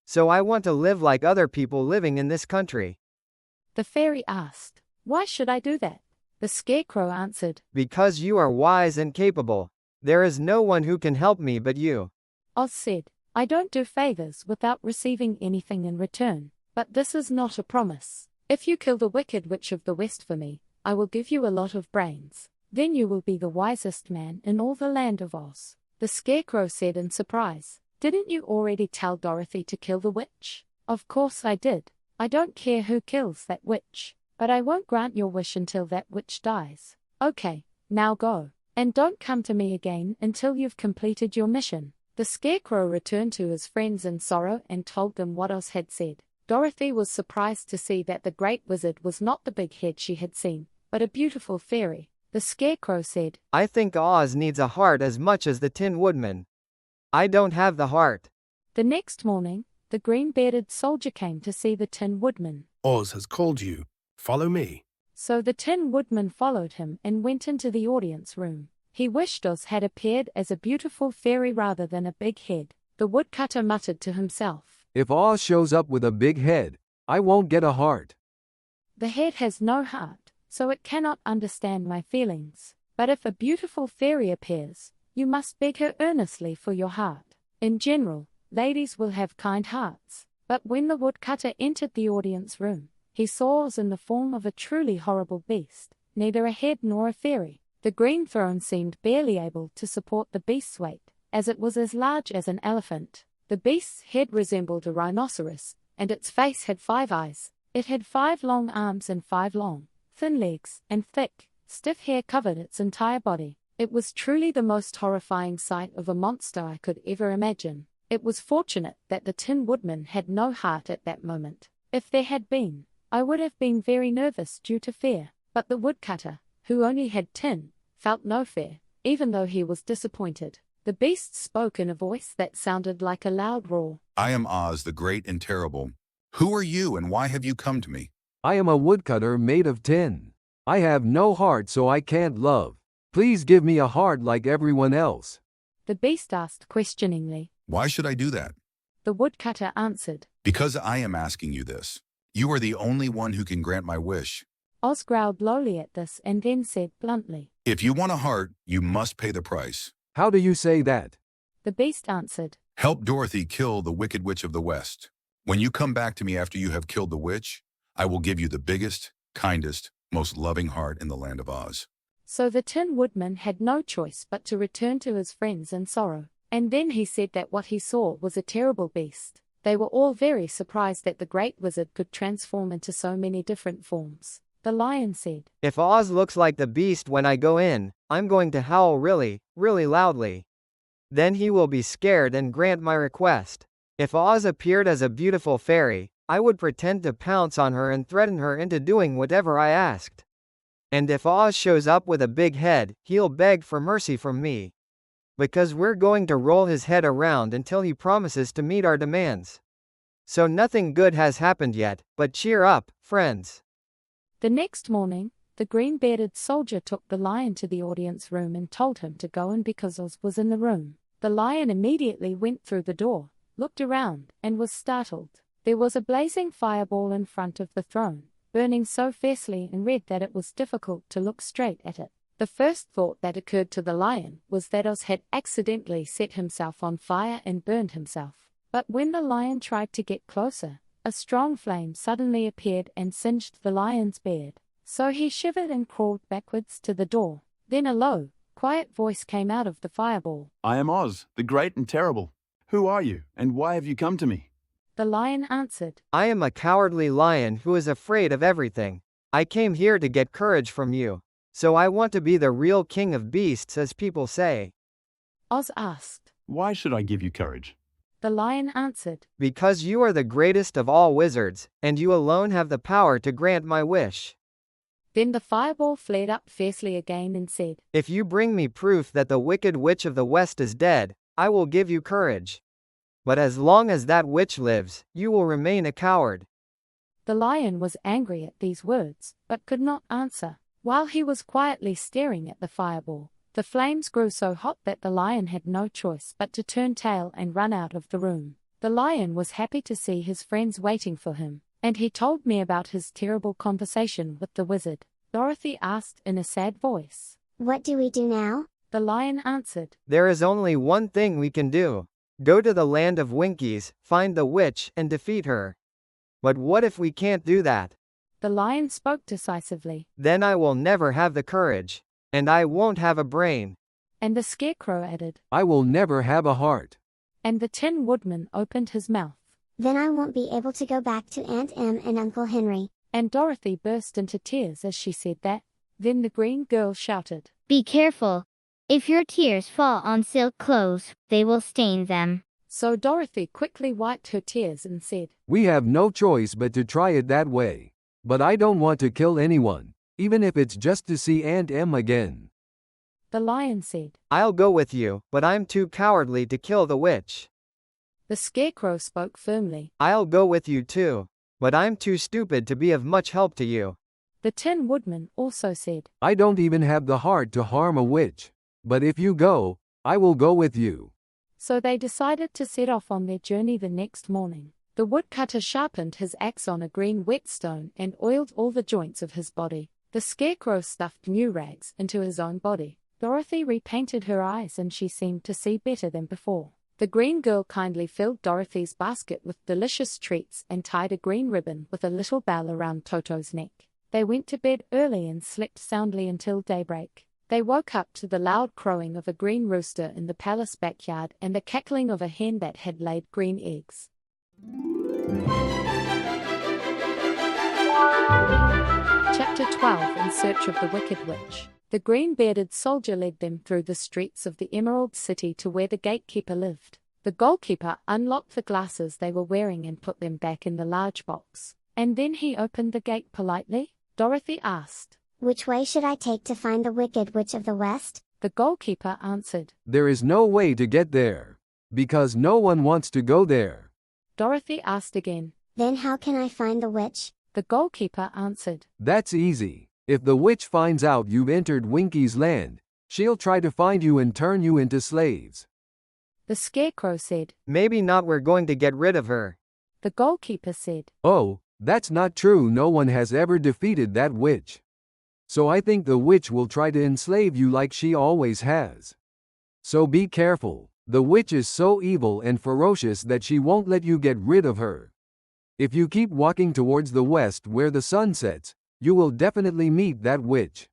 So I want to live like other people living in this country. The fairy asked, Why should I do that? The scarecrow answered, Because you are wise and capable. There is no one who can help me but you. Oz said, I don't do favors without receiving anything in return, but this is not a promise. If you kill the Wicked Witch of the West for me, I will give you a lot of brains. Then you will be the wisest man in all the land of Oz. The Scarecrow said in surprise, Didn't you already tell Dorothy to kill the witch? Of course I did. I don't care who kills that witch, but I won't grant your wish until that witch dies. Okay, now go, and don't come to me again until you've completed your mission. The Scarecrow returned to his friends in sorrow and told them what Oz had said. Dorothy was surprised to see that the Great Wizard was not the big head she had seen, but a beautiful fairy. The Scarecrow said, I think Oz needs a heart as much as the Tin Woodman. I don't have the heart. The next morning, the green-bearded soldier came to see the Tin Woodman. Oz has called you. Follow me. So the Tin Woodman followed him and went into the audience room. He wished Oz had appeared as a beautiful fairy rather than a big head. The woodcutter muttered to himself, If Oz shows up with a big head, I won't get a heart. The head has no heart, so it cannot understand my feelings. But if a beautiful fairy appears, you must beg her earnestly for your heart. In general, ladies will have kind hearts. But when the woodcutter entered the audience room, he saw Oz in the form of a truly horrible beast, neither a head nor a fairy. The green throne seemed barely able to support the beast's weight, as it was as large as an elephant. The beast's head resembled a rhinoceros, and its face had 5 eyes. It had 5 long arms and 5 long, thin legs, and thick, stiff hair covered its entire body. It was truly the most horrifying sight of a monster I could ever imagine. It was fortunate that the Tin Woodman had no heart at that moment. If there had been, I would have been very nervous due to fear. But the woodcutter, who only had tin, felt no fear, even though he was disappointed. The beast spoke in a voice that sounded like a loud roar. I am Oz, the Great and Terrible. Who are you and why have you come to me? I am a woodcutter made of tin. I have no heart, so I can't love. Please give me a heart like everyone else. The beast asked questioningly. Why should I do that? The woodcutter answered, Because I am asking you this. You are the only one who can grant my wish. Oz growled lowly at this and then said bluntly, If you want a heart, you must pay the price. How do you say that? The beast answered, Help Dorothy kill the Wicked Witch of the West. When you come back to me after you have killed the witch, I will give you the biggest, kindest, most loving heart in the land of Oz. So the Tin Woodman had no choice but to return to his friends in sorrow. And then he said that what he saw was a terrible beast. They were all very surprised that the Great Wizard could transform into so many different forms. The lion said, If Oz looks like the beast when I go in, I'm going to howl really, really loudly. Then he will be scared and grant my request. If Oz appeared as a beautiful fairy, I would pretend to pounce on her and threaten her into doing whatever I asked. And if Oz shows up with a big head, he'll beg for mercy from me. Because we're going to roll his head around until he promises to meet our demands. So nothing good has happened yet, but cheer up, friends. The next morning, the green-bearded soldier took the lion to the audience room and told him to go in because Oz was in the room. The lion immediately went through the door, looked around, and was startled. There was a blazing fireball in front of the throne, burning so fiercely and red that it was difficult to look straight at it. The first thought that occurred to the lion was that Oz had accidentally set himself on fire and burned himself. But when the lion tried to get closer, a strong flame suddenly appeared and singed the lion's beard. So he shivered and crawled backwards to the door. Then a low, quiet voice came out of the fireball. I am Oz, the Great and Terrible. Who are you, and why have you come to me? The lion answered, I am a cowardly lion who is afraid of everything. I came here to get courage from you. So I want to be the real king of beasts, as people say. Oz asked, Why should I give you courage? The lion answered, Because you are the greatest of all wizards, and you alone have the power to grant my wish. Then the fireball flared up fiercely again and said, If you bring me proof that the Wicked Witch of the West is dead, I will give you courage. But as long as that witch lives, you will remain a coward. The lion was angry at these words, but could not answer. While he was quietly staring at the fireball, the flames grew so hot that the lion had no choice but to turn tail and run out of the room. The lion was happy to see his friends waiting for him, and he told me about his terrible conversation with the wizard. Dorothy asked in a sad voice, What do we do now? The lion answered. There is only one thing we can do. Go to the land of Winkies, find the witch, and defeat her. But what if we can't do that? The lion spoke decisively. Then I will never have the courage. And I won't have a brain. And the Scarecrow added. I will never have a heart. And the Tin Woodman opened his mouth. Then I won't be able to go back to Aunt Em and Uncle Henry. And Dorothy burst into tears as she said that. Then the green girl shouted. Be careful. If your tears fall on silk clothes, they will stain them. So Dorothy quickly wiped her tears and said, We have no choice but to try it that way. But I don't want to kill anyone, even if it's just to see Aunt Em again. The lion said, I'll go with you, but I'm too cowardly to kill the witch. The Scarecrow spoke firmly. I'll go with you too, but I'm too stupid to be of much help to you. The Tin Woodman also said, I don't even have the heart to harm a witch. But if you go, I will go with you. So they decided to set off on their journey the next morning. The woodcutter sharpened his axe on a green whetstone and oiled all the joints of his body. The Scarecrow stuffed new rags into his own body. Dorothy repainted her eyes and she seemed to see better than before. The green girl kindly filled Dorothy's basket with delicious treats and tied a green ribbon with a little bell around Toto's neck. They went to bed early and slept soundly until daybreak. They woke up to the loud crowing of a green rooster in the palace backyard and the cackling of a hen that had laid green eggs. Chapter 12 In Search of the Wicked Witch. The green-bearded soldier led them through the streets of the Emerald City to where the gatekeeper lived. The goalkeeper unlocked the glasses they were wearing and put them back in the large box. And then he opened the gate politely. Dorothy asked, Which way should I take to find the Wicked Witch of the West? The goalkeeper answered, There is no way to get there, because no one wants to go there. Dorothy asked again, Then how can I find the witch? The goalkeeper answered, That's easy. If the witch finds out you've entered Winky's land, she'll try to find you and turn you into slaves. The Scarecrow said, Maybe not, we're going to get rid of her. The goalkeeper said, Oh, that's not true, no one has ever defeated that witch. So I think the witch will try to enslave you like she always has. So be careful, the witch is so evil and ferocious that she won't let you get rid of her. If you keep walking towards the west where the sun sets, you will definitely meet that witch.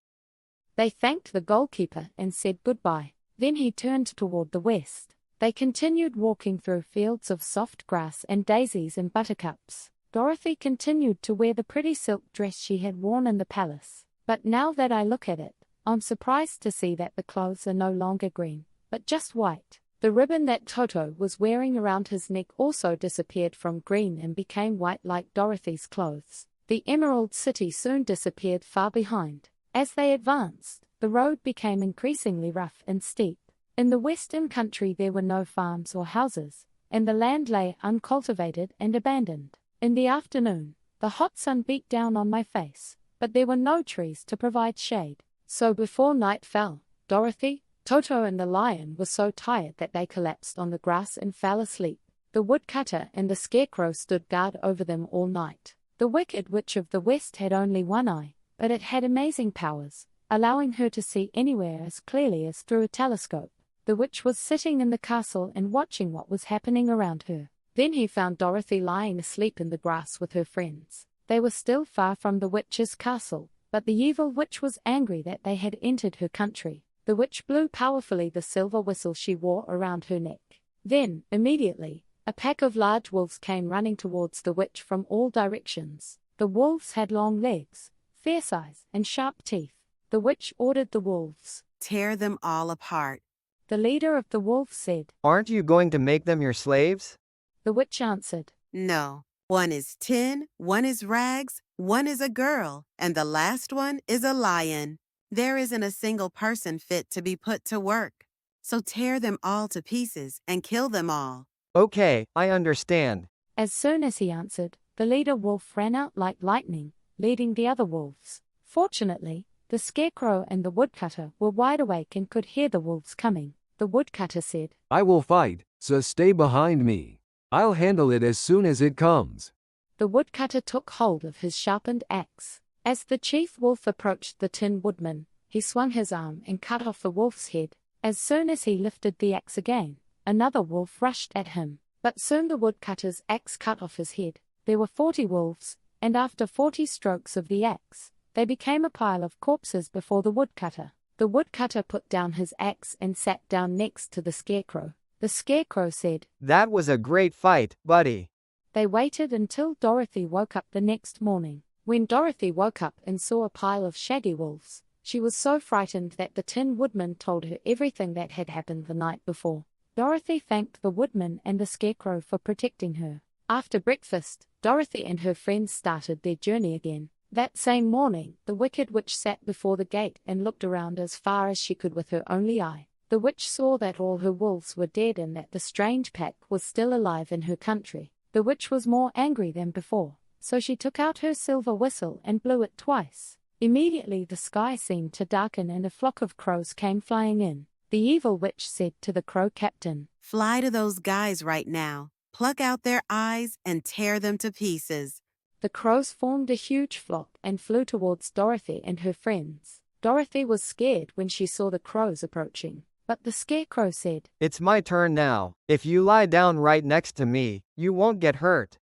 They thanked the goalkeeper and said goodbye. Then he turned toward the west. They continued walking through fields of soft grass and daisies and buttercups. Dorothy continued to wear the pretty silk dress she had worn in the palace. But now that I look at it, I'm surprised to see that the clothes are no longer green, but just white. The ribbon that Toto was wearing around his neck also disappeared from green and became white like Dorothy's clothes. The Emerald City soon disappeared far behind. As they advanced, the road became increasingly rough and steep. In the western country there were no farms or houses, and the land lay uncultivated and abandoned. In the afternoon, the hot sun beat down on my face, but there were no trees to provide shade. So before night fell, Dorothy, Toto and the lion were so tired that they collapsed on the grass and fell asleep. The woodcutter and the Scarecrow stood guard over them all night. The Wicked Witch of the West had only one eye, but it had amazing powers, allowing her to see anywhere as clearly as through a telescope. The witch was sitting in the castle and watching what was happening around her. Then he found Dorothy lying asleep in the grass with her friends. They were still far from the witch's castle, but the evil witch was angry that they had entered her country. The witch blew powerfully the silver whistle she wore around her neck. Then, immediately, a pack of large wolves came running towards the witch from all directions. The wolves had long legs, fierce eyes, and sharp teeth. The witch ordered the wolves, Tear them all apart. The leader of the wolves said, Aren't you going to make them your slaves? The witch answered, No. One is tin, one is rags, one is a girl, and the last one is a lion. There isn't a single person fit to be put to work. So tear them all to pieces and kill them all. Okay, I understand. As soon as he answered, the leader wolf ran out like lightning, leading the other wolves. Fortunately, the Scarecrow and the woodcutter were wide awake and could hear the wolves coming. The woodcutter said, I will fight, so stay behind me. I'll handle it as soon as it comes. The woodcutter took hold of his sharpened axe. As the chief wolf approached the Tin Woodman, he swung his arm and cut off the wolf's head. As soon as he lifted the axe again, another wolf rushed at him, but soon the woodcutter's axe cut off his head. There were 40 wolves, and after 40 strokes of the axe, they became a pile of corpses before the woodcutter. The woodcutter put down his axe and sat down next to the scarecrow. The scarecrow said, "That was a great fight, buddy." They waited until Dorothy woke up the next morning. When Dorothy woke up and saw a pile of shaggy wolves, she was so frightened that the Tin Woodman told her everything that had happened the night before. Dorothy thanked the Woodman and the Scarecrow for protecting her. After breakfast, Dorothy and her friends started their journey again. That same morning, the Wicked Witch sat before the gate and looked around as far as she could with her only eye. The witch saw that all her wolves were dead and that the strange pack was still alive in her country. The witch was more angry than before, so she took out her silver whistle and blew it twice. Immediately the sky seemed to darken and a flock of crows came flying in. The evil witch said to the crow captain, "Fly to those guys right now, pluck out their eyes and tear them to pieces." The crows formed a huge flock and flew towards Dorothy and her friends. Dorothy was scared when she saw the crows approaching, but the Scarecrow said, "It's my turn now. If you lie down right next to me, you won't get hurt."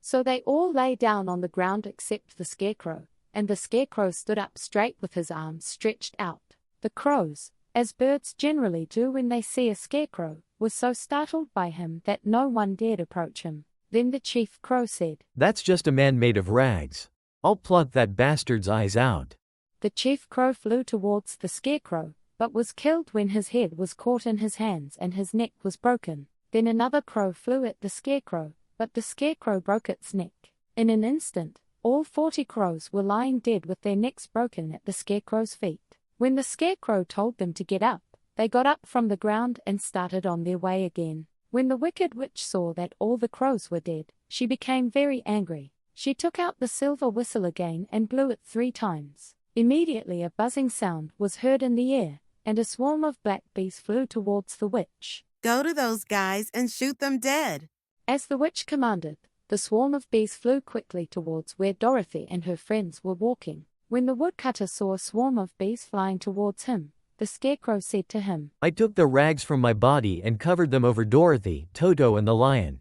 So they all lay down on the ground except the Scarecrow, and the Scarecrow stood up straight with his arms stretched out. The crows, as birds generally do when they see a Scarecrow, were so startled by him that no one dared approach him. Then the Chief Crow said, "That's just a man made of rags. I'll pluck that bastard's eyes out." The Chief Crow flew towards the Scarecrow, but was killed when his head was caught in his hands and his neck was broken. Then another crow flew at the Scarecrow, but the Scarecrow broke its neck. In an instant, all 40 crows were lying dead with their necks broken at the Scarecrow's feet. When the Scarecrow told them to get up, they got up from the ground and started on their way again. When the Wicked Witch saw that all the crows were dead, she became very angry. She took out the silver whistle again and blew it 3 times. Immediately a buzzing sound was heard in the air, and a swarm of black bees flew towards the witch. "Go to those guys and shoot them dead." As the witch commanded, the swarm of bees flew quickly towards where Dorothy and her friends were walking. When the woodcutter saw a swarm of bees flying towards him, the Scarecrow said to him, "I took the rags from my body and covered them over Dorothy, Toto and the lion.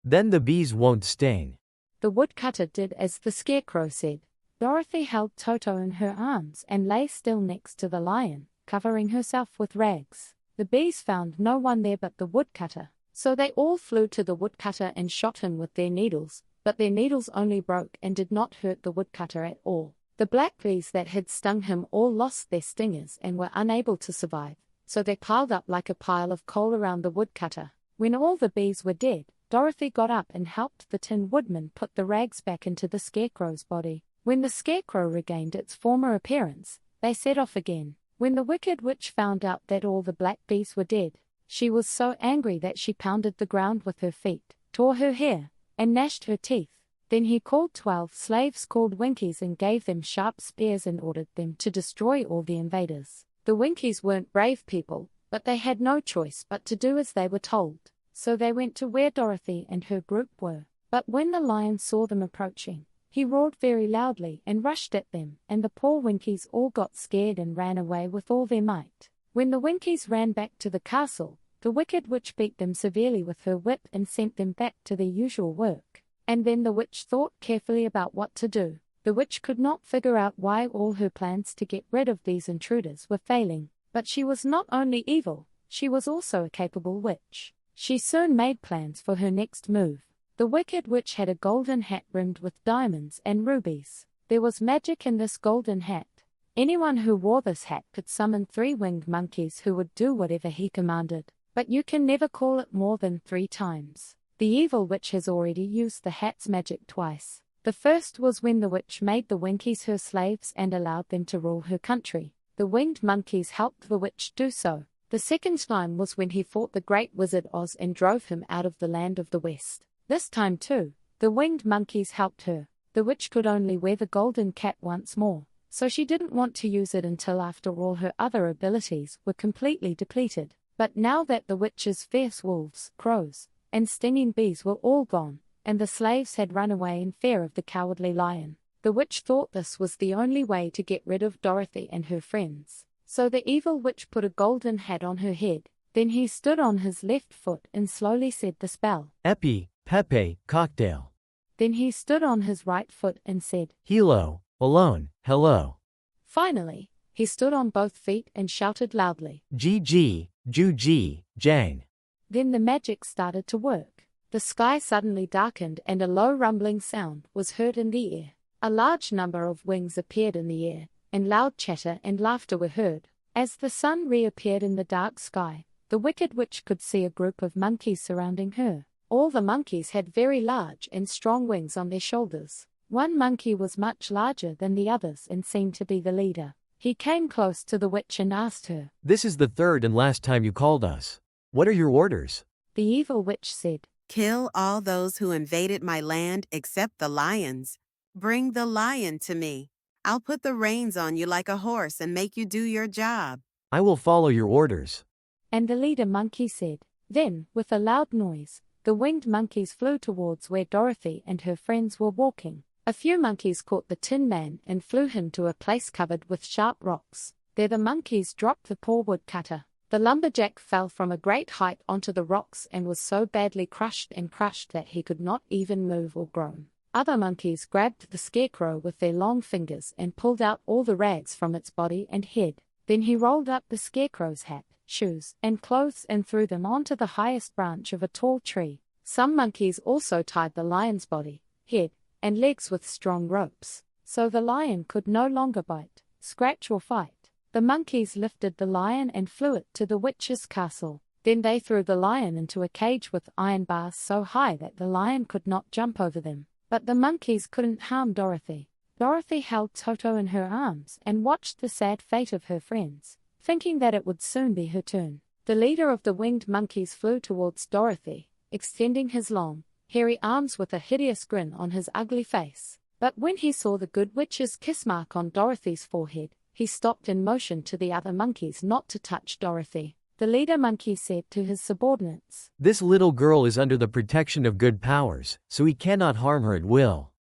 Then the bees won't sting." The woodcutter did as the Scarecrow said. Dorothy held Toto in her arms and lay still next to the lion, covering herself with rags. The bees found no one there but the woodcutter, so they all flew to the woodcutter and shot him with their needles, but their needles only broke and did not hurt the woodcutter at all. The black bees that had stung him all lost their stingers and were unable to survive, so they piled up like a pile of coal around the woodcutter. When all the bees were dead, Dorothy got up and helped the Tin Woodman put the rags back into the Scarecrow's body. When the Scarecrow regained its former appearance, they set off again. When the Wicked Witch found out that all the black bees were dead, she was so angry that she pounded the ground with her feet, tore her hair, and gnashed her teeth. Then he called 12 slaves called Winkies and gave them sharp spears and ordered them to destroy all the invaders. The Winkies weren't brave people, but they had no choice but to do as they were told, so they went to where Dorothy and her group were. But when the lion saw them approaching, he roared very loudly and rushed at them, and the poor Winkies all got scared and ran away with all their might. When the Winkies ran back to the castle, the Wicked Witch beat them severely with her whip and sent them back to their usual work. And then the witch thought carefully about what to do. The witch could not figure out why all her plans to get rid of these intruders were failing, but she was not only evil, she was also a capable witch. She soon made plans for her next move. The Wicked Witch had a golden hat rimmed with diamonds and rubies. There was magic in this golden hat. Anyone who wore this hat could summon 3 winged monkeys who would do whatever he commanded, but you can never call it more than 3 times. The evil witch has already used the hat's magic twice. The first was when the witch made the Winkies her slaves and allowed them to rule her country. The winged monkeys helped the witch do so. The second time was when he fought the great wizard Oz and drove him out of the land of the West. This time too, the winged monkeys helped her. The witch could only wear the golden cap once more, so she didn't want to use it until after all her other abilities were completely depleted. But now that the witch's fierce wolves, crows, and stinging bees were all gone, and the slaves had run away in fear of the cowardly lion, the witch thought this was the only way to get rid of Dorothy and her friends. So the evil witch put a golden hat on her head. Then he stood on his left foot and slowly said the spell. Epi, Pepe, cocktail. Then he stood on his right foot and said, Hilo, alone, hello. Finally, he stood on both feet and shouted loudly, GG, Juji, Jang. Then the magic started to work. The sky suddenly darkened and a low rumbling sound was heard in the air. A large number of wings appeared in the air, and loud chatter and laughter were heard. As the sun reappeared in the dark sky, the wicked witch could see a group of monkeys surrounding her. All the monkeys had very large and strong wings on their shoulders. One monkey was much larger than the others and seemed to be the leader. He came close to the witch and asked her, This is the third and last time you called us. What are your orders? The evil witch said, Kill all those who invaded my land except the lions. Bring the lion to me. I'll put the reins on you like a horse and make you do your job. I will follow your orders. And the leader monkey said. Then, with a loud noise, the winged monkeys flew towards where Dorothy and her friends were walking. A few monkeys caught the Tin Man and flew him to a place covered with sharp rocks. There the monkeys dropped the poor woodcutter. The lumberjack fell from a great height onto the rocks and was so badly crushed that he could not even move or groan. Other monkeys grabbed the scarecrow with their long fingers and pulled out all the rags from its body and head. Then he rolled up the scarecrow's hat, shoes, and clothes and threw them onto the highest branch of a tall tree. Some monkeys also tied the lion's body, head, and legs with strong ropes, so the lion could no longer bite, scratch or fight. The monkeys lifted the lion and flew it to the witch's castle. Then they threw the lion into a cage with iron bars so high that the lion could not jump over them. But the monkeys couldn't harm Dorothy. Dorothy held Toto in her arms and watched the sad fate of her friends, thinking that it would soon be her turn. The leader of the winged monkeys flew towards Dorothy, extending his long, hairy arms with a hideous grin on his ugly face. But when he saw the good witch's kiss mark on Dorothy's forehead, he stopped and motioned to the other monkeys not to touch Dorothy. The leader monkey said to his subordinates, This little girl is under the protection of good powers, so he cannot harm her at will.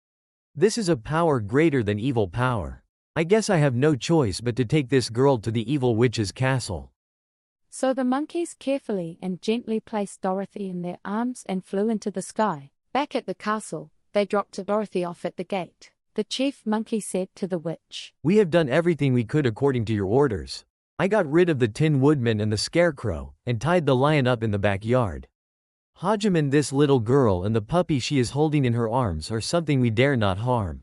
This is a power greater than evil power. I guess I have no choice but to take this girl to the evil witch's castle. So the monkeys carefully and gently placed Dorothy in their arms and flew into the sky. Back at the castle, they dropped Dorothy off at the gate. The chief monkey said to the witch, We have done everything we could according to your orders. I got rid of the Tin Woodman and the Scarecrow, and tied the lion up in the backyard. Hajaman, this little girl and the puppy she is holding in her arms are something we dare not harm.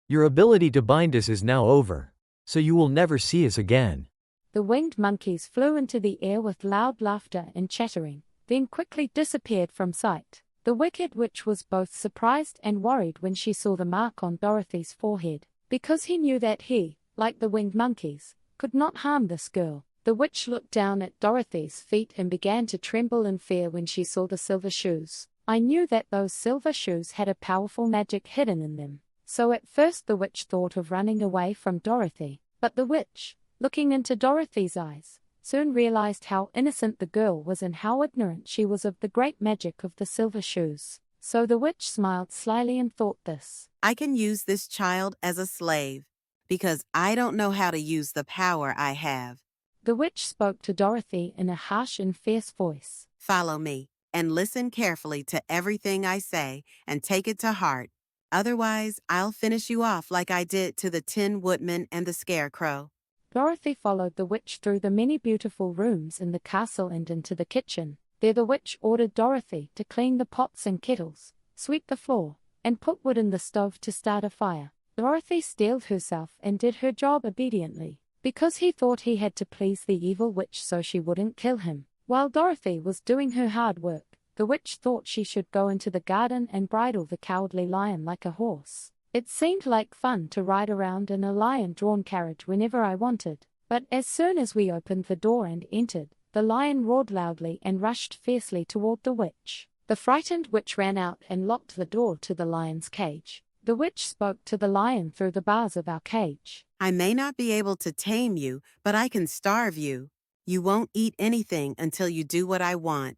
Your ability to bind us is now over, so you will never see us again. The winged monkeys flew into the air with loud laughter and chattering, then quickly disappeared from sight. The wicked witch was both surprised and worried when she saw the mark on Dorothy's forehead, because he knew that he, like the winged monkeys, could not harm this girl. The witch looked down at Dorothy's feet and began to tremble in fear when she saw the silver shoes. I knew that those silver shoes had a powerful magic hidden in them. So at first the witch thought of running away from Dorothy, but the witch, looking into Dorothy's eyes, soon realized how innocent the girl was and how ignorant she was of the great magic of the silver shoes. So the witch smiled slyly and thought this, I can use this child as a slave, because I don't know how to use the power I have. The witch spoke to Dorothy in a harsh and fierce voice. Follow me, and listen carefully to everything I say, and take it to heart. Otherwise, I'll finish you off like I did to the Tin Woodman and the Scarecrow. Dorothy followed the witch through the many beautiful rooms in the castle and into the kitchen. There the witch ordered Dorothy to clean the pots and kettles, sweep the floor, and put wood in the stove to start a fire. Dorothy steeled herself and did her job obediently, because he thought he had to please the evil witch so she wouldn't kill him. While Dorothy was doing her hard work, the witch thought she should go into the garden and bridle the cowardly lion like a horse. It seemed like fun to ride around in a lion-drawn carriage whenever I wanted, but as soon as we opened the door and entered, the lion roared loudly and rushed fiercely toward the witch. The frightened witch ran out and locked the door to the lion's cage. The witch spoke to the lion through the bars of our cage. I may not be able to tame you, but I can starve you. You won't eat anything until you do what I want.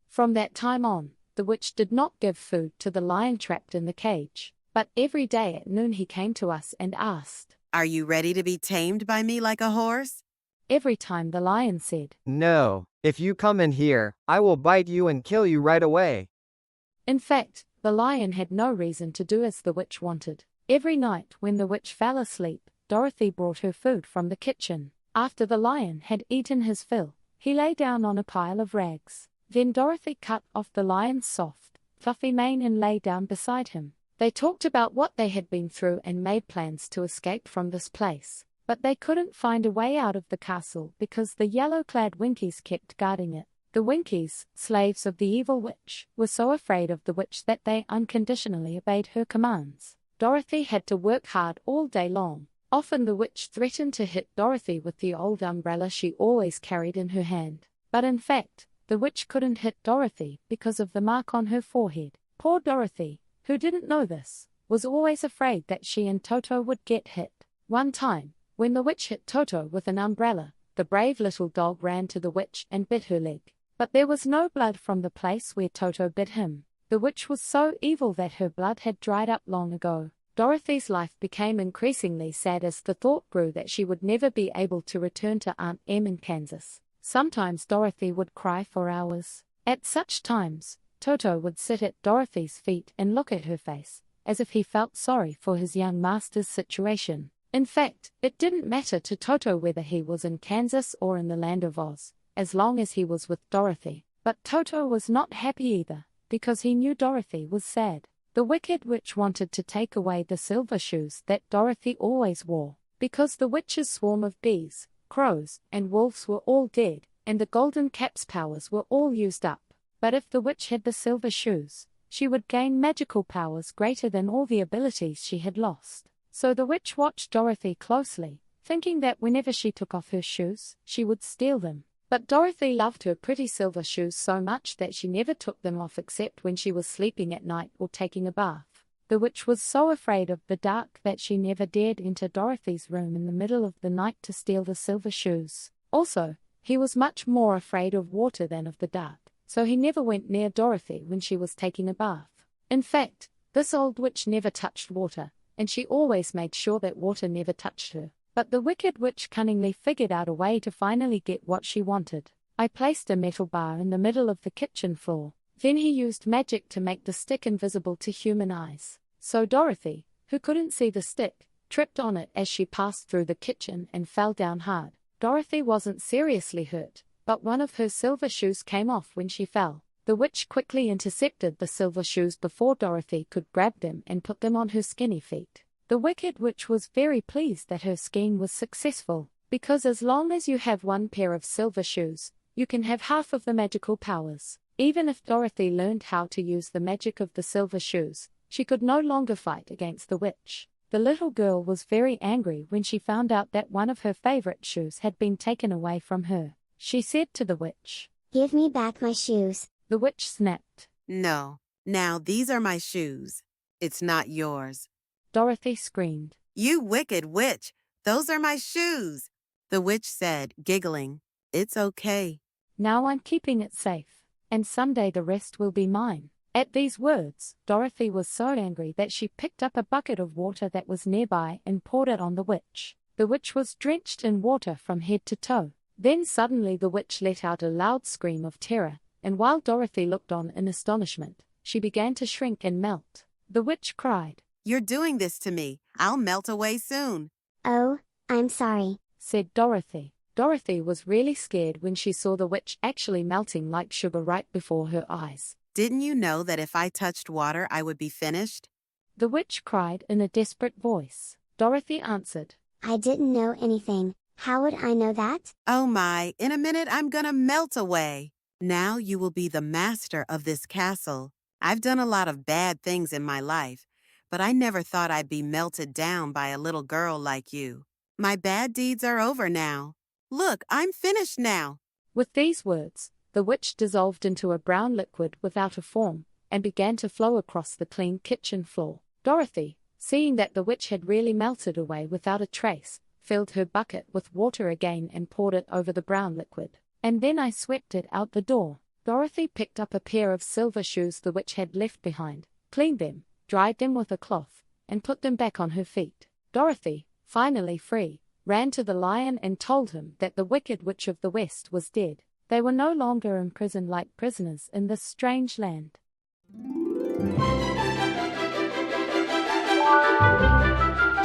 From that time on, the witch did not give food to the lion trapped in the cage. But every day at noon he came to us and asked, Are you ready to be tamed by me like a horse? every time the lion said, "No, if you come in here, I will bite you and kill you right away." In fact, the lion had no reason to do as the witch wanted. Every night when the witch fell asleep, Dorothy brought her food from the kitchen. After the lion had eaten his fill, he lay down on a pile of rags. Then Dorothy cut off the lion's soft, fluffy mane and lay down beside him. They talked about what they had been through and made plans to escape from this place. But they couldn't find a way out of the castle because the yellow-clad Winkies kept guarding it. The Winkies, slaves of the evil witch, were so afraid of the witch that they unconditionally obeyed her commands. Dorothy had to work hard all day long. Often the witch threatened to hit Dorothy with the old umbrella she always carried in her hand. But in fact, the witch couldn't hit Dorothy because of the mark on her forehead. Poor Dorothy, who didn't know this, was always afraid that she and Toto would get hit. One time, when the witch hit Toto with an umbrella, the brave little dog ran to the witch and bit her leg. But there was no blood from the place where Toto bit him. The witch was so evil that her blood had dried up long ago. Dorothy's life became increasingly sad as the thought grew that she would never be able to return to Aunt Em in Kansas. Sometimes Dorothy would cry for hours. At such times, Toto would sit at Dorothy's feet and look at her face, as if he felt sorry for his young master's situation. In fact, it didn't matter to Toto whether he was in Kansas or in the land of Oz, as long as he was with Dorothy. But Toto was not happy either, because he knew Dorothy was sad. The wicked witch wanted to take away the silver shoes that Dorothy always wore, because the witch's swarm of bees, crows, and wolves were all dead, and the golden cap's powers were all used up. But if the witch had the silver shoes, she would gain magical powers greater than all the abilities she had lost. So the witch watched Dorothy closely, thinking that whenever she took off her shoes, she would steal them. But Dorothy loved her pretty silver shoes so much that she never took them off except when she was sleeping at night or taking a bath. The witch was so afraid of the dark that she never dared enter Dorothy's room in the middle of the night to steal the silver shoes. Also, he was much more afraid of water than of the dark, so he never went near Dorothy when she was taking a bath. In fact, this old witch never touched water, and she always made sure that water never touched her. But the wicked witch cunningly figured out a way to finally get what she wanted. I placed a metal bar in the middle of the kitchen floor. Then he used magic to make the stick invisible to human eyes. So Dorothy, who couldn't see the stick, tripped on it as she passed through the kitchen and fell down hard. Dorothy wasn't seriously hurt, but one of her silver shoes came off when she fell. The witch quickly intercepted the silver shoes before Dorothy could grab them and put them on her skinny feet. The wicked witch was very pleased that her scheme was successful, because as long as you have one pair of silver shoes, you can have half of the magical powers. Even if Dorothy learned how to use the magic of the silver shoes, she could no longer fight against the witch. The little girl was very angry when she found out that one of her favorite shoes had been taken away from her. She said to the witch, "Give me back my shoes." The witch snapped. "No. Now these are my shoes. It's not yours." Dorothy screamed. "You wicked witch! Those are my shoes!" The witch said, giggling, "It's okay. Now I'm keeping it safe, and someday the rest will be mine." At these words, Dorothy was so angry that she picked up a bucket of water that was nearby and poured it on the witch. The witch was drenched in water from head to toe. Then suddenly the witch let out a loud scream of terror, and while Dorothy looked on in astonishment, she began to shrink and melt. The witch cried, "You're doing this to me. I'll melt away soon." "Oh, I'm sorry," said Dorothy. Dorothy was really scared when she saw the witch actually melting like sugar right before her eyes. "Didn't you know that if I touched water, I would be finished?" The witch cried in a desperate voice. Dorothy answered, "I didn't know anything. How would I know that?" "Oh my, in a minute I'm gonna melt away. Now you will be the master of this castle. I've done a lot of bad things in my life, but I never thought I'd be melted down by a little girl like you. My bad deeds are over now. Look, I'm finished now." With these words, the witch dissolved into a brown liquid without a form, and began to flow across the clean kitchen floor. Dorothy, seeing that the witch had really melted away without a trace, filled her bucket with water again and poured it over the brown liquid. And then I swept it out the door. Dorothy picked up a pair of silver shoes the witch had left behind, cleaned them, dried them with a cloth, and put them back on her feet. Dorothy, finally free, ran to the lion and told him that the Wicked Witch of the West was dead. They were no longer imprisoned like prisoners in this strange land.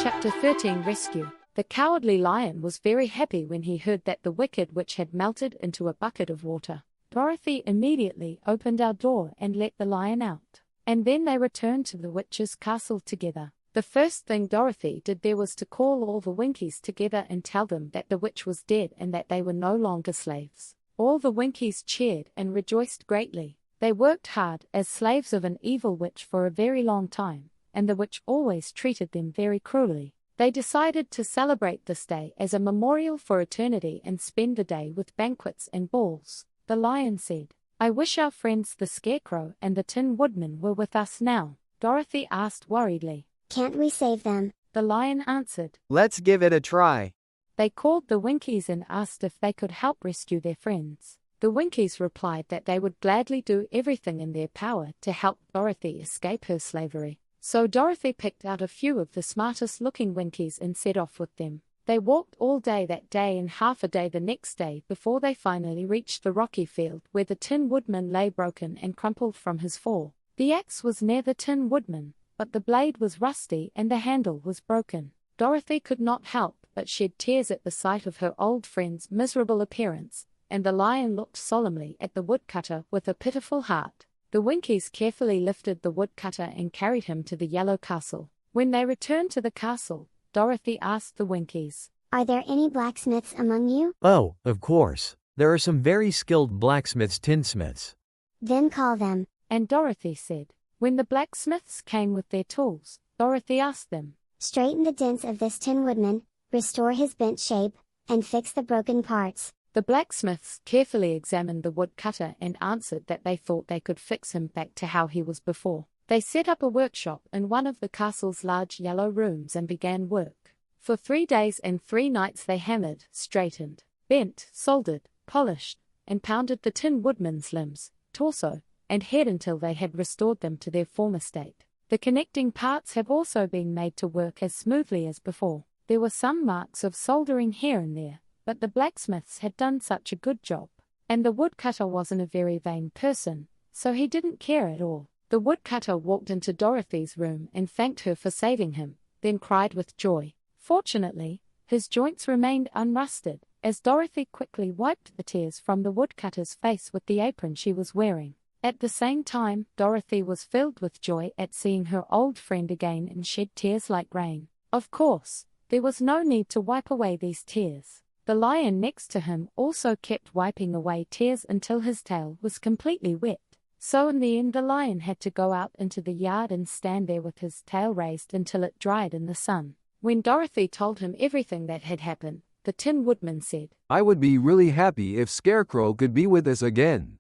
Chapter 13 Rescue. The Cowardly Lion was very happy when he heard that the Wicked Witch had melted into a bucket of water. Dorothy immediately opened our door and let the lion out, and then they returned to the witch's castle together. The first thing Dorothy did there was to call all the Winkies together and tell them that the witch was dead and that they were no longer slaves. All the Winkies cheered and rejoiced greatly. They worked hard as slaves of an evil witch for a very long time, and the witch always treated them very cruelly. They decided to celebrate this day as a memorial for eternity and spend the day with banquets and balls. The lion said, "I wish our friends the Scarecrow and the Tin Woodman were with us now." Dorothy asked worriedly. "Can't we save them?" The lion answered, "Let's give it a try." They called the Winkies and asked if they could help rescue their friends. The Winkies replied that they would gladly do everything in their power to help Dorothy escape her slavery. So Dorothy picked out a few of the smartest-looking Winkies and set off with them. They walked all day that day and half a day the next day before they finally reached the rocky field where the Tin Woodman lay broken and crumpled from his fall. The axe was near the Tin Woodman, but the blade was rusty and the handle was broken. Dorothy could not help but shed tears at the sight of her old friend's miserable appearance, and the lion looked solemnly at the woodcutter with a pitiful heart. The Winkies carefully lifted the woodcutter and carried him to the Yellow Castle. When they returned to the castle, Dorothy asked the Winkies, "Are there any blacksmiths among you?" Oh, of course. There are some very skilled blacksmiths, tinsmiths. "Then call them." And Dorothy said. When the blacksmiths came with their tools, Dorothy asked them, "Straighten the dents of this Tin Woodman, restore his bent shape, and fix the broken parts." The blacksmiths carefully examined the woodcutter and answered that they thought they could fix him back to how he was before. They set up a workshop in one of the castle's large yellow rooms and began work. For 3 days and 3 nights they hammered, straightened, bent, soldered, polished, and pounded the Tin Woodman's limbs, torso, and head until they had restored them to their former state. The connecting parts have also been made to work as smoothly as before. There were some marks of soldering here and there, but the blacksmiths had done such a good job. And the woodcutter wasn't a very vain person, so he didn't care at all. The woodcutter walked into Dorothy's room and thanked her for saving him, then cried with joy. Fortunately, his joints remained unrusted, as Dorothy quickly wiped the tears from the woodcutter's face with the apron she was wearing. At the same time, Dorothy was filled with joy at seeing her old friend again and shed tears like rain. Of course, there was no need to wipe away these tears. The lion next to him also kept wiping away tears until his tail was completely wet. So in the end the lion had to go out into the yard and stand there with his tail raised until it dried in the sun. When Dorothy told him everything that had happened, the Tin Woodman said, "I would be really happy if Scarecrow could be with us again."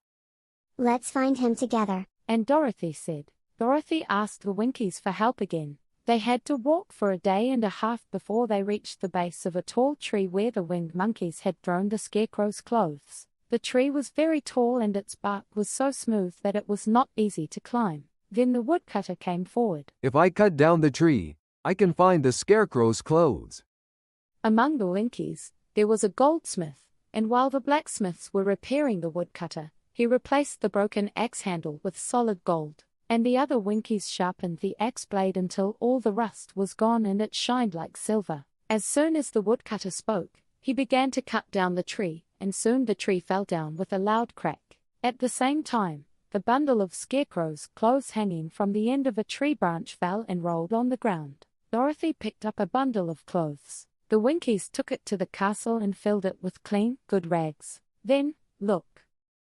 "Let's find him together." And Dorothy said. Dorothy asked the Winkies for help again. They had to walk for a day and a half before they reached the base of a tall tree where the winged monkeys had thrown the Scarecrow's clothes. The tree was very tall and its bark was so smooth that it was not easy to climb. Then the woodcutter came forward. "If I cut down the tree, I can find the Scarecrow's clothes." Among the Winkies, there was a goldsmith, and while the blacksmiths were repairing the woodcutter, he replaced the broken axe handle with solid gold. And the other Winkies sharpened the axe blade until all the rust was gone and it shined like silver. As soon as the woodcutter spoke, he began to cut down the tree, and soon the tree fell down with a loud crack. At the same time, the bundle of Scarecrow's clothes hanging from the end of a tree branch fell and rolled on the ground. Dorothy picked up a bundle of clothes. The Winkies took it to the castle and filled it with clean, good rags. Then, look.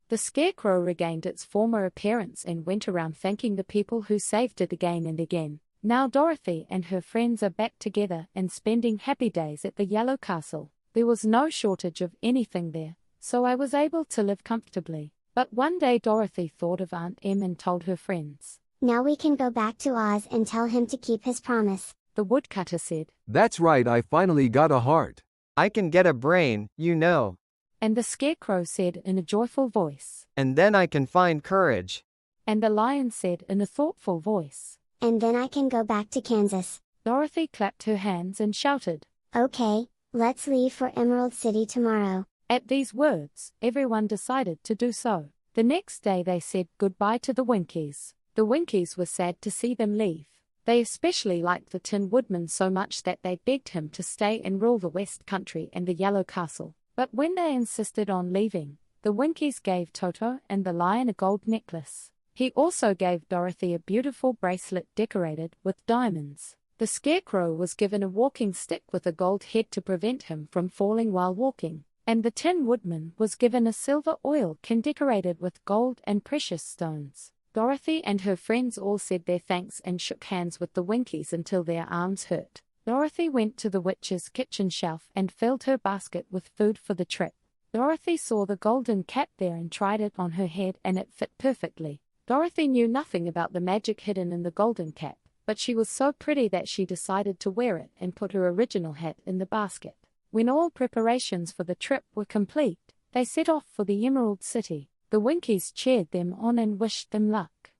The Scarecrow regained its former appearance and went around thanking the people who saved it again and again. Now Dorothy and her friends are back together and spending happy days at the Yellow Castle. There was no shortage of anything there, so I was able to live comfortably. But one day Dorothy thought of Aunt Em and told her friends. "Now we can go back to Oz and tell him to keep his promise." The woodcutter said. "That's right, I finally got a heart. I can get a brain, you know. And the Scarecrow said in a joyful voice. And then I can find courage. And the lion said in a thoughtful voice. And then I can go back to Kansas. Dorothy clapped her hands and shouted. "Okay, Let's leave for Emerald City tomorrow. At these words, everyone decided to do so. The next day they said goodbye to the Winkies. The Winkies were sad to see them leave. They especially liked the Tin Woodman so much that they begged him to stay and rule the West Country and the Yellow Castle. But when they insisted on leaving, the Winkies gave Toto and the Lion a gold necklace. He also gave Dorothy a beautiful bracelet decorated with diamonds. The Scarecrow was given a walking stick with a gold head to prevent him from falling while walking, and the Tin Woodman was given a silver oil can decorated with gold and precious stones. Dorothy and her friends all said their thanks and shook hands with the Winkies until their arms hurt. Dorothy went to the witch's kitchen shelf and filled her basket with food for the trip. Dorothy saw the golden cap there and tried it on her head, and it fit perfectly. Dorothy knew nothing about the magic hidden in the golden cap, but she was so pretty that she decided to wear it and put her original hat in the basket. When all preparations for the trip were complete, they set off for the Emerald City. The Winkies cheered them on and wished them luck.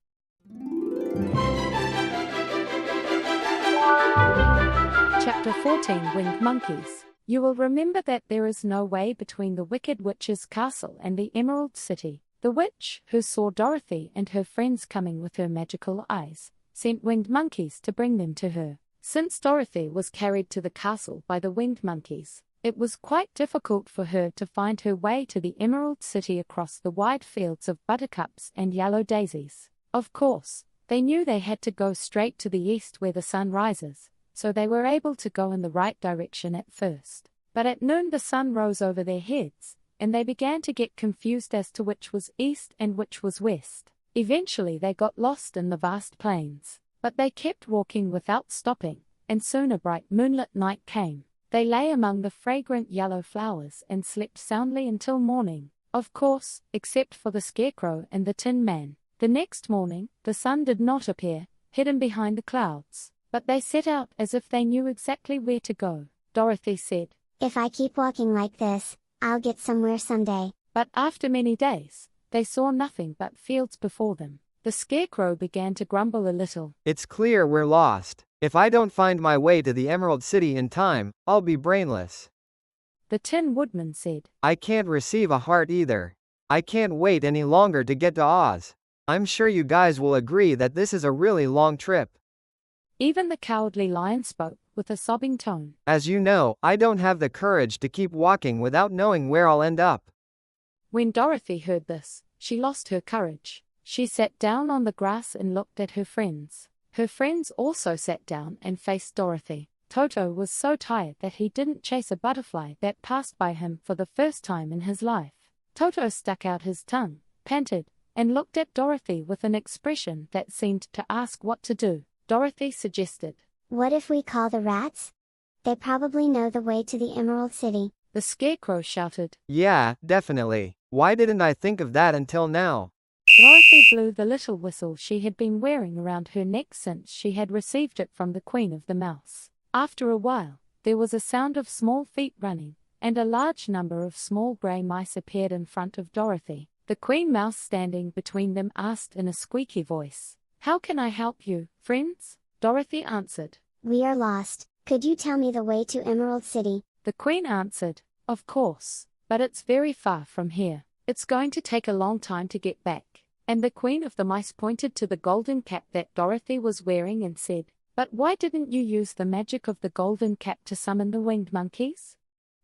Chapter 14 Winged Monkeys. You will remember that there is no way between the Wicked Witch's castle and the Emerald City. The witch, who saw Dorothy and her friends coming with her magical eyes, sent winged monkeys to bring them to her. Since Dorothy was carried to the castle by the winged monkeys, it was quite difficult for her to find her way to the Emerald City across the wide fields of buttercups and yellow daisies. Of course, they knew they had to go straight to the east where the sun rises, so they were able to go in the right direction at first. But at noon the sun rose over their heads, and they began to get confused as to which was east and which was west. Eventually they got lost in the vast plains, but they kept walking without stopping, and soon a bright moonlit night came. They lay among the fragrant yellow flowers and slept soundly until morning, of course, except for the Scarecrow and the Tin Man. The next morning, the sun did not appear, hidden behind the clouds, but they set out as if they knew exactly where to go. Dorothy said, "If I keep walking like this, I'll get somewhere someday." But after many days, they saw nothing but fields before them. The Scarecrow began to grumble a little. "It's clear we're lost. If I don't find my way to the Emerald City in time, I'll be brainless." The Tin Woodman said, "I can't receive a heart either. I can't wait any longer to get to Oz. I'm sure you guys will agree that this is a really long trip." Even the Cowardly Lion spoke with a sobbing tone. "As you know, I don't have the courage to keep walking without knowing where I'll end up." When Dorothy heard this, she lost her courage. She sat down on the grass and looked at her friends. Her friends also sat down and faced Dorothy. Toto was so tired that he didn't chase a butterfly that passed by him for the first time in his life. Toto stuck out his tongue, panted, and looked at Dorothy with an expression that seemed to ask what to do. Dorothy suggested, "What if we call the rats? They probably know the way to the Emerald City." The Scarecrow shouted, "Yeah, definitely. Why didn't I think of that until now?" Dorothy blew the little whistle she had been wearing around her neck since she had received it from the Queen of the Mouse. After a while, there was a sound of small feet running, and a large number of small grey mice appeared in front of Dorothy. The Queen Mouse, standing between them, asked in a squeaky voice, "How can I help you, friends?" Dorothy answered, "We are lost. Could you tell me the way to Emerald City?" The Queen answered, "Of course, but it's very far from here. It's going to take a long time to get back." And the Queen of the Mice pointed to the golden cap that Dorothy was wearing and said, "But why didn't you use the magic of the golden cap to summon the winged monkeys?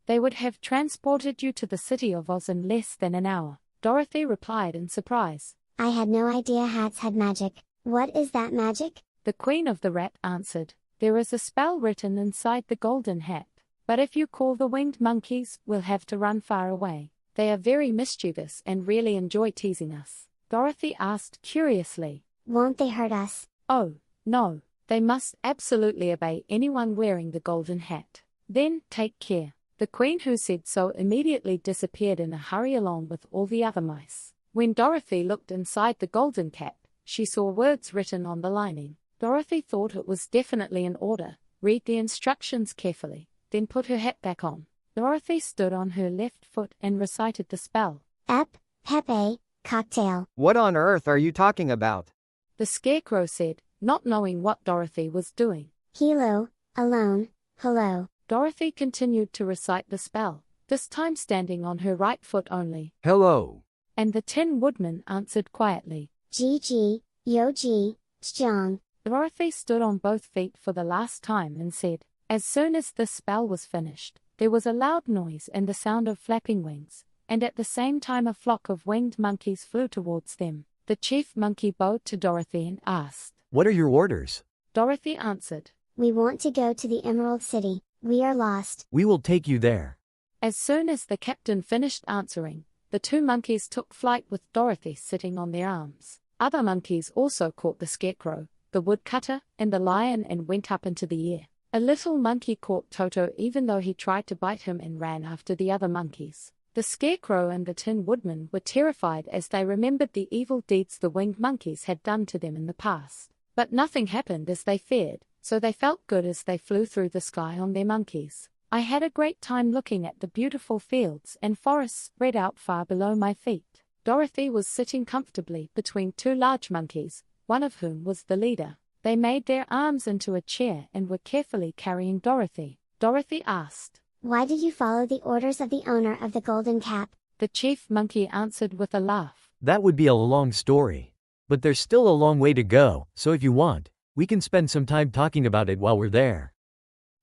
They would have transported you to the city of Oz in less than an hour." Dorothy replied in surprise, "I had no idea hats had magic. What is that magic?" The Queen of the Rat answered, "There is a spell written inside the golden hat, but if you call the winged monkeys, we'll have to run far away. They are very mischievous and really enjoy teasing us." Dorothy asked curiously, "Won't they hurt us?" "Oh, no. They must absolutely obey anyone wearing the golden hat." "Then, take care." The Queen who said so immediately disappeared in a hurry along with all the other mice. When Dorothy looked inside the golden cap, she saw words written on the lining. Dorothy thought it was definitely an order. Read the instructions carefully, then put her hat back on. Dorothy stood on her left foot and recited the spell. Ep, Pepe, cocktail. "What on earth are you talking about?" The Scarecrow said, not knowing what Dorothy was doing. Hello, alone, hello. Dorothy continued to recite the spell, this time standing on her right foot only. Hello. And the Tin Woodman answered quietly, Ji, yo ji, Zhang. Dorothy stood on both feet for the last time and said, as soon as the spell was finished, there was a loud noise and the sound of flapping wings, and at the same time a flock of winged monkeys flew towards them. The chief monkey bowed to Dorothy and asked, What are your orders? Dorothy answered, We want to go to the Emerald City. We are lost. We will take you there. As soon as the captain finished answering, the two monkeys took flight with Dorothy sitting on their arms. Other monkeys also caught the scarecrow, the woodcutter, and the lion and went up into the air. A little monkey caught Toto even though he tried to bite him and ran after the other monkeys. The scarecrow and the Tin Woodman were terrified as they remembered the evil deeds the winged monkeys had done to them in the past. But nothing happened as they feared, so they felt good as they flew through the sky on their monkeys. I had a great time looking at the beautiful fields and forests spread out far below my feet. Dorothy was sitting comfortably between two large monkeys, one of whom was the leader. They made their arms into a chair and were carefully carrying Dorothy. Dorothy asked, Why did you follow the orders of the owner of the golden cap? The chief monkey answered with a laugh. That would be a long story. But there's still a long way to go, so if you want, we can spend some time talking about it while we're there.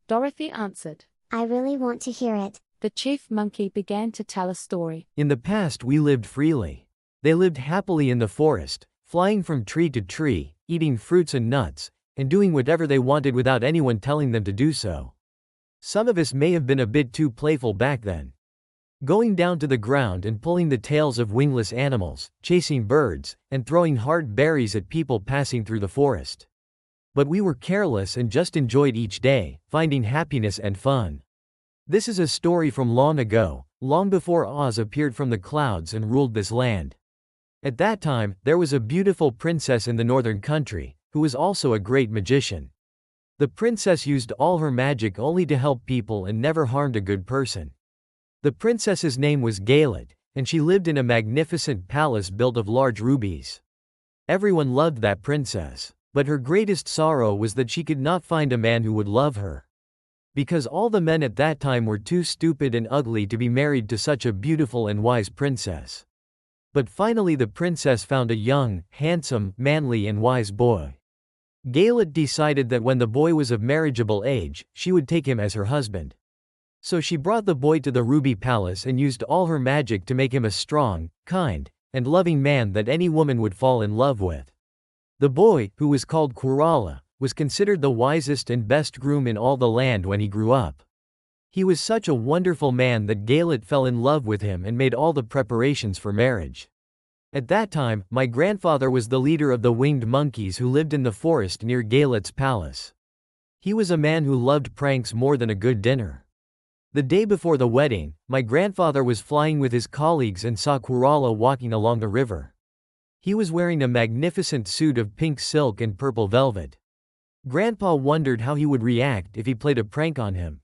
Dorothy answered. I really want to hear it. The chief monkey began to tell a story. In the past we lived freely. They lived happily in the forest, flying from tree to tree, eating fruits and nuts, and doing whatever they wanted without anyone telling them to do so. Some of us may have been a bit too playful back then. Going down to the ground and pulling the tails of wingless animals, chasing birds, and throwing hard berries at people passing through the forest. But we were careless and just enjoyed each day, finding happiness and fun. This is a story from long ago, long before Oz appeared from the clouds and ruled this land. At that time, there was a beautiful princess in the northern country, who was also a great magician. The princess used all her magic only to help people and never harmed a good person. The princess's name was Galet, and she lived in a magnificent palace built of large rubies. Everyone loved that princess, but her greatest sorrow was that she could not find a man who would love her. Because all the men at that time were too stupid and ugly to be married to such a beautiful and wise princess. But finally the princess found a young, handsome, manly and wise boy. Galet decided that when the boy was of marriageable age, she would take him as her husband. So she brought the boy to the Ruby Palace and used all her magic to make him a strong, kind, and loving man that any woman would fall in love with. The boy, who was called Kurala, was considered the wisest and best groom in all the land when he grew up. He was such a wonderful man that Galet fell in love with him and made all the preparations for marriage. At that time, my grandfather was the leader of the winged monkeys who lived in the forest near Galet's palace. He was a man who loved pranks more than a good dinner. The day before the wedding, my grandfather was flying with his colleagues and saw Kurala walking along the river. He was wearing a magnificent suit of pink silk and purple velvet. Grandpa wondered how he would react if he played a prank on him.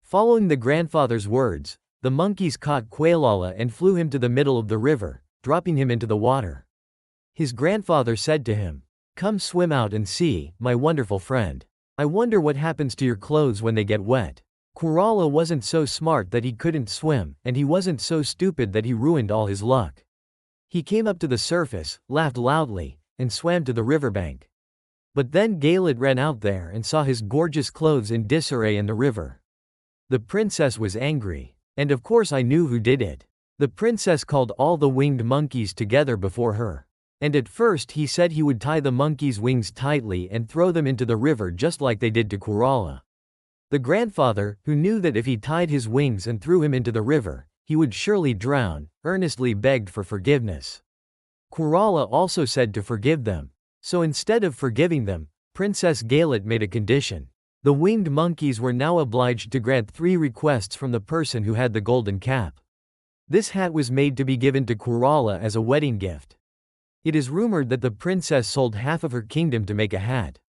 Following the grandfather's words, the monkeys caught Quailala and flew him to the middle of the river, dropping him into the water. His grandfather said to him, "Come swim out and see, my wonderful friend. I wonder what happens to your clothes when they get wet." Kurala wasn't so smart that he couldn't swim, and he wasn't so stupid that he ruined all his luck. He came up to the surface, laughed loudly, and swam to the riverbank. But then Galet ran out there and saw his gorgeous clothes in disarray in the river. The princess was angry, and of course I knew who did it. The princess called all the winged monkeys together before her. And at first he said he would tie the monkeys' wings tightly and throw them into the river just like they did to Kurala. The grandfather, who knew that if he tied his wings and threw him into the river, he would surely drown, earnestly begged for forgiveness. Kurala also said to forgive them. So instead of forgiving them, Princess Galet made a condition. The winged monkeys were now obliged to grant 3 requests from the person who had the golden cap. This hat was made to be given to Kurala as a wedding gift. It is rumored that the princess sold half of her kingdom to make a hat.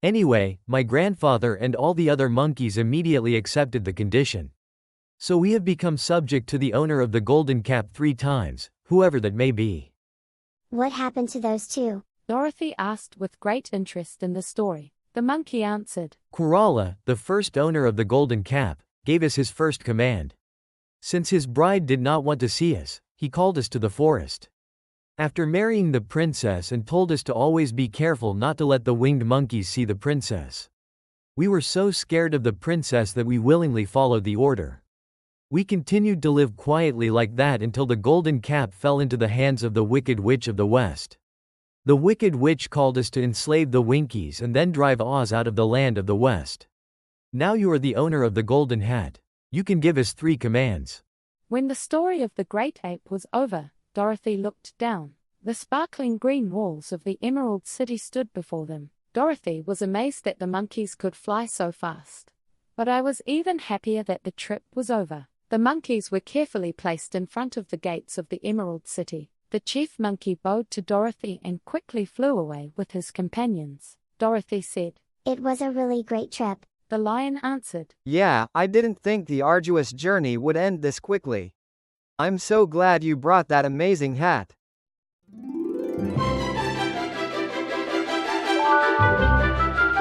Anyway, my grandfather and all the other monkeys immediately accepted the condition. So we have become subject to the owner of the golden cap 3 times, whoever that may be. What happened to those 2? Dorothy asked with great interest in the story. The monkey answered. Kerala, the first owner of the golden cap, gave us his first command. Since his bride did not want to see us, he called us to the forest. After marrying the princess and told us to always be careful not to let the winged monkeys see the princess. We were so scared of the princess that we willingly followed the order. We continued to live quietly like that until the golden cap fell into the hands of the Wicked Witch of the West. The Wicked Witch called us to enslave the Winkies and then drive Oz out of the land of the West. Now you are the owner of the golden hat. You can give us 3 commands. When the story of the great ape was over, Dorothy looked down. The sparkling green walls of the Emerald City stood before them. Dorothy was amazed that the monkeys could fly so fast. But I was even happier that the trip was over. The monkeys were carefully placed in front of the gates of the Emerald City. The chief monkey bowed to Dorothy and quickly flew away with his companions. Dorothy said, "It was a really great trip." The lion answered, "Yeah, I didn't think the arduous journey would end this quickly. I'm so glad you brought that amazing hat."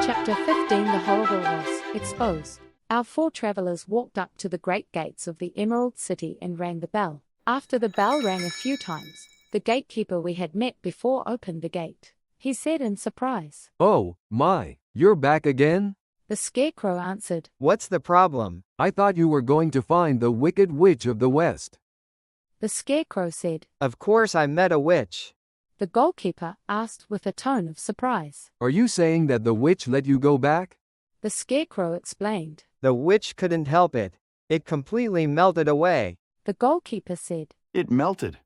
Chapter 15 The Horrible Was Exposed. Our 4 travelers walked up to the great gates of the Emerald City and rang the bell. After the bell rang a few times, the gatekeeper we had met before opened the gate. He said in surprise, "Oh, my, you're back again?" The scarecrow answered, "What's the problem?" "I thought you were going to find the Wicked Witch of the West." The scarecrow said, "Of course I met a witch." The goalkeeper asked with a tone of surprise, "Are you saying that the witch let you go back?" The scarecrow explained, "The witch couldn't help it. It completely melted away." The goalkeeper said, "It melted.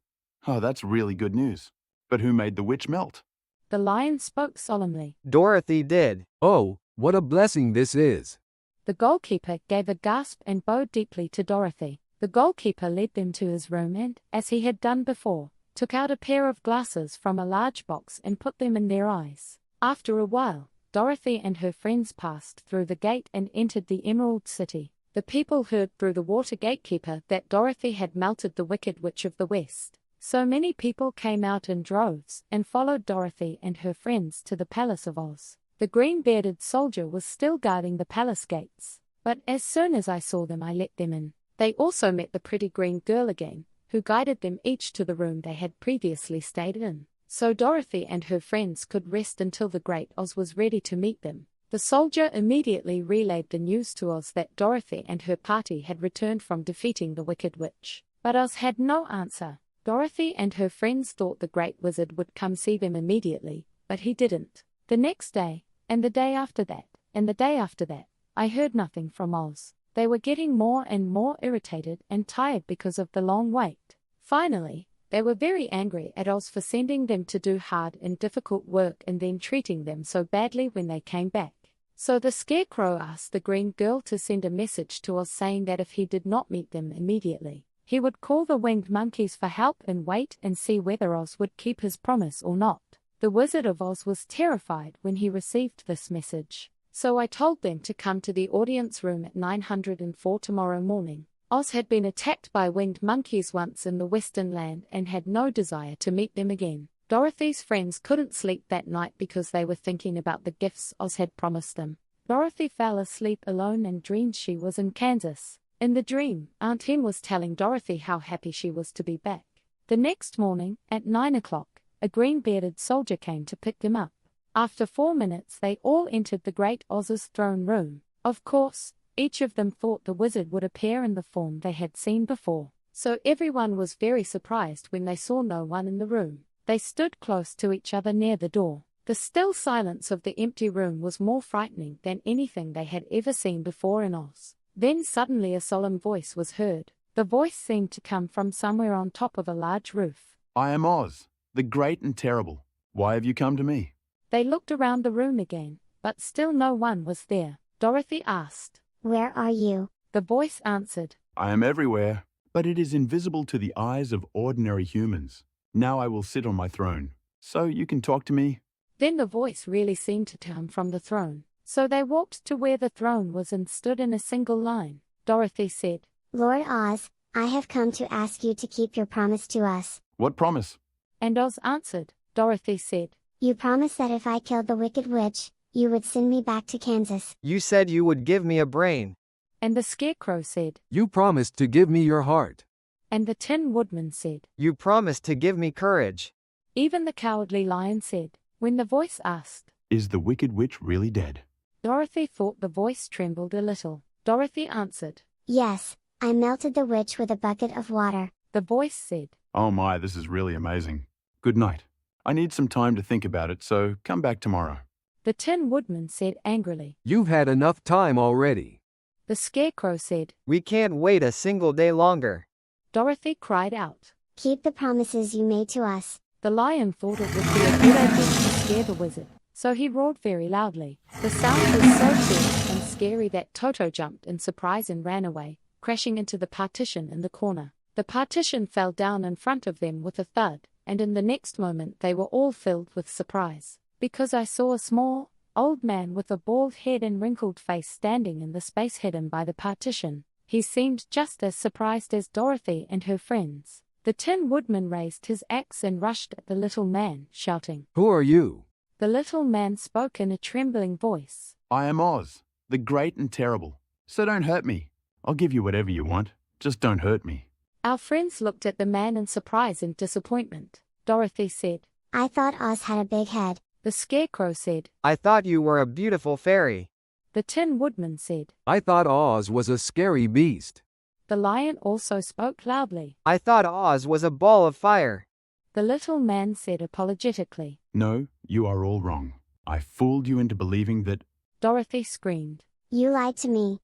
Oh, that's really good news. But who made the witch melt?" The lion spoke solemnly. "Dorothy did." "Oh, what a blessing this is." The goalkeeper gave a gasp and bowed deeply to Dorothy. The goalkeeper led them to his room and, as he had done before, took out a pair of glasses from a large box and put them in their eyes. After a while, Dorothy and her friends passed through the gate and entered the Emerald City. The people heard through the water gatekeeper that Dorothy had melted the Wicked Witch of the West. So many people came out in droves and followed Dorothy and her friends to the Palace of Oz. The green-bearded soldier was still guarding the palace gates, but as soon as I saw them I let them in. They also met the pretty green girl again, who guided them each to the room they had previously stayed in. So Dorothy and her friends could rest until the Great Oz was ready to meet them. The soldier immediately relayed the news to Oz that Dorothy and her party had returned from defeating the Wicked Witch. But Oz had no answer. Dorothy and her friends thought the Great Wizard would come see them immediately, but he didn't. The next day, and the day after that, and the day after that, I heard nothing from Oz. They were getting more and more irritated and tired because of the long wait. Finally, they were very angry at Oz for sending them to do hard and difficult work and then treating them so badly when they came back. So the scarecrow asked the green girl to send a message to Oz saying that if he did not meet them immediately, he would call the winged monkeys for help and wait and see whether Oz would keep his promise or not. The Wizard of Oz was terrified when he received this message. So I told them to come to the audience room at 904 tomorrow morning. Oz had been attacked by winged monkeys once in the Western Land and had no desire to meet them again. Dorothy's friends couldn't sleep that night because they were thinking about the gifts Oz had promised them. Dorothy fell asleep alone and dreamed she was in Kansas. In the dream, Aunt Em was telling Dorothy how happy she was to be back. The next morning, at 9 o'clock, a green-bearded soldier came to pick them up. After 4 minutes they all entered the Great Oz's throne room. Of course, each of them thought the wizard would appear in the form they had seen before. So everyone was very surprised when they saw no one in the room. They stood close to each other near the door. The still silence of the empty room was more frightening than anything they had ever seen before in Oz. Then suddenly a solemn voice was heard. The voice seemed to come from somewhere on top of a large roof. "I am Oz, the great and terrible. Why have you come to me?" They looked around the room again, but still no one was there. Dorothy asked, "Where are you?" The voice answered, "I am everywhere, but it is invisible to the eyes of ordinary humans. Now I will sit on my throne, so you can talk to me." Then the voice really seemed to come from the throne. So they walked to where the throne was and stood in a single line. Dorothy said, "Lord Oz, I have come to ask you to keep your promise to us." "What promise?" And Oz answered. Dorothy said, "You promised that if I killed the Wicked Witch, You would send me back to Kansas. You said you would give me a brain. And the Scarecrow said. You promised to give me your heart. And the Tin Woodman said. You promised to give me courage. Even the Cowardly Lion said. When the voice asked, Is the Wicked Witch really dead? Dorothy thought the voice trembled a little. Dorothy answered. Yes, I melted the witch with a bucket of water. The voice said. Oh my, this is really amazing. Good night. I need some time to think about it, so come back tomorrow. The Tin Woodman said angrily. You've had enough time already. The Scarecrow said. We can't wait a single day longer. Dorothy cried out. Keep the promises you made to us. The Lion thought it would be a good idea to scare the wizard, so he roared very loudly. The sound was so fierce and scary that Toto jumped in surprise and ran away, crashing into the partition in the corner. The partition fell down in front of them with a thud, and in the next moment they were all filled with surprise, because I saw a small, old man with a bald head and wrinkled face standing in the space hidden by the partition. He seemed just as surprised as Dorothy and her friends. The Tin Woodman raised his axe and rushed at the little man, shouting, Who are you? The little man spoke in a trembling voice. I am Oz, the great and terrible. So don't hurt me. I'll give you whatever you want. Just don't hurt me. Our friends looked at the man in surprise and disappointment. Dorothy said, I thought Oz had a big head. The Scarecrow said, I thought you were a beautiful fairy. The Tin Woodman said, I thought Oz was a scary beast. The Lion also spoke loudly. I thought Oz was a ball of fire. The little man said apologetically, No, you are all wrong. I fooled you into believing that... Dorothy screamed. You lied to me.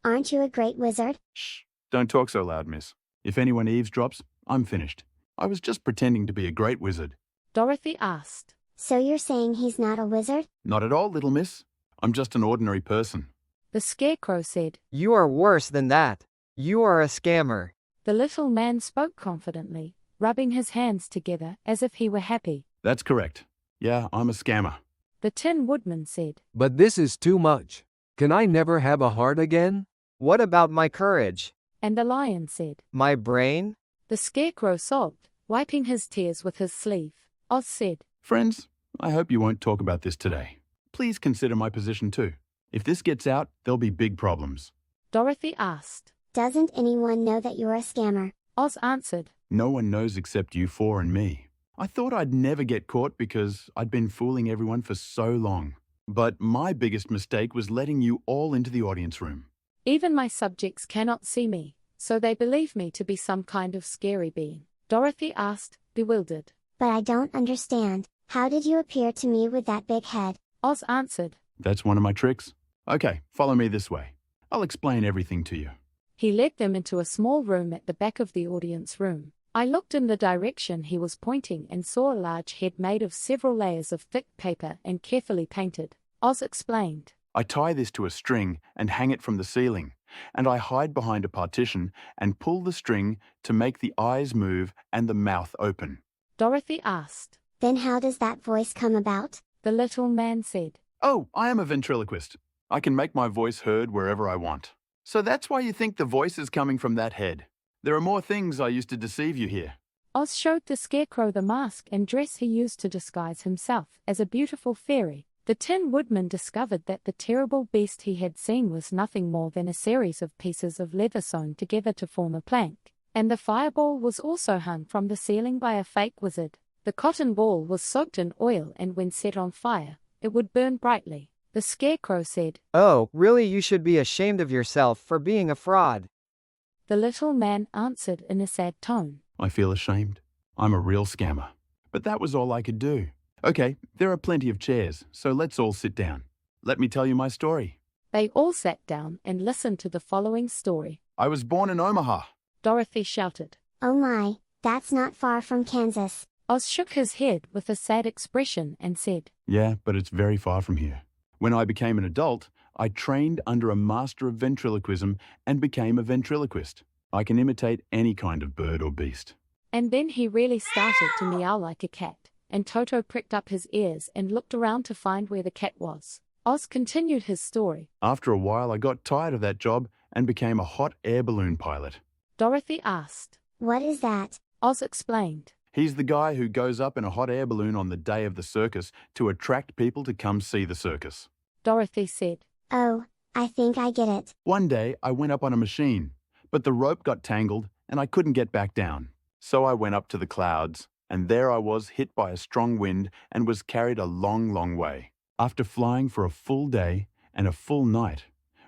Aren't you a great wizard? Shh, don't talk so loud, miss. If anyone eavesdrops, I'm finished. I was just pretending to be a great wizard. Dorothy asked. So you're saying he's not a wizard? Not at all, little miss. I'm just an ordinary person. The Scarecrow said, You are worse than that. You are a scammer. The little man spoke confidently, rubbing his hands together as if he were happy. That's correct. Yeah, I'm a scammer. The Tin Woodman said, But this is too much. Can I never have a heart again? What about my courage? And the Lion said, My brain? The Scarecrow sobbed, wiping his tears with his sleeve. Oz said, Friends, I hope you won't talk about this today. Please consider my position too. If this gets out, there'll be big problems. Dorothy asked. Doesn't anyone know that you're a scammer? Oz answered. No one knows except you four and me. I thought I'd never get caught because I'd been fooling everyone for so long. But my biggest mistake was letting you all into the audience room. Even my subjects cannot see me, so they believe me to be some kind of scary being. Dorothy asked, bewildered. But I don't understand. How did you appear to me with that big head? Oz answered. That's one of my tricks. Okay, follow me this way. I'll explain everything to you. He led them into a small room at the back of the audience room. I looked in the direction he was pointing and saw a large head made of several layers of thick paper and carefully painted. Oz explained. I tie this to a string and hang it from the ceiling, and I hide behind a partition and pull the string to make the eyes move and the mouth open. Dorothy asked. Then how does that voice come about? The little man said. Oh, I am a ventriloquist. I can make my voice heard wherever I want. So that's why you think the voice is coming from that head. There are more things I used to deceive you here. Oz showed the Scarecrow the mask and dress he used to disguise himself as a beautiful fairy. The Tin Woodman discovered that the terrible beast he had seen was nothing more than a series of pieces of leather sewn together to form a plank, and the fireball was also hung from the ceiling by a fake wizard. The cotton ball was soaked in oil, and when set on fire, it would burn brightly. The Scarecrow said, Oh, really, you should be ashamed of yourself for being a fraud. The little man answered in a sad tone. I feel ashamed. I'm a real scammer. But that was all I could do. Okay, there are plenty of chairs, so let's all sit down. Let me tell you my story. They all sat down and listened to the following story. I was born in Omaha. Dorothy shouted. Oh my, that's not far from Kansas. Oz shook his head with a sad expression and said, Yeah, but it's very far from here. When I became an adult, I trained under a master of ventriloquism and became a ventriloquist. I can imitate any kind of bird or beast. And then he really started to meow like a cat, and Toto pricked up his ears and looked around to find where the cat was. Oz continued his story. After a while, I got tired of that job and became a hot air balloon pilot. Dorothy asked. What is that? Oz explained. He's the guy who goes up in a hot air balloon on the day of the circus to attract people to come see the circus. Dorothy said. Oh, I think I get it. One day, I went up on a machine, but the rope got tangled and I couldn't get back down. So I went up to the clouds, and there I was hit by a strong wind and was carried a long, long way. After flying for a full day and a full night,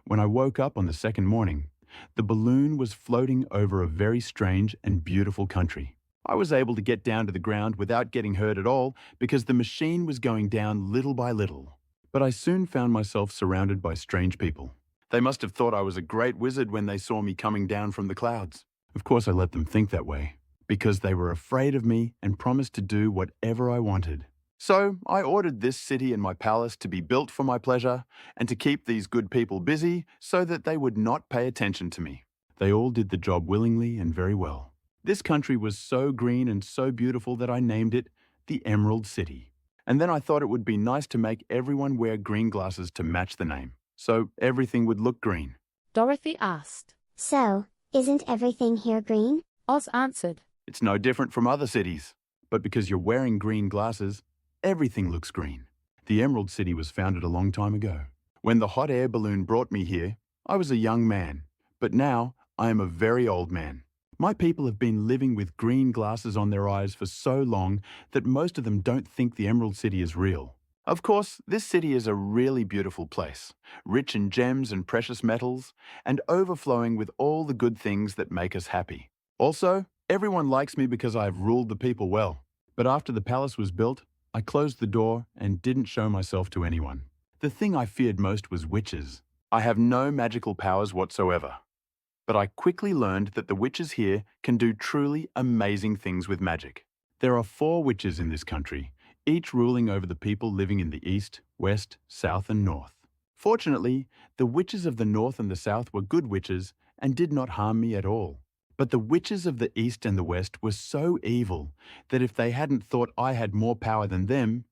when I woke up on the second morning, the balloon was floating over a very strange and beautiful country. I was able to get down to the ground without getting hurt at all because the machine was going down little by little. But I soon found myself surrounded by strange people. They must have thought I was a great wizard when they saw me coming down from the clouds. Of course, I let them think that way, because they were afraid of me and promised to do whatever I wanted. So I ordered this city and my palace to be built for my pleasure and to keep these good people busy so that they would not pay attention to me. They all did the job willingly and very well. This country was so green and so beautiful that I named it the Emerald City. And then I thought it would be nice to make everyone wear green glasses to match the name, so everything would look green. Dorothy asked. So, isn't everything here green? Oz answered. It's no different from other cities, but because you're wearing green glasses, everything looks green. The Emerald City was founded a long time ago. When the hot air balloon brought me here, I was a young man, but now I am a very old man. My people have been living with green glasses on their eyes for so long that most of them don't think the Emerald City is real. Of course, this city is a really beautiful place, rich in gems and precious metals, and overflowing with all the good things that make us happy. Also, everyone likes me because I have ruled the people well. But after the palace was built, I closed the door and didn't show myself to anyone. The thing I feared most was witches. I have no magical powers whatsoever. But I quickly learned that the witches here can do truly amazing things with magic. There are 4 witches in this country, each ruling over the people living in the east, west, south, and north. Fortunately, the witches of the north and the south were good witches and did not harm me at all. But the witches of the east and the west were so evil that if they hadn't thought I had more power than them,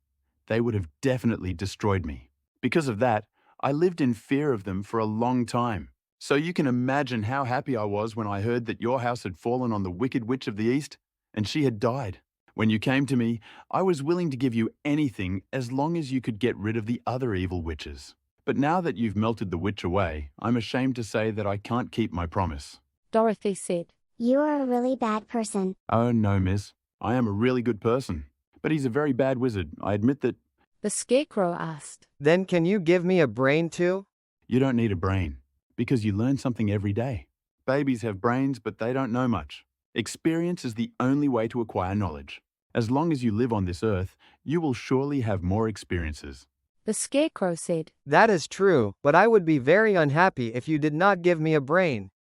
they would have definitely destroyed me. Because of that, I lived in fear of them for a long time. So you can imagine how happy I was when I heard that your house had fallen on the Wicked Witch of the East and she had died. When you came to me, I was willing to give you anything as long as you could get rid of the other evil witches. But now that you've melted the witch away, I'm ashamed to say that I can't keep my promise. Dorothy said. You are a really bad person. Oh no, miss. I am a really good person. But he's a very bad wizard. I admit that. The Scarecrow asked. Then can you give me a brain too? You don't need a brain, because you learn something every day. Babies have brains, but they don't know much. Experience is the only way to acquire knowledge. As long as you live on this earth, you will surely have more experiences. The Scarecrow said. That is true, but I would be very unhappy if you did not give me a brain.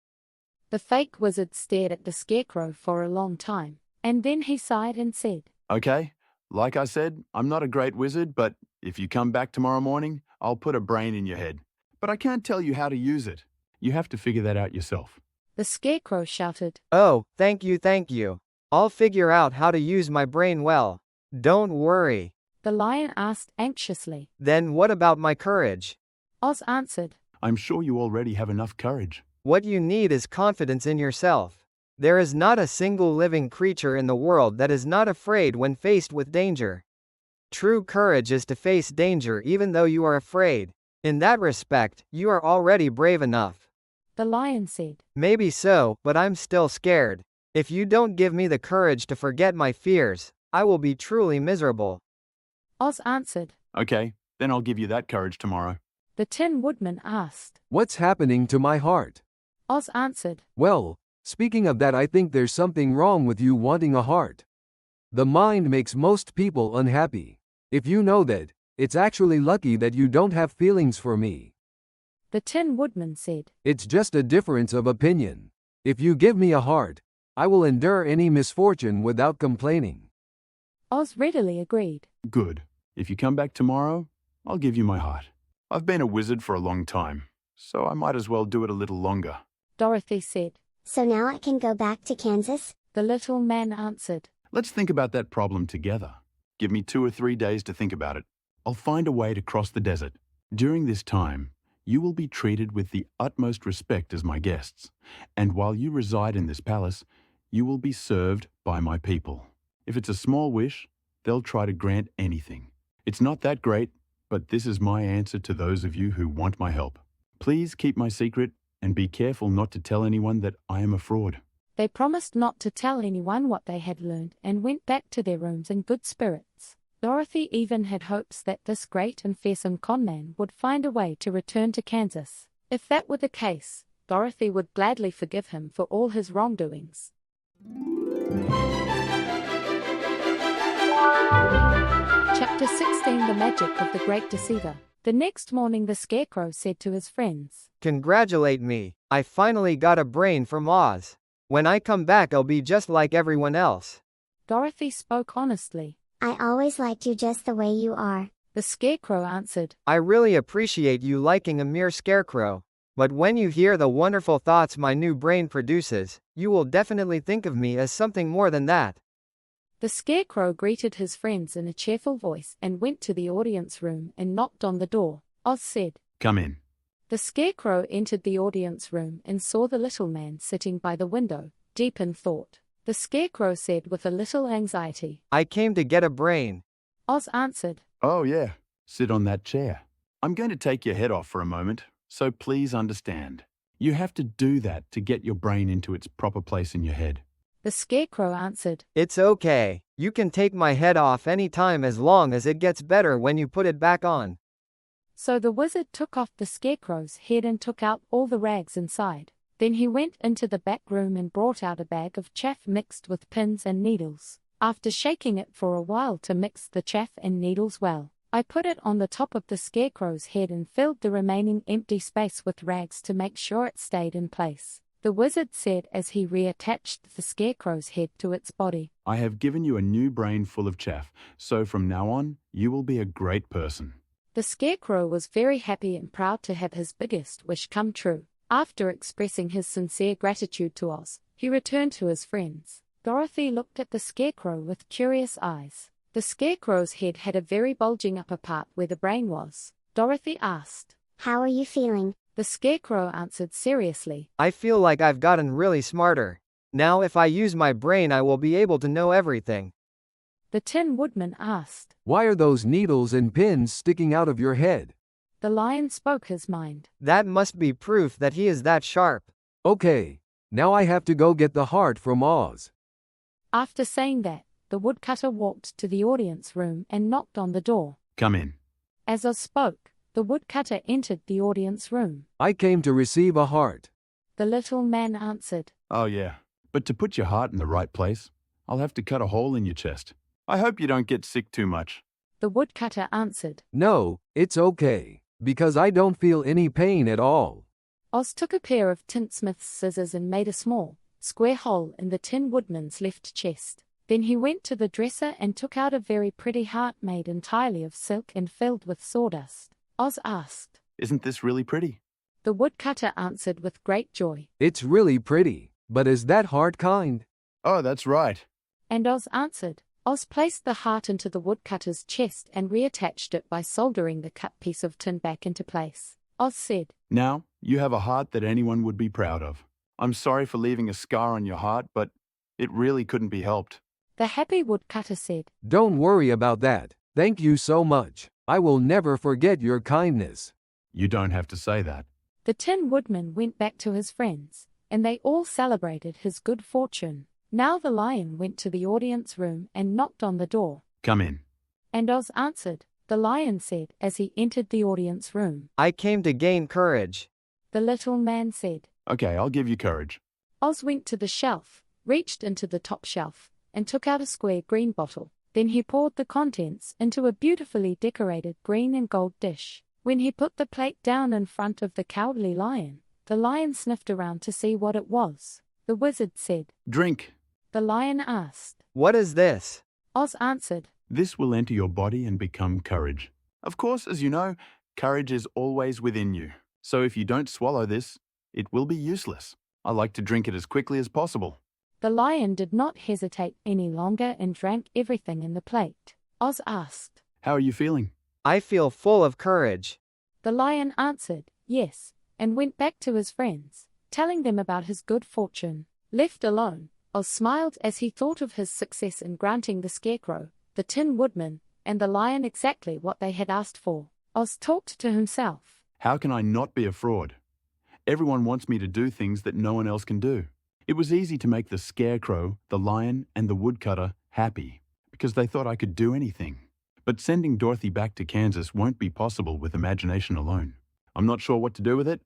The fake wizard stared at the Scarecrow for a long time, and then he sighed and said. Okay, like I said, I'm not a great wizard, but if you come back tomorrow morning, I'll put a brain in your head. But I can't tell you how to use it. You have to figure that out yourself. The Scarecrow shouted. Oh, thank you, thank you. I'll figure out how to use my brain well. Don't worry. The Lion asked anxiously. Then what about my courage? Oz answered. I'm sure you already have enough courage. What you need is confidence in yourself. There is not a single living creature in the world that is not afraid when faced with danger. True courage is to face danger even though you are afraid. In that respect, you are already brave enough. The Lion said. Maybe so, but I'm still scared. If you don't give me the courage to forget my fears, I will be truly miserable. Oz answered. Okay, then I'll give you that courage tomorrow. The Tin Woodman asked. What's happening to my heart? Oz answered. Well, speaking of that, I think there's something wrong with you wanting a heart. The mind makes most people unhappy. If you know that, it's actually lucky that you don't have feelings for me. The Tin Woodman said. It's just a difference of opinion. If you give me a heart, I will endure any misfortune without complaining. Oz readily agreed. Good. If you come back tomorrow, I'll give you my heart. I've been a wizard for a long time, so I might as well do it a little longer. Dorothy said. So now I can go back to Kansas? The little man answered. Let's think about that problem together. Give me 2 or 3 days to think about it. I'll find a way to cross the desert. During this time, you will be treated with the utmost respect as my guests, and while you reside in this palace, you will be served by my people. If it's a small wish, they'll try to grant anything. It's not that great, but this is my answer to those of you who want my help. Please keep my secret and be careful not to tell anyone that I am a fraud." They promised not to tell anyone what they had learned and went back to their rooms in good spirits. Dorothy even had hopes that this great and fearsome conman would find a way to return to Kansas. If that were the case, Dorothy would gladly forgive him for all his wrongdoings. Chapter 16: The Magic of the Great Deceiver. The next morning the Scarecrow said to his friends, "Congratulate me, I finally got a brain from Oz. When I come back I'll be just like everyone else." Dorothy spoke honestly. I always liked you just the way you are. The Scarecrow answered, "I really appreciate you liking a mere scarecrow. But when you hear the wonderful thoughts my new brain produces, you will definitely think of me as something more than that." The Scarecrow greeted his friends in a cheerful voice and went to the audience room and knocked on the door. Oz said, "Come in." The Scarecrow entered the audience room and saw the little man sitting by the window, deep in thought. The Scarecrow said with a little anxiety, "I came to get a brain." Oz answered, "Oh yeah, sit on that chair. I'm going to take your head off for a moment, so please understand. You have to do that to get your brain into its proper place in your head." The Scarecrow answered, "It's okay. You can take my head off any time as long as it gets better when you put it back on." So the wizard took off the Scarecrow's head and took out all the rags inside. Then he went into the back room and brought out a bag of chaff mixed with pins and needles. After shaking it for a while to mix the chaff and needles well, I put it on the top of the Scarecrow's head and filled the remaining empty space with rags to make sure it stayed in place. The wizard said as he reattached the Scarecrow's head to its body. "I have given you a new brain full of chaff, so from now on, you will be a great person." The Scarecrow was very happy and proud to have his biggest wish come true. After expressing his sincere gratitude to Oz, he returned to his friends. Dorothy looked at the Scarecrow with curious eyes. The Scarecrow's head had a very bulging upper part where the brain was. Dorothy asked, "How are you feeling?" The Scarecrow answered seriously, "I feel like I've gotten really smarter. Now if I use my brain I will be able to know everything." The Tin Woodman asked, "Why are those needles and pins sticking out of your head?" The Lion spoke his mind. "That must be proof that he is that sharp." "Okay, now I have to go get the heart from Oz." After saying that, the woodcutter walked to the audience room and knocked on the door. "Come in." As Oz spoke, the woodcutter entered the audience room. "I came to receive a heart." The little man answered, "Oh yeah, but to put your heart in the right place, I'll have to cut a hole in your chest. I hope you don't get sick too much." The woodcutter answered. "No, it's okay, because I don't feel any pain at all." Oz took a pair of tinsmith's scissors and made a small, square hole in the Tin Woodman's left chest. Then he went to the dresser and took out a very pretty heart made entirely of silk and filled with sawdust. Oz asked, "Isn't this really pretty?" The woodcutter answered with great joy. "It's really pretty, but is that heart kind?" "Oh, that's right." And Oz answered. Oz placed the heart into the woodcutter's chest and reattached it by soldering the cut piece of tin back into place. Oz said, "Now, you have a heart that anyone would be proud of. I'm sorry for leaving a scar on your heart, but it really couldn't be helped." The happy woodcutter said, "Don't worry about that. Thank you so much. I will never forget your kindness." "You don't have to say that." The Tin Woodman went back to his friends, and they all celebrated his good fortune. Now the Lion went to the audience room and knocked on the door. "Come in." And Oz answered. The Lion said as he entered the audience room. "I came to gain courage." The little man said. "Okay, I'll give you courage." Oz went to the shelf, reached into the top shelf, and took out a square green bottle. Then he poured the contents into a beautifully decorated green and gold dish. When he put the plate down in front of the cowardly Lion, the Lion sniffed around to see what it was. The wizard said, "Drink." The Lion asked, "What is this?" Oz answered, "This will enter your body and become courage. Of course, as you know, courage is always within you. So if you don't swallow this, it will be useless. I like to drink it as quickly as possible." The Lion did not hesitate any longer and drank everything in the plate. Oz asked, "How are you feeling?" "I feel full of courage." The Lion answered, yes, and went back to his friends, telling them about his good fortune. Left alone, Oz smiled as he thought of his success in granting the Scarecrow, the Tin Woodman, and the Lion exactly what they had asked for. Oz talked to himself. How can I not be a fraud? Everyone wants me to do things that no one else can do. It was easy to make the Scarecrow, the Lion, and the Woodcutter happy, because they thought I could do anything. But sending Dorothy back to Kansas won't be possible with imagination alone. I'm not sure what to do with it.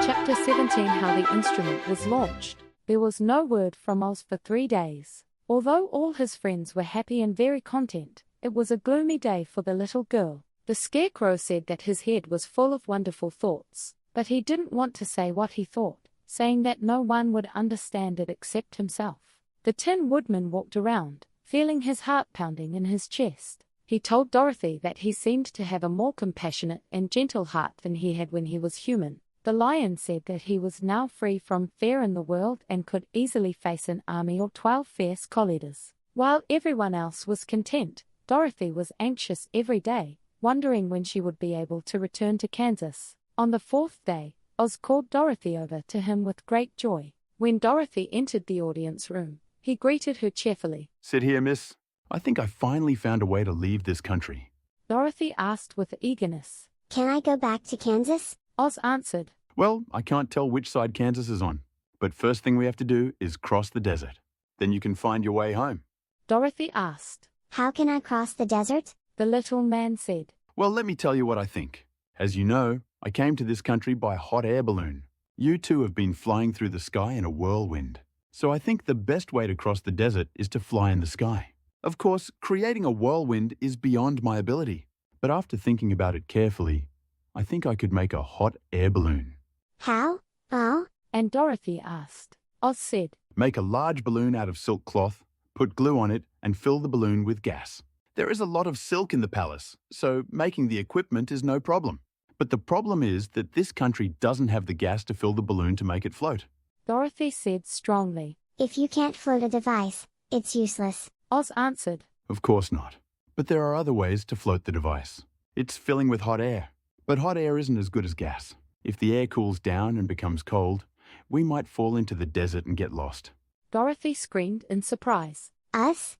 Chapter 17 How the Instrument Was Launched. There was no word from Oz for 3 days. Although all his friends were happy and very content, it was a gloomy day for the little girl. The Scarecrow said that his head was full of wonderful thoughts, but he didn't want to say what he thought, saying that no one would understand it except himself. The Tin Woodman walked around, feeling his heart pounding in his chest. He told Dorothy that he seemed to have a more compassionate and gentle heart than he had when he was human. The Lion said that he was now free from fear in the world and could easily face an army or 12 fierce co-leaders. While everyone else was content, Dorothy was anxious every day, wondering when she would be able to return to Kansas. On the 4th day, Oz called Dorothy over to him with great joy. When Dorothy entered the audience room, he greeted her cheerfully. Sit here, miss. I think I finally found a way to leave this country. Dorothy asked with eagerness. Can I go back to Kansas? Oz answered. Well, I can't tell which side Kansas is on, but first thing we have to do is cross the desert. Then you can find your way home. Dorothy asked. How can I cross the desert? The little man said. Well, let me tell you what I think. As you know, I came to this country by a hot air balloon. You two have been flying through the sky in a whirlwind. So I think the best way to cross the desert is to fly in the sky. Of course, creating a whirlwind is beyond my ability. But after thinking about it carefully, I think I could make a hot air balloon. How? Oh? And Dorothy asked. Oz said. Make a large balloon out of silk cloth, put glue on it, and fill the balloon with gas. There is a lot of silk in the palace, so making the equipment is no problem. But the problem is that this country doesn't have the gas to fill the balloon to make it float. Dorothy said strongly. If you can't float a device, it's useless. Oz answered. Of course not. But there are other ways to float the device. It's filling with hot air. But hot air isn't as good as gas. If the air cools down and becomes cold, we might fall into the desert and get lost. Dorothy screamed in surprise. Us?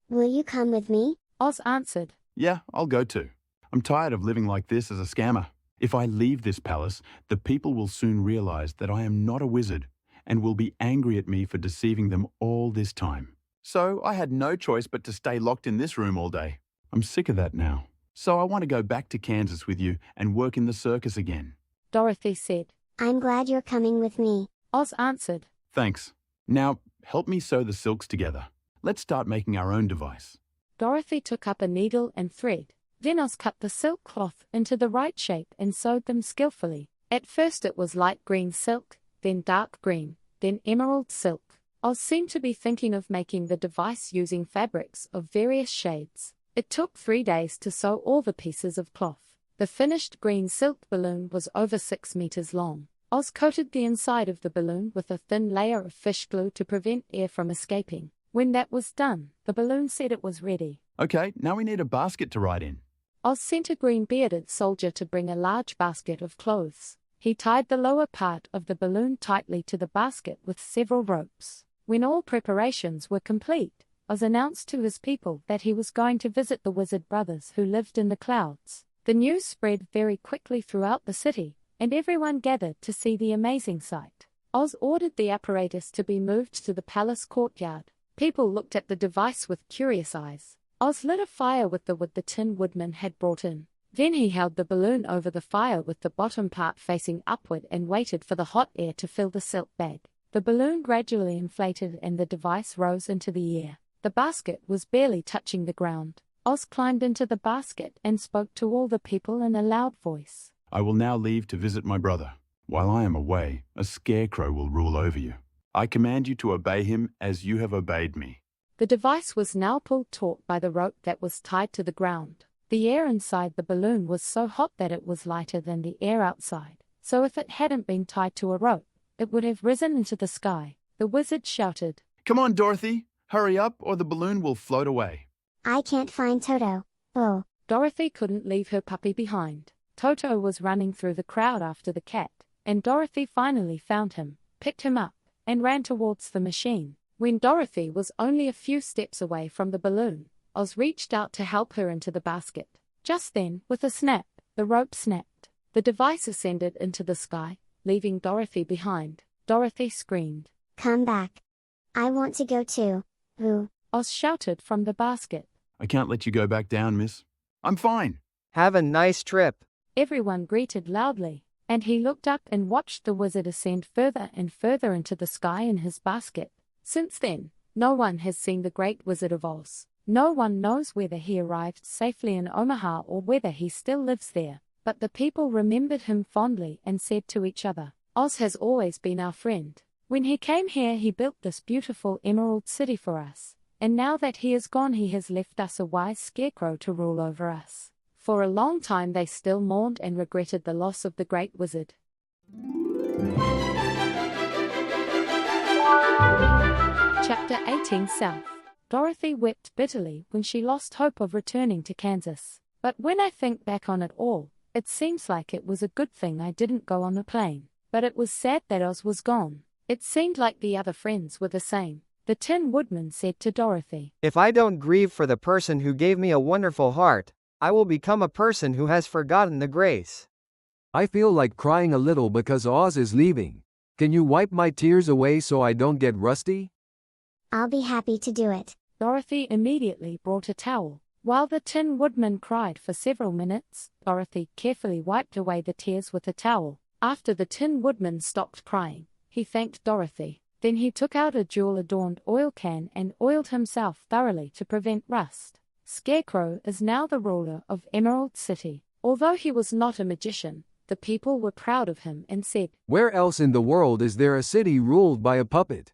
Will you come with me? Oz answered. Yeah, I'll go too. I'm tired of living like this as a scammer. If I leave this palace, the people will soon realize that I am not a wizard and will be angry at me for deceiving them all this time. So I had no choice but to stay locked in this room all day. I'm sick of that now. So I want to go back to Kansas with you and work in the circus again. Dorothy said. I'm glad you're coming with me. Oz answered. Thanks. Now, help me sew the silks together. Let's start making our own device. Dorothy took up a needle and thread. Then Oz cut the silk cloth into the right shape and sewed them skillfully. At first it was light green silk, then dark green, then emerald silk. Oz seemed to be thinking of making the device using fabrics of various shades. It took 3 days to sew all the pieces of cloth. The finished green silk balloon was over 6 meters long. Oz coated the inside of the balloon with a thin layer of fish glue to prevent air from escaping. When that was done, the balloon said it was ready. Okay, now we need a basket to ride in. Oz sent a green-bearded soldier to bring a large basket of clothes. He tied the lower part of the balloon tightly to the basket with several ropes. When all preparations were complete, Oz announced to his people that he was going to visit the wizard brothers who lived in the clouds. The news spread very quickly throughout the city, and everyone gathered to see the amazing sight. Oz ordered the apparatus to be moved to the palace courtyard. People looked at the device with curious eyes. Oz lit a fire with the wood the Tin Woodman had brought in. Then he held the balloon over the fire with the bottom part facing upward and waited for the hot air to fill the silk bag. The balloon gradually inflated and the device rose into the air. The basket was barely touching the ground. Oz climbed into the basket and spoke to all the people in a loud voice. I will now leave to visit my brother. While I am away, a scarecrow will rule over you. I command you to obey him as you have obeyed me. The device was now pulled taut by the rope that was tied to the ground. The air inside the balloon was so hot that it was lighter than the air outside. So if it hadn't been tied to a rope, it would have risen into the sky. The wizard shouted, Come on, Dorothy. Hurry up or the balloon will float away. I can't find Toto. Oh. Dorothy couldn't leave her puppy behind. Toto was running through the crowd after the cat. and Dorothy finally found him, picked him up, and ran towards the machine. When Dorothy was only a few steps away from the balloon, Oz reached out to help her into the basket. Just then, with a snap, the rope snapped. The device ascended into the sky, leaving Dorothy behind. Dorothy screamed. Come back. I want to go too. Ooh. Oz shouted from the basket. I can't let you go back down, miss. I'm fine. Have a nice trip. Everyone greeted loudly, and he looked up and watched the wizard ascend further and further into the sky in his basket. Since then, no one has seen the Great Wizard of Oz. No one knows whether he arrived safely in Omaha or whether he still lives there, but the people remembered him fondly and said to each other, Oz has always been our friend. When he came here, he built this beautiful emerald city for us, and now that he is gone, he has left us a wise scarecrow to rule over us. For a long time they still mourned and regretted the loss of the Great Wizard. Chapter 18 South. Dorothy wept bitterly when she lost hope of returning to Kansas. But when I think back on it all, it seems like it was a good thing I didn't go on the plane. But it was sad that Oz was gone. It seemed like the other friends were the same. The Tin Woodman said to Dorothy, If I don't grieve for the person who gave me a wonderful heart, I will become a person who has forgotten the grace. I feel like crying a little because Oz is leaving. Can you wipe my tears away so I don't get rusty? I'll be happy to do it. Dorothy immediately brought a towel. While the Tin Woodman cried for several minutes, Dorothy carefully wiped away the tears with a towel. After the Tin Woodman stopped crying, he thanked Dorothy. Then he took out a jewel-adorned oil can and oiled himself thoroughly to prevent rust. Scarecrow is now the ruler of Emerald City. Although he was not a magician, the people were proud of him and said, Where else in the world is there a city ruled by a puppet?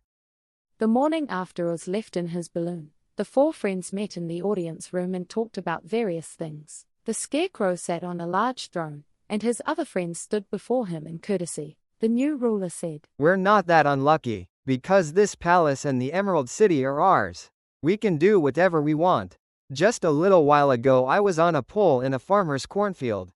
The morning after Oz left in his balloon, the four friends met in the audience room and talked about various things. The Scarecrow sat on a large throne, and his other friends stood before him in courtesy. The new ruler said, We're not that unlucky, because this palace and the Emerald City are ours. We can do whatever we want. Just a little while ago I was on a pole in a farmer's cornfield.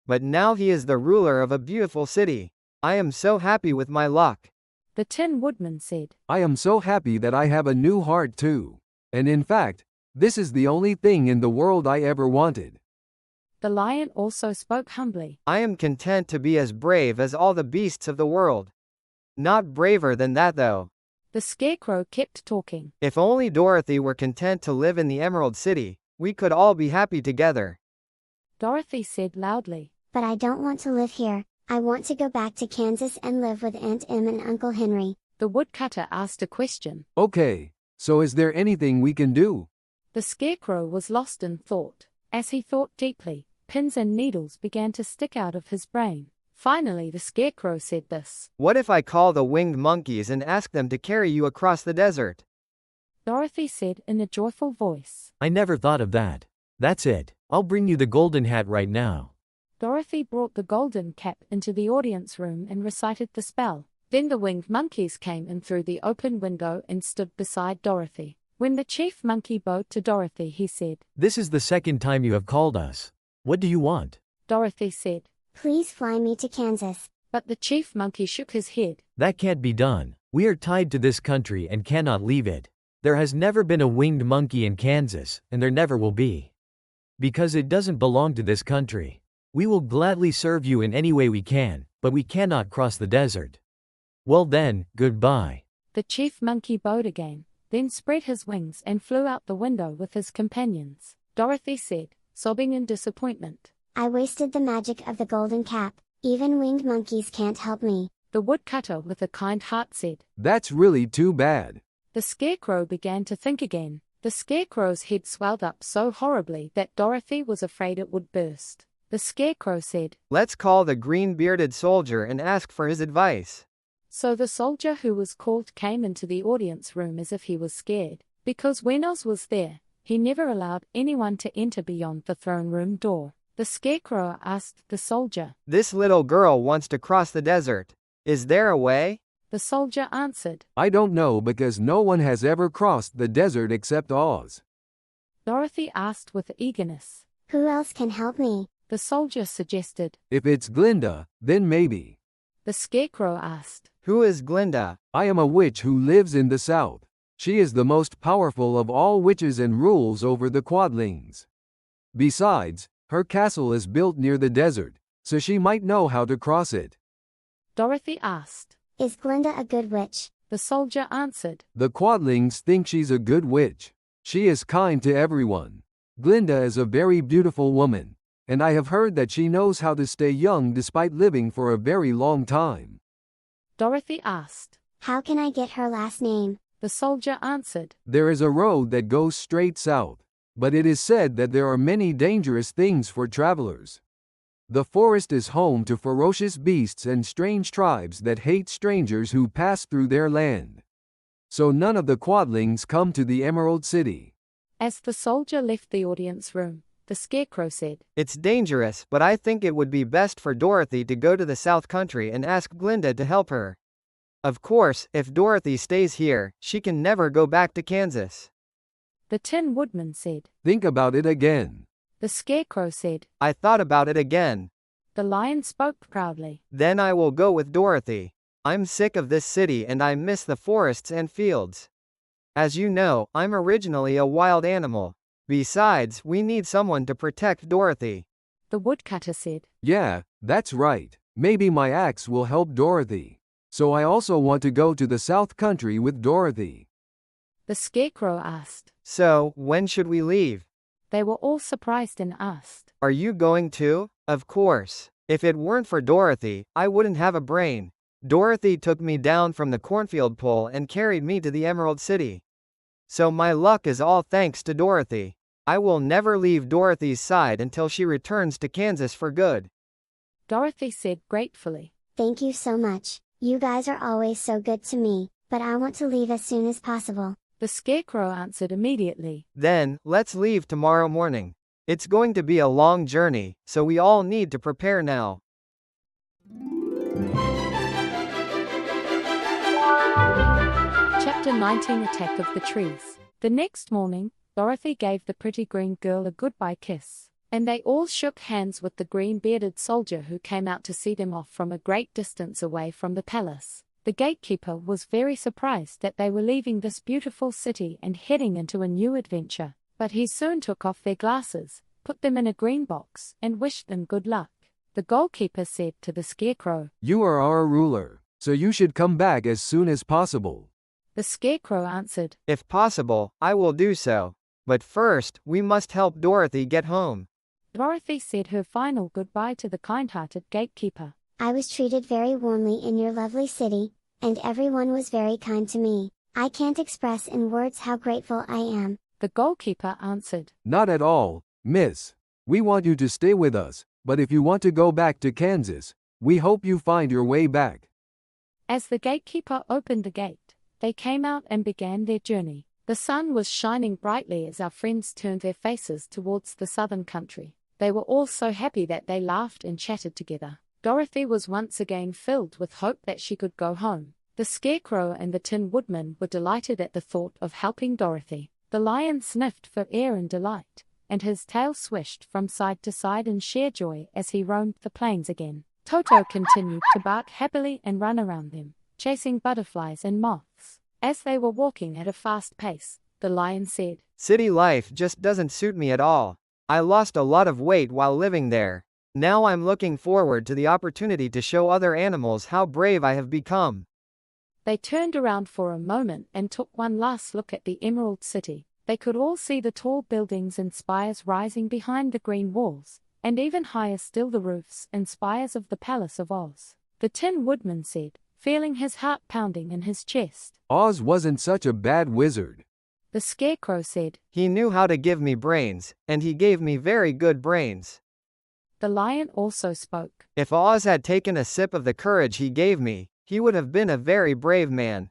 But now he is the ruler of a beautiful city. I am so happy with my luck. The Tin Woodman said, I am so happy that I have a new heart too. And in fact, this is the only thing in the world I ever wanted. The Lion also spoke humbly. I am content to be as brave as all the beasts of the world. Not braver than that though. The Scarecrow kept talking. If only Dorothy were content to live in the Emerald City, we could all be happy together. Dorothy said loudly, But I don't want to live here. I want to go back to Kansas and live with Aunt Em and Uncle Henry. The woodcutter asked a question. Okay, so is there anything we can do? The Scarecrow was lost in thought. As he thought deeply, pins and needles began to stick out of his brain. Finally the Scarecrow said this. What if I call the winged monkeys and ask them to carry you across the desert? Dorothy said in a joyful voice. I never thought of that. That's it. I'll bring you the golden hat right now. Dorothy brought the golden cap into the audience room and recited the spell. Then the winged monkeys came in through the open window and stood beside Dorothy. When the chief monkey bowed to Dorothy, he said, This is the second time you have called us. What do you want? Dorothy said, Please fly me to Kansas. But the chief monkey shook his head. That can't be done. We are tied to this country and cannot leave it. There has never been a winged monkey in Kansas, and there never will be. Because it doesn't belong to this country. We will gladly serve you in any way we can, but we cannot cross the desert. Well then, goodbye. The chief monkey bowed again, then spread his wings and flew out the window with his companions. Dorothy said, sobbing in disappointment, I wasted the magic of the golden cap. Even winged monkeys can't help me. The woodcutter with a kind heart said, That's really too bad. The Scarecrow began to think again. The Scarecrow's head swelled up so horribly that Dorothy was afraid it would burst. The Scarecrow said, Let's call the green-bearded soldier and ask for his advice. So the soldier who was called came into the audience room as if he was scared, because when Oz was there, he never allowed anyone to enter beyond the throne room door. The Scarecrow asked the soldier, This little girl wants to cross the desert. Is there a way? The soldier answered, I don't know because no one has ever crossed the desert except Oz. Dorothy asked with eagerness, Who else can help me? The soldier suggested, If it's Glinda, then maybe. The Scarecrow asked. Who is Glinda? I am a witch who lives in the south. She is the most powerful of all witches and rules over the Quadlings. Besides, her castle is built near the desert, so she might know how to cross it. Dorothy asked. Is Glinda a good witch? The soldier answered. The Quadlings think she's a good witch. She is kind to everyone. Glinda is a very beautiful woman, and I have heard that she knows how to stay young despite living for a very long time. Dorothy asked. How can I get her last name? The soldier answered. There is a road that goes straight south, but it is said that there are many dangerous things for travelers. The forest is home to ferocious beasts and strange tribes that hate strangers who pass through their land. So none of the Quadlings come to the Emerald City. As the soldier left the audience room, the Scarecrow said, It's dangerous, but I think it would be best for Dorothy to go to the South Country and ask Glinda to help her. Of course, if Dorothy stays here, she can never go back to Kansas. The Tin Woodman said. Think about it again. The Scarecrow said. I thought about it again. The Lion spoke proudly. Then I will go with Dorothy. I'm sick of this city and I miss the forests and fields. As you know, I'm originally a wild animal. Besides, we need someone to protect Dorothy. The Woodcutter said. Yeah, that's right. Maybe my axe will help Dorothy. So I also want to go to the South Country with Dorothy. The Scarecrow asked. So, when should we leave? They were all surprised and asked. Are you going too? Of course. If it weren't for Dorothy, I wouldn't have a brain. Dorothy took me down from the cornfield pole and carried me to the Emerald City. So my luck is all thanks to Dorothy. I will never leave Dorothy's side until she returns to Kansas for good. Dorothy said gratefully. Thank you so much. You guys are always so good to me, but I want to leave as soon as possible. The Scarecrow answered immediately. Then, let's leave tomorrow morning. It's going to be a long journey, so we all need to prepare now. Chapter 19 Attack of the Trees. The next morning, Dorothy gave the pretty green girl a goodbye kiss, and they all shook hands with the green-bearded soldier who came out to see them off from a great distance away from the palace. The gatekeeper was very surprised that they were leaving this beautiful city and heading into a new adventure, but he soon took off their glasses, put them in a green box, and wished them good luck. The goalkeeper said to the Scarecrow, You are our ruler, so you should come back as soon as possible. The Scarecrow answered, If possible, I will do so. But first, we must help Dorothy get home. Dorothy said her final goodbye to the kind-hearted gatekeeper. I was treated very warmly in your lovely city, and everyone was very kind to me. I can't express in words how grateful I am. The goalkeeper answered, Not at all, miss. We want you to stay with us, but if you want to go back to Kansas, we hope you find your way back. As the gatekeeper opened the gate, they came out and began their journey. The sun was shining brightly as our friends turned their faces towards the southern country. They were all so happy that they laughed and chatted together. Dorothy was once again filled with hope that she could go home. The Scarecrow and the Tin Woodman were delighted at the thought of helping Dorothy. The Lion sniffed for air in delight, and his tail swished from side to side in sheer joy as he roamed the plains again. Toto continued to bark happily and run around them, chasing butterflies and moths. As they were walking at a fast pace, the Lion said, City life just doesn't suit me at all. I lost a lot of weight while living there. Now I'm looking forward to the opportunity to show other animals how brave I have become. They turned around for a moment and took one last look at the Emerald City. They could all see the tall buildings and spires rising behind the green walls, and even higher still the roofs and spires of the Palace of Oz. The Tin Woodman said, feeling his heart pounding in his chest. Oz wasn't such a bad wizard. The Scarecrow said, He knew how to give me brains, and he gave me very good brains. The Lion also spoke. If Oz had taken a sip of the courage he gave me, he would have been a very brave man.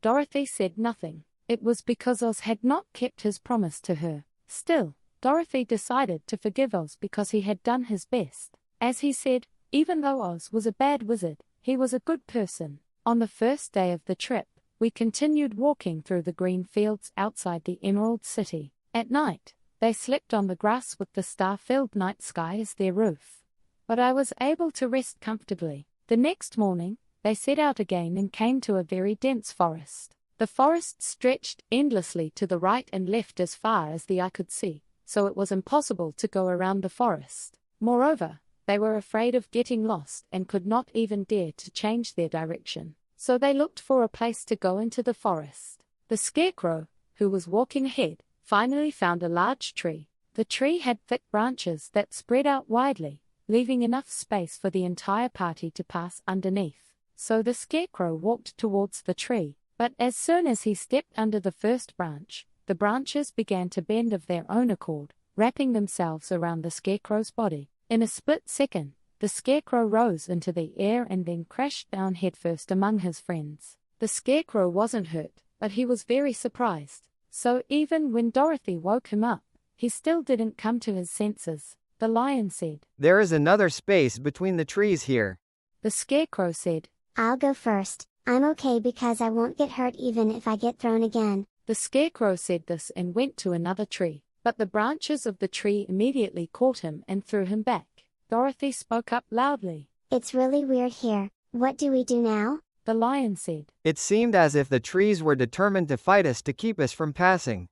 Dorothy said nothing. It was because Oz had not kept his promise to her. Still, Dorothy decided to forgive Oz because he had done his best. As he said, even though Oz was a bad wizard, he was a good person. On the first day of the trip, we continued walking through the green fields outside the Emerald City. At night, they slept on the grass with the star-filled night sky as their roof. But I was able to rest comfortably, The next morning, they set out again and came to a very dense forest. The forest stretched endlessly to the right and left as far as the eye could see, so it was impossible to go around the forest. Moreover, they were afraid of getting lost and could not even dare to change their direction, so they looked for a place to go into the forest. The Scarecrow, who was walking ahead, finally found a large tree. The tree had thick branches that spread out widely, leaving enough space for the entire party to pass underneath. So the Scarecrow walked towards the tree, but as soon as he stepped under the first branch, the branches began to bend of their own accord, wrapping themselves around the Scarecrow's body. In a split second, the Scarecrow rose into the air and then crashed down headfirst among his friends. The Scarecrow wasn't hurt, but he was very surprised. So even when Dorothy woke him up, he still didn't come to his senses. The Lion said, "There is another space between the trees here." The Scarecrow said, "I'll go first. I'm okay because I won't get hurt even if I get thrown again." The Scarecrow said this and went to another tree, but the branches of the tree immediately caught him and threw him back. Dorothy spoke up loudly. "It's really weird here. What do we do now?" The Lion said. It seemed as if the trees were determined to fight us to keep us from passing.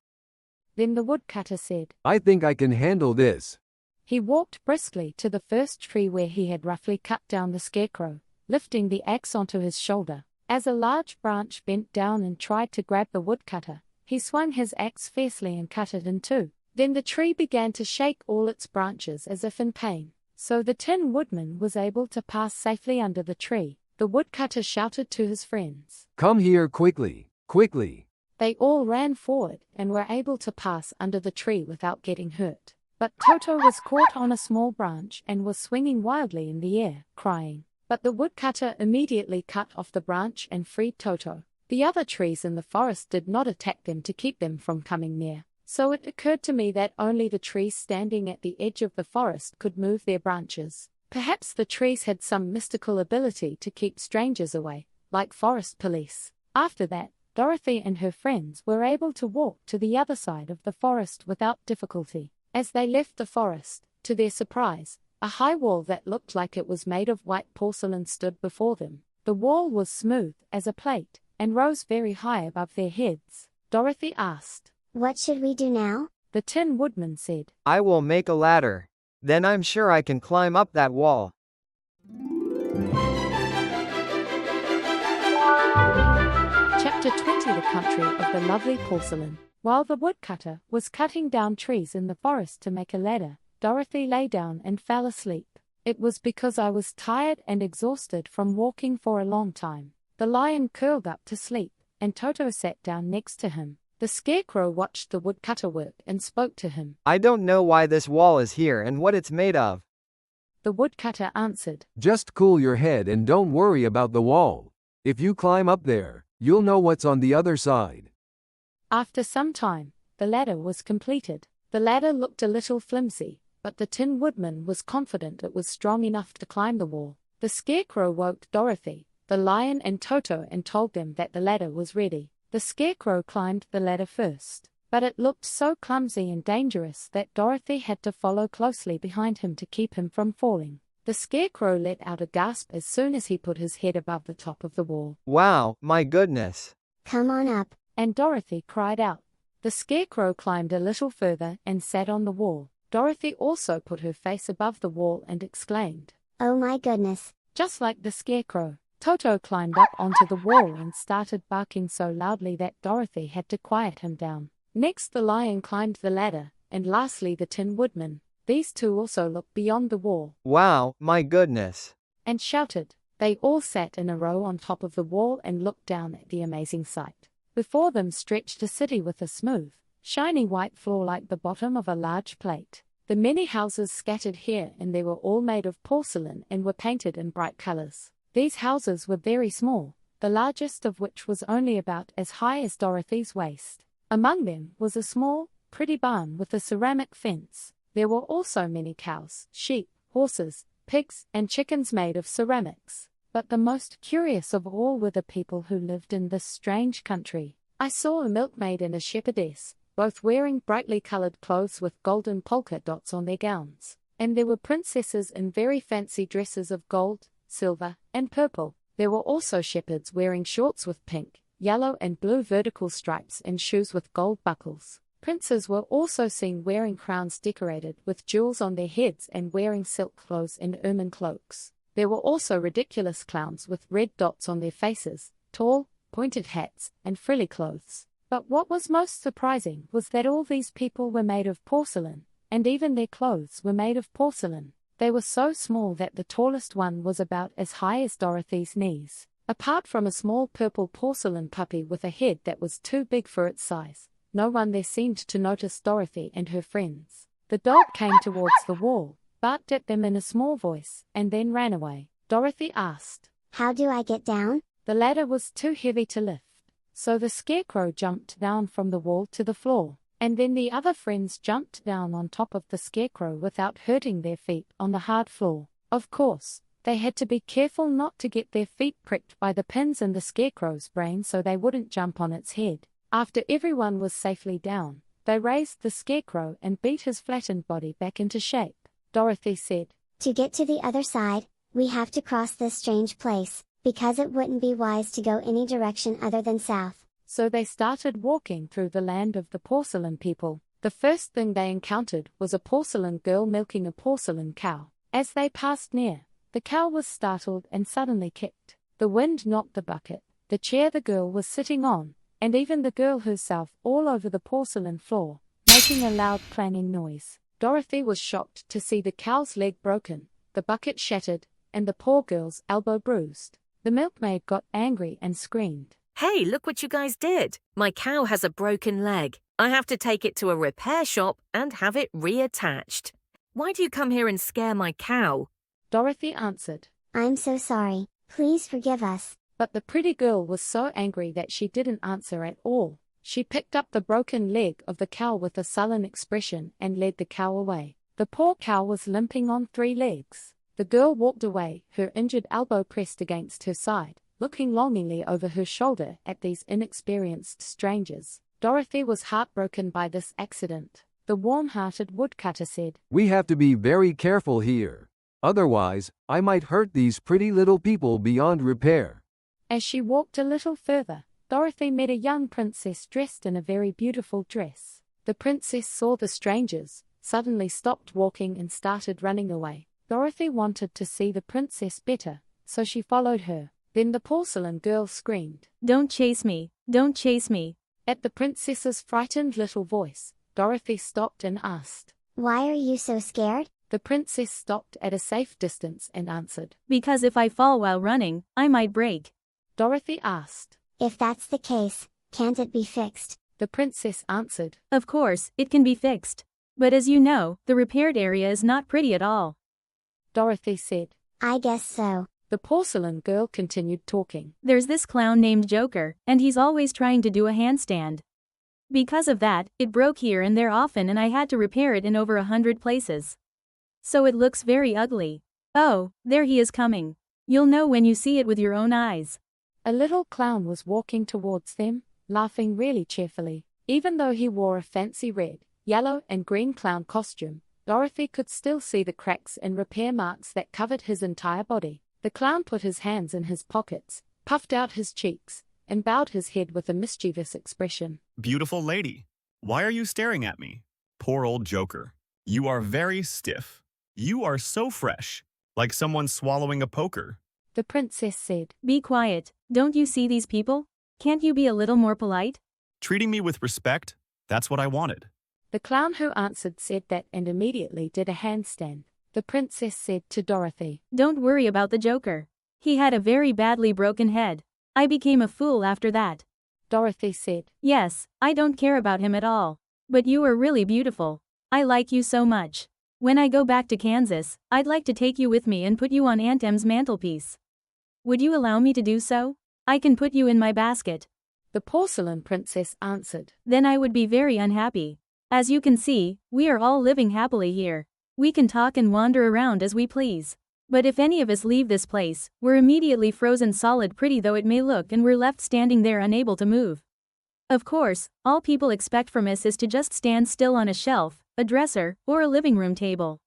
Then the Woodcutter said, "I think I can handle this." He walked briskly to the first tree where he had roughly cut down the Scarecrow, lifting the axe onto his shoulder. As a large branch bent down and tried to grab the Woodcutter, he swung his axe fiercely and cut it in two. Then the tree began to shake all its branches as if in pain. So the Tin Woodman was able to pass safely under the tree. The Woodcutter shouted to his friends, "Come here quickly, quickly." They all ran forward and were able to pass under the tree without getting hurt. But Toto was caught on a small branch and was swinging wildly in the air, crying. But the Woodcutter immediately cut off the branch and freed Toto. The other trees in the forest did not attack them to keep them from coming near. So it occurred to me that only the trees standing at the edge of the forest could move their branches. Perhaps the trees had some mystical ability to keep strangers away, like forest police. After that, Dorothy and her friends were able to walk to the other side of the forest without difficulty. As they left the forest, to their surprise, a high wall that looked like it was made of white porcelain stood before them. The wall was smooth as a plate and rose very high above their heads. Dorothy asked, "What should we do now?" The Tin Woodman said, "I will make a ladder. Then I'm sure I can climb up that wall." Chapter 20 The Country of the Lovely Porcelain. While the Woodcutter was cutting down trees in the forest to make a ladder, Dorothy lay down and fell asleep. It was because I was tired and exhausted from walking for a long time. The Lion curled up to sleep, and Toto sat down next to him. The Scarecrow watched the Woodcutter work and spoke to him. "I don't know why this wall is here and what it's made of." The Woodcutter answered, "Just cool your head and don't worry about the wall. If you climb up there, you'll know what's on the other side." After some time, the ladder was completed. The ladder looked a little flimsy, but the Tin Woodman was confident it was strong enough to climb the wall. The Scarecrow woke Dorothy, the Lion and Toto and told them that the ladder was ready. The Scarecrow climbed the ladder first, but it looked so clumsy and dangerous that Dorothy had to follow closely behind him to keep him from falling. The Scarecrow let out a gasp as soon as he put his head above the top of the wall. "Wow, my goodness." "Come on up." And Dorothy cried out. The Scarecrow climbed a little further and sat on the wall. Dorothy also put her face above the wall and exclaimed, "Oh my goodness." Just like the Scarecrow, Toto climbed up onto the wall and started barking so loudly that Dorothy had to quiet him down. Next the Lion climbed the ladder, and lastly the Tin Woodman. These two also looked beyond the wall. "Wow, my goodness." And shouted. They all sat in a row on top of the wall and looked down at the amazing sight. Before them stretched a city with a smooth, shiny white floor like the bottom of a large plate. The many houses scattered here and there were all made of porcelain and were painted in bright colors. These houses were very small, the largest of which was only about as high as Dorothy's waist. Among them was a small, pretty barn with a ceramic fence. There were also many cows, sheep, horses, pigs, and chickens made of ceramics. But the most curious of all were the people who lived in this strange country. I saw a milkmaid and a shepherdess, both wearing brightly colored clothes with golden polka dots on their gowns. And there were princesses in very fancy dresses of gold, silver, and purple. There were also shepherds wearing shorts with pink, yellow and blue vertical stripes and shoes with gold buckles. Princes were also seen wearing crowns decorated with jewels on their heads and wearing silk clothes and ermine cloaks. There were also ridiculous clowns with red dots on their faces, tall, pointed hats, and frilly clothes. But what was most surprising was that all these people were made of porcelain, and even their clothes were made of porcelain. They were so small that the tallest one was about as high as Dorothy's knees. Apart from a small purple porcelain puppy with a head that was too big for its size, no one there seemed to notice Dorothy and her friends. The dog came towards the wall, barked at them in a small voice, and then ran away. Dorothy asked, "How do I get down?" The ladder was too heavy to lift, so the scarecrow jumped down from the wall to the floor, and then the other friends jumped down on top of the scarecrow without hurting their feet on the hard floor. Of course, they had to be careful not to get their feet pricked by the pins in the scarecrow's brain so they wouldn't jump on its head. After everyone was safely down, they raised the scarecrow and beat his flattened body back into shape. Dorothy said, "To get to the other side, we have to cross this strange place, because it wouldn't be wise to go any direction other than south." So they started walking through the land of the porcelain people. The first thing they encountered was a porcelain girl milking a porcelain cow. As they passed near, the cow was startled and suddenly kicked. The wind knocked the bucket, the chair the girl was sitting on, and even the girl herself all over the porcelain floor, making a loud clanging noise. Dorothy was shocked to see the cow's leg broken, the bucket shattered, and the poor girl's elbow bruised. The milkmaid got angry and screamed, "Hey, look what you guys did! My cow has a broken leg. I have to take it to a repair shop and have it reattached. Why do you come here and scare my cow?" Dorothy answered, "I'm so sorry, please forgive us." But the pretty girl was so angry that she didn't answer at all. She picked up the broken leg of the cow with a sullen expression and led the cow away. The poor cow was limping on 3 legs. The girl walked away, her injured elbow pressed against her side, looking longingly over her shoulder at these inexperienced strangers. Dorothy was heartbroken by this accident. The warm-hearted woodcutter said, "We have to be very careful here. Otherwise, I might hurt these pretty little people beyond repair." As she walked a little further, Dorothy met a young princess dressed in a very beautiful dress. The princess saw the strangers, suddenly stopped walking and started running away. Dorothy wanted to see the princess better, so she followed her. Then the porcelain girl screamed, "Don't chase me, don't chase me." At the princess's frightened little voice, Dorothy stopped and asked, "Why are you so scared?" The princess stopped at a safe distance and answered, "Because if I fall while running, I might break." Dorothy asked, "If that's the case, can't it be fixed?" The princess answered, "Of course, it can be fixed. But as you know, the repaired area is not pretty at all." Dorothy said, "I guess so." The porcelain girl continued talking. "There's this clown named Joker, and he's always trying to do a handstand. Because of that, it broke here and there often and I had to repair it in over 100 places. So it looks very ugly. Oh, there he is coming. You'll know when you see it with your own eyes." A little clown was walking towards them, laughing really cheerfully. Even though he wore a fancy red, yellow and green clown costume, Dorothy could still see the cracks and repair marks that covered his entire body. The clown put his hands in his pockets, puffed out his cheeks, and bowed his head with a mischievous expression. "Beautiful lady, why are you staring at me? Poor old Joker. You are very stiff. You are so fresh, like someone swallowing a poker." The princess said, "Be quiet, don't you see these people? Can't you be a little more polite?" "Treating me with respect, that's what I wanted." The clown who answered said that and immediately did a handstand. The princess said to Dorothy, "Don't worry about the Joker. He had a very badly broken head. I became a fool after that." Dorothy said, "Yes, I don't care about him at all. But you are really beautiful. I like you so much. When I go back to Kansas, I'd like to take you with me and put you on Aunt Em's mantelpiece. Would you allow me to do so? I can put you in my basket." The porcelain princess answered, "Then I would be very unhappy. As you can see, we are all living happily here. We can talk and wander around as we please. But if any of us leave this place, we're immediately frozen solid, pretty though it may look, and we're left standing there unable to move. Of course, all people expect from us is to just stand still on a shelf, a dresser, or a living room table.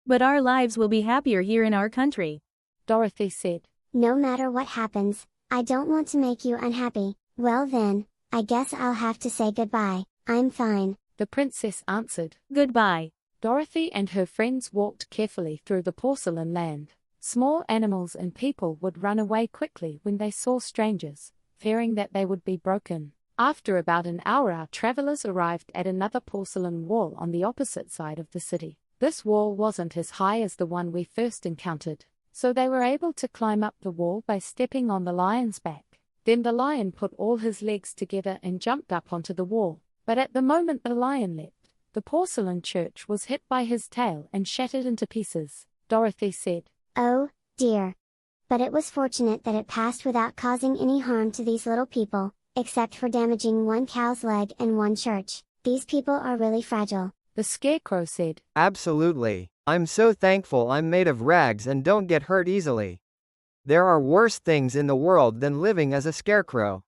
But our lives will be happier here in our country." Dorothy said. No matter what happens, I don't want to make you unhappy. Well then, I guess I'll have to say goodbye. I'm fine. The princess answered. Goodbye. Dorothy and her friends walked carefully through the porcelain land. Small animals and people would run away quickly when they saw strangers, fearing that they would be broken. After about an hour, our travelers arrived at another porcelain wall on the opposite side of the city. This wall wasn't as high as the one we first encountered, so they were able to climb up the wall by stepping on the lion's back. Then the lion put all his legs together and jumped up onto the wall, but at the moment the lion leapt, the porcelain church was hit by his tail and shattered into pieces. Dorothy said, Oh, dear. But it was fortunate that it passed without causing any harm to these little people, except for damaging one cow's leg and one church. These people are really fragile. The scarecrow said, Absolutely. I'm so thankful I'm made of rags and don't get hurt easily. There are worse things in the world than living as a scarecrow.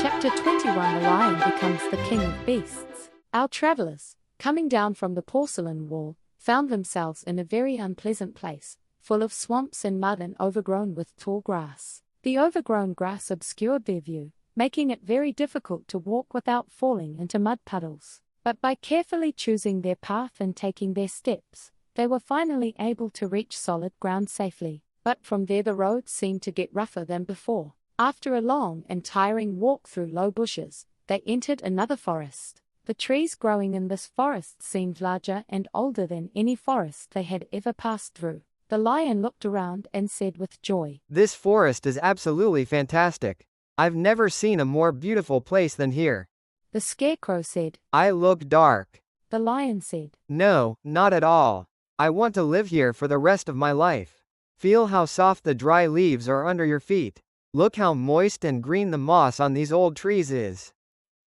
Chapter 21 The Lion Becomes the King of Beasts. Our travelers, coming down from the porcelain wall, found themselves in a very unpleasant place, full of swamps and mud and overgrown with tall grass. The overgrown grass obscured their view, making it very difficult to walk without falling into mud puddles. But by carefully choosing their path and taking their steps, they were finally able to reach solid ground safely. But from there the road seemed to get rougher than before. After a long and tiring walk through low bushes, they entered another forest. The trees growing in this forest seemed larger and older than any forest they had ever passed through. The lion looked around and said with joy, This forest is absolutely fantastic. I've never seen a more beautiful place than here. The scarecrow said, I look dark. The lion said, No, not at all. I want to live here for the rest of my life. Feel how soft the dry leaves are under your feet. Look how moist and green the moss on these old trees is.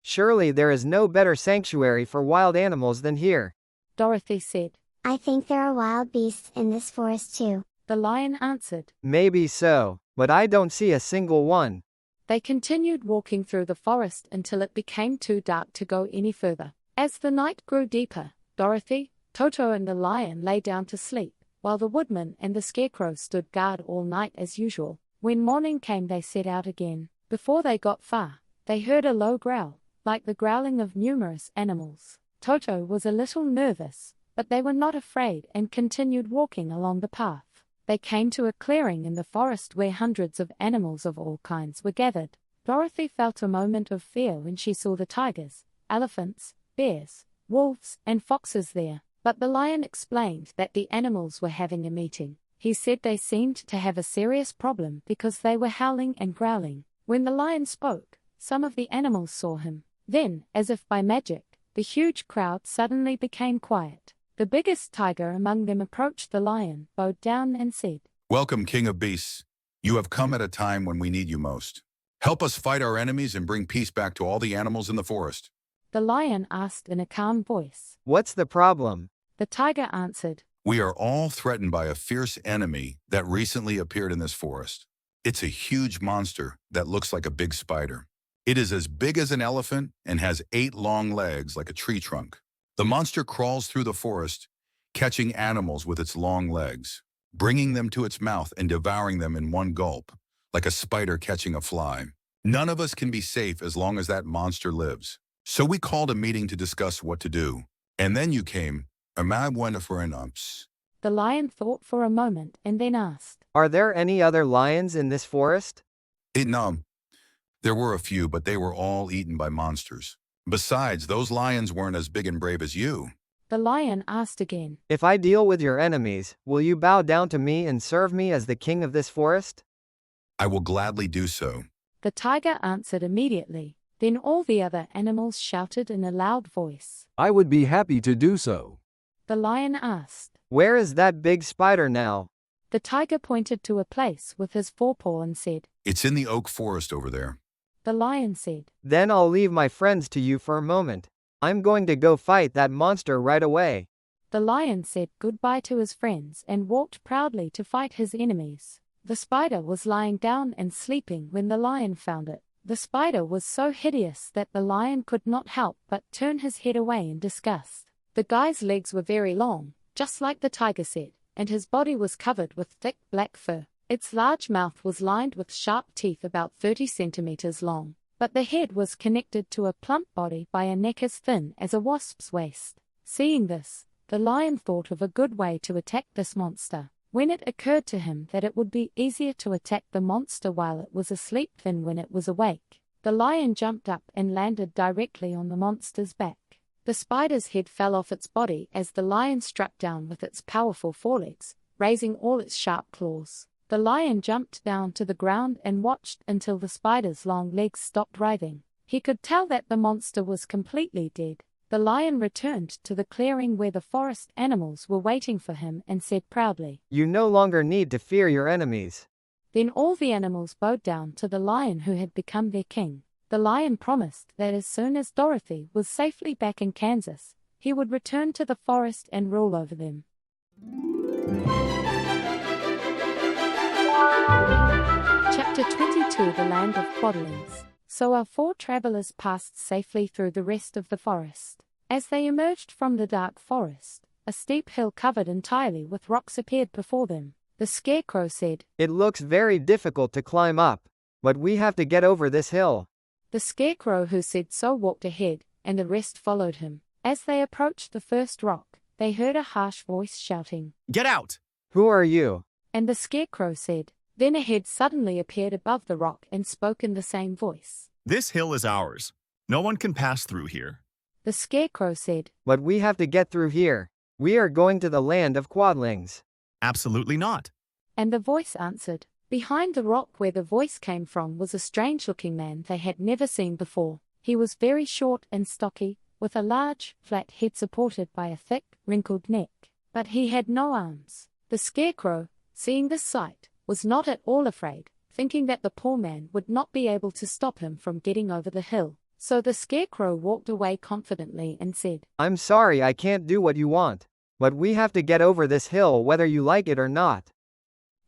Surely there is no better sanctuary for wild animals than here. Dorothy said, I think there are wild beasts in this forest too. The lion answered, Maybe so, but I don't see a single one. They continued walking through the forest until it became too dark to go any further. As the night grew deeper, Dorothy, Toto and the lion lay down to sleep, while the woodman and the scarecrow stood guard all night as usual. When morning came they set out again. Before they got far, they heard a low growl, like the growling of numerous animals. Toto was a little nervous, but they were not afraid and continued walking along the path. They came to a clearing in the forest where hundreds of animals of all kinds were gathered. Dorothy felt a moment of fear when she saw the tigers, elephants, bears, wolves, and foxes there, but the lion explained that the animals were having a meeting. He said they seemed to have a serious problem because they were howling and growling. When the lion spoke, some of the animals saw him. Then, as if by magic, the huge crowd suddenly became quiet. The biggest tiger among them approached the lion, bowed down and said, Welcome, King of Beasts. You have come at a time when we need you most. Help us fight our enemies and bring peace back to all the animals in the forest. The lion asked in a calm voice. What's the problem? The tiger answered, We are all threatened by a fierce enemy that recently appeared in this forest. It's a huge monster that looks like a big spider. It is as big as an elephant and has 8 long legs like a tree trunk. The monster crawls through the forest, catching animals with its long legs, bringing them to its mouth and devouring them in one gulp, like a spider catching a fly. None of us can be safe as long as that monster lives. So we called a meeting to discuss what to do. And then you came. Am I one for an umps? The lion thought for a moment and then asked, Are there any other lions in this forest? There were a few, but they were all eaten by monsters. Besides, those lions weren't as big and brave as you. The lion asked again, If I deal with your enemies, will you bow down to me and serve me as the king of this forest? I will gladly do so. The tiger answered immediately. Then all the other animals shouted in a loud voice, I would be happy to do so. The lion asked, Where is that big spider now? The tiger pointed to a place with his forepaw and said, It's in the oak forest over there. The lion said, Then I'll leave my friends to you for a moment. I'm going to go fight that monster right away. The lion said goodbye to his friends and walked proudly to fight his enemies. The spider was lying down and sleeping when the lion found it. The spider was so hideous that the lion could not help but turn his head away in disgust. The guy's legs were very long, just like the tiger said, and his body was covered with thick black fur. Its large mouth was lined with sharp teeth about 30 centimeters long, but the head was connected to a plump body by a neck as thin as a wasp's waist. Seeing this, the lion thought of a good way to attack this monster. When it occurred to him that it would be easier to attack the monster while it was asleep than when it was awake, the lion jumped up and landed directly on the monster's back. The spider's head fell off its body as the lion struck down with its powerful forelegs, raising all its sharp claws. The lion jumped down to the ground and watched until the spider's long legs stopped writhing. He could tell that the monster was completely dead. The lion returned to the clearing where the forest animals were waiting for him and said proudly, "You no longer need to fear your enemies." Then all the animals bowed down to the lion who had become their king. The lion promised that as soon as Dorothy was safely back in Kansas, he would return to the forest and rule over them. Chapter 22 The Land of Quadlings. So our four travelers passed safely through the rest of the forest. As they emerged from the dark forest, a steep hill covered entirely with rocks appeared before them. The Scarecrow said, "It looks very difficult to climb up, but we have to get over this hill." The Scarecrow who said so walked ahead, and the rest followed him. As they approached the first rock, they heard a harsh voice shouting, "Get out!" "Who are you?" And the Scarecrow said. Then a head suddenly appeared above the rock and spoke in the same voice. "This hill is ours. No one can pass through here." The Scarecrow said, "But we have to get through here. We are going to the land of Quadlings." "Absolutely not." And the voice answered. Behind the rock where the voice came from was a strange-looking man they had never seen before. He was very short and stocky, with a large, flat head supported by a thick, wrinkled neck. But he had no arms. The Scarecrow, seeing this sight, was not at all afraid, thinking that the poor man would not be able to stop him from getting over the hill. So the Scarecrow walked away confidently and said, "I'm sorry I can't do what you want, but we have to get over this hill whether you like it or not."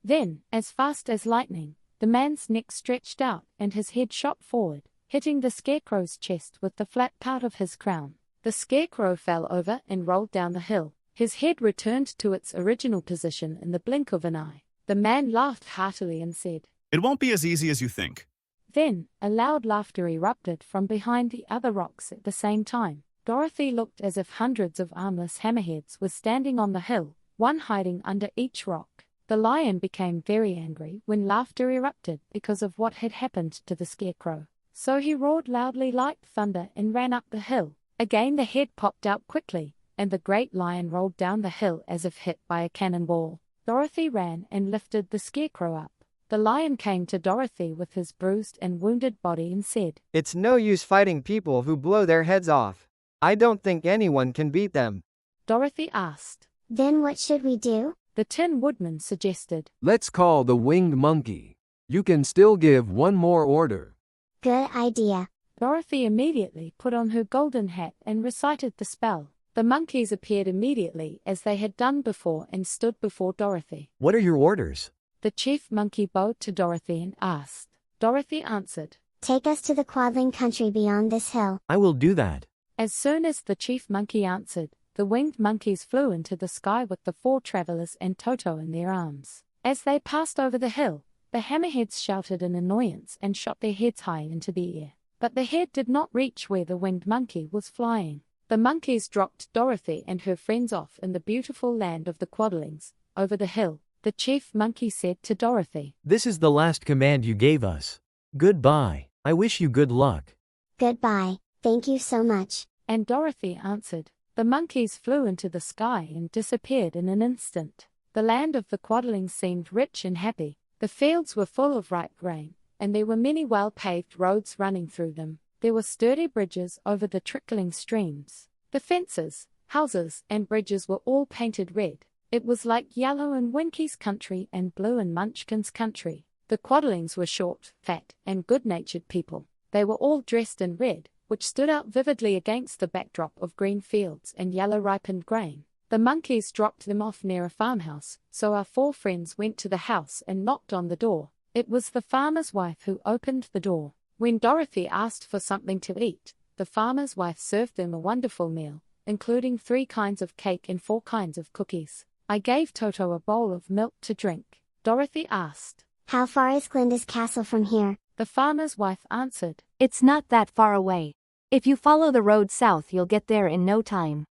Then, as fast as lightning, the man's neck stretched out and his head shot forward, hitting the Scarecrow's chest with the flat part of his crown. The Scarecrow fell over and rolled down the hill. His head returned to its original position in the blink of an eye. The man laughed heartily and said, "It won't be as easy as you think." Then, a loud laughter erupted from behind the other rocks at the same time. Dorothy looked as if hundreds of armless hammerheads were standing on the hill, one hiding under each rock. The lion became very angry when laughter erupted because of what had happened to the Scarecrow. So he roared loudly like thunder and ran up the hill. Again the head popped out quickly, and the great lion rolled down the hill as if hit by a cannonball. Dorothy ran and lifted the Scarecrow up. The lion came to Dorothy with his bruised and wounded body and said, "It's no use fighting people who blow their heads off. I don't think anyone can beat them." Dorothy asked. "Then what should we do?" The Tin Woodman suggested. "Let's call the winged monkey. You can still give one more order." Good idea. Dorothy immediately put on her golden hat and recited the spell. The monkeys appeared immediately as they had done before and stood before Dorothy. What are your orders? The chief monkey bowed to Dorothy and asked. Dorothy answered, "Take us to the Quadling country beyond this hill." I will do that. As soon as the chief monkey answered, the winged monkeys flew into the sky with the four travelers and Toto in their arms. As they passed over the hill, the hammerheads shouted in annoyance and shot their heads high into the air. But the head did not reach where the winged monkey was flying. The monkeys dropped Dorothy and her friends off in the beautiful land of the Quadlings, over the hill. The chief monkey said to Dorothy, "This is the last command you gave us. Goodbye. I wish you good luck." "Goodbye, thank you so much." And Dorothy answered. The monkeys flew into the sky and disappeared in an instant. The land of the Quadlings seemed rich and happy. The fields were full of ripe grain, and there were many well-paved roads running through them. There were sturdy bridges over the trickling streams. The fences, houses, and bridges were all painted red. It was like yellow in Winky's country and blue in Munchkin's country. The Quadlings were short, fat, and good-natured people. They were all dressed in red, which stood out vividly against the backdrop of green fields and yellow ripened grain. The monkeys dropped them off near a farmhouse, so our four friends went to the house and knocked on the door. It was the farmer's wife who opened the door. When Dorothy asked for something to eat, the farmer's wife served them a wonderful meal, including 3 kinds of cake and 4 kinds of cookies. I gave Toto a bowl of milk to drink. Dorothy asked. How far is Glinda's castle from here? The farmer's wife answered. It's not that far away. If you follow the road south, you'll get there in no time.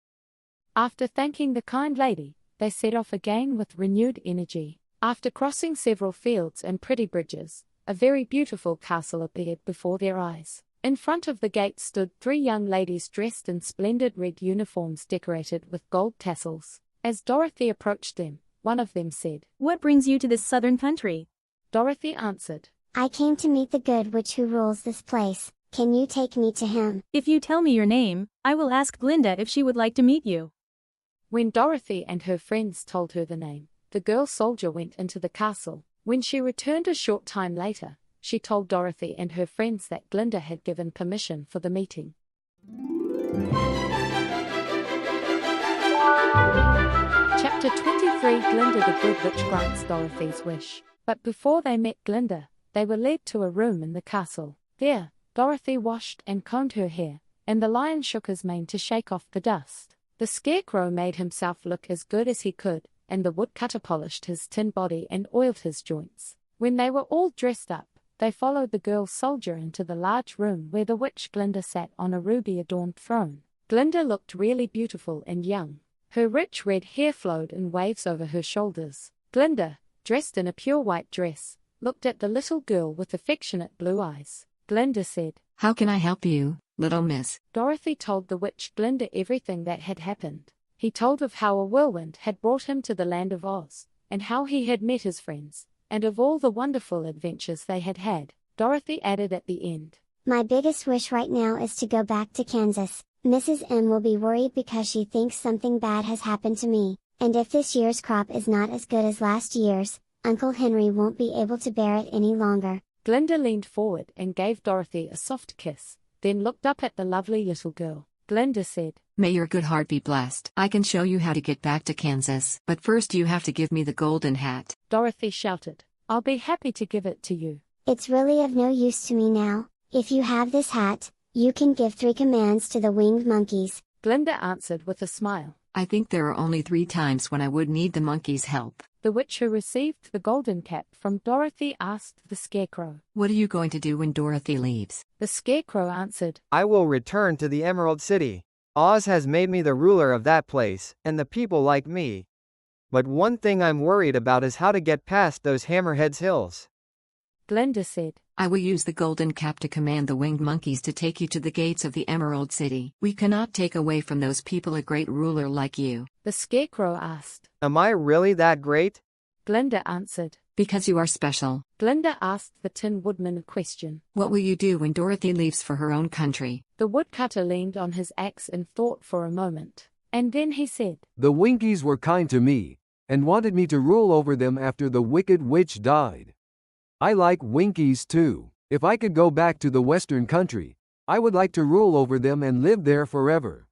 After thanking the kind lady, they set off again with renewed energy. After crossing several fields and pretty bridges, a very beautiful castle appeared before their eyes. In front of the gate stood 3 young ladies dressed in splendid red uniforms decorated with gold tassels. As Dorothy approached them, one of them said, "What brings you to this southern country?" Dorothy answered, I came to meet the good witch who rules this place. Can you take me to him? "If you tell me your name, I will ask Glinda if she would like to meet you." When Dorothy and her friends told her the name, the girl soldier went into the castle. When she returned a short time later, she told Dorothy and her friends that Glinda had given permission for the meeting. Chapter 23 Glinda the Good Witch grants Dorothy's wish. But before they met Glinda, they were led to a room in the castle. There, Dorothy washed and combed her hair, and the lion shook his mane to shake off the dust. The scarecrow made himself look as good as he could, and the woodcutter polished his tin body and oiled his joints. When they were all dressed up, they followed the girl soldier into the large room where the witch Glinda sat on a ruby-adorned throne. Glinda looked really beautiful and young. Her rich red hair flowed in waves over her shoulders. Glinda, dressed in a pure white dress, looked at the little girl with affectionate blue eyes. Glinda said, "How can I help you, little miss?" Dorothy told the witch Glinda everything that had happened. He told of how a whirlwind had brought him to the land of Oz, and how he had met his friends, and of all the wonderful adventures they had had. Dorothy added at the end, My biggest wish right now is to go back to Kansas. Mrs. M will be worried because she thinks something bad has happened to me, and if this year's crop is not as good as last year's, Uncle Henry won't be able to bear it any longer. Glinda leaned forward and gave Dorothy a soft kiss, then looked up at the lovely little girl. Glinda said, "May your good heart be blessed. I can show you how to get back to Kansas, but first you have to give me the golden hat." Dorothy shouted, "I'll be happy to give it to you." It's really of no use to me now. If you have this hat, you can give 3 commands to the winged monkeys. Glinda answered with a smile. "I think there are only 3 times when I would need the monkey's help." The witch who received the golden cap from Dorothy asked the scarecrow, "What are you going to do when Dorothy leaves?" The scarecrow answered, I will return to the Emerald City. Oz has made me the ruler of that place, and the people like me. But one thing I'm worried about is how to get past those Hammerhead's hills. Glinda said, "I will use the golden cap to command the winged monkeys to take you to the gates of the Emerald City. We cannot take away from those people a great ruler like you." The scarecrow asked, Am I really that great? Glinda answered, "Because you are special." Glinda asked the Tin Woodman a question. "What will you do when Dorothy leaves for her own country?" The woodcutter leaned on his axe and thought for a moment, and then he said, The Winkies were kind to me, and wanted me to rule over them after the wicked witch died. I like Winkies too. If I could go back to the Western country, I would like to rule over them and live there forever.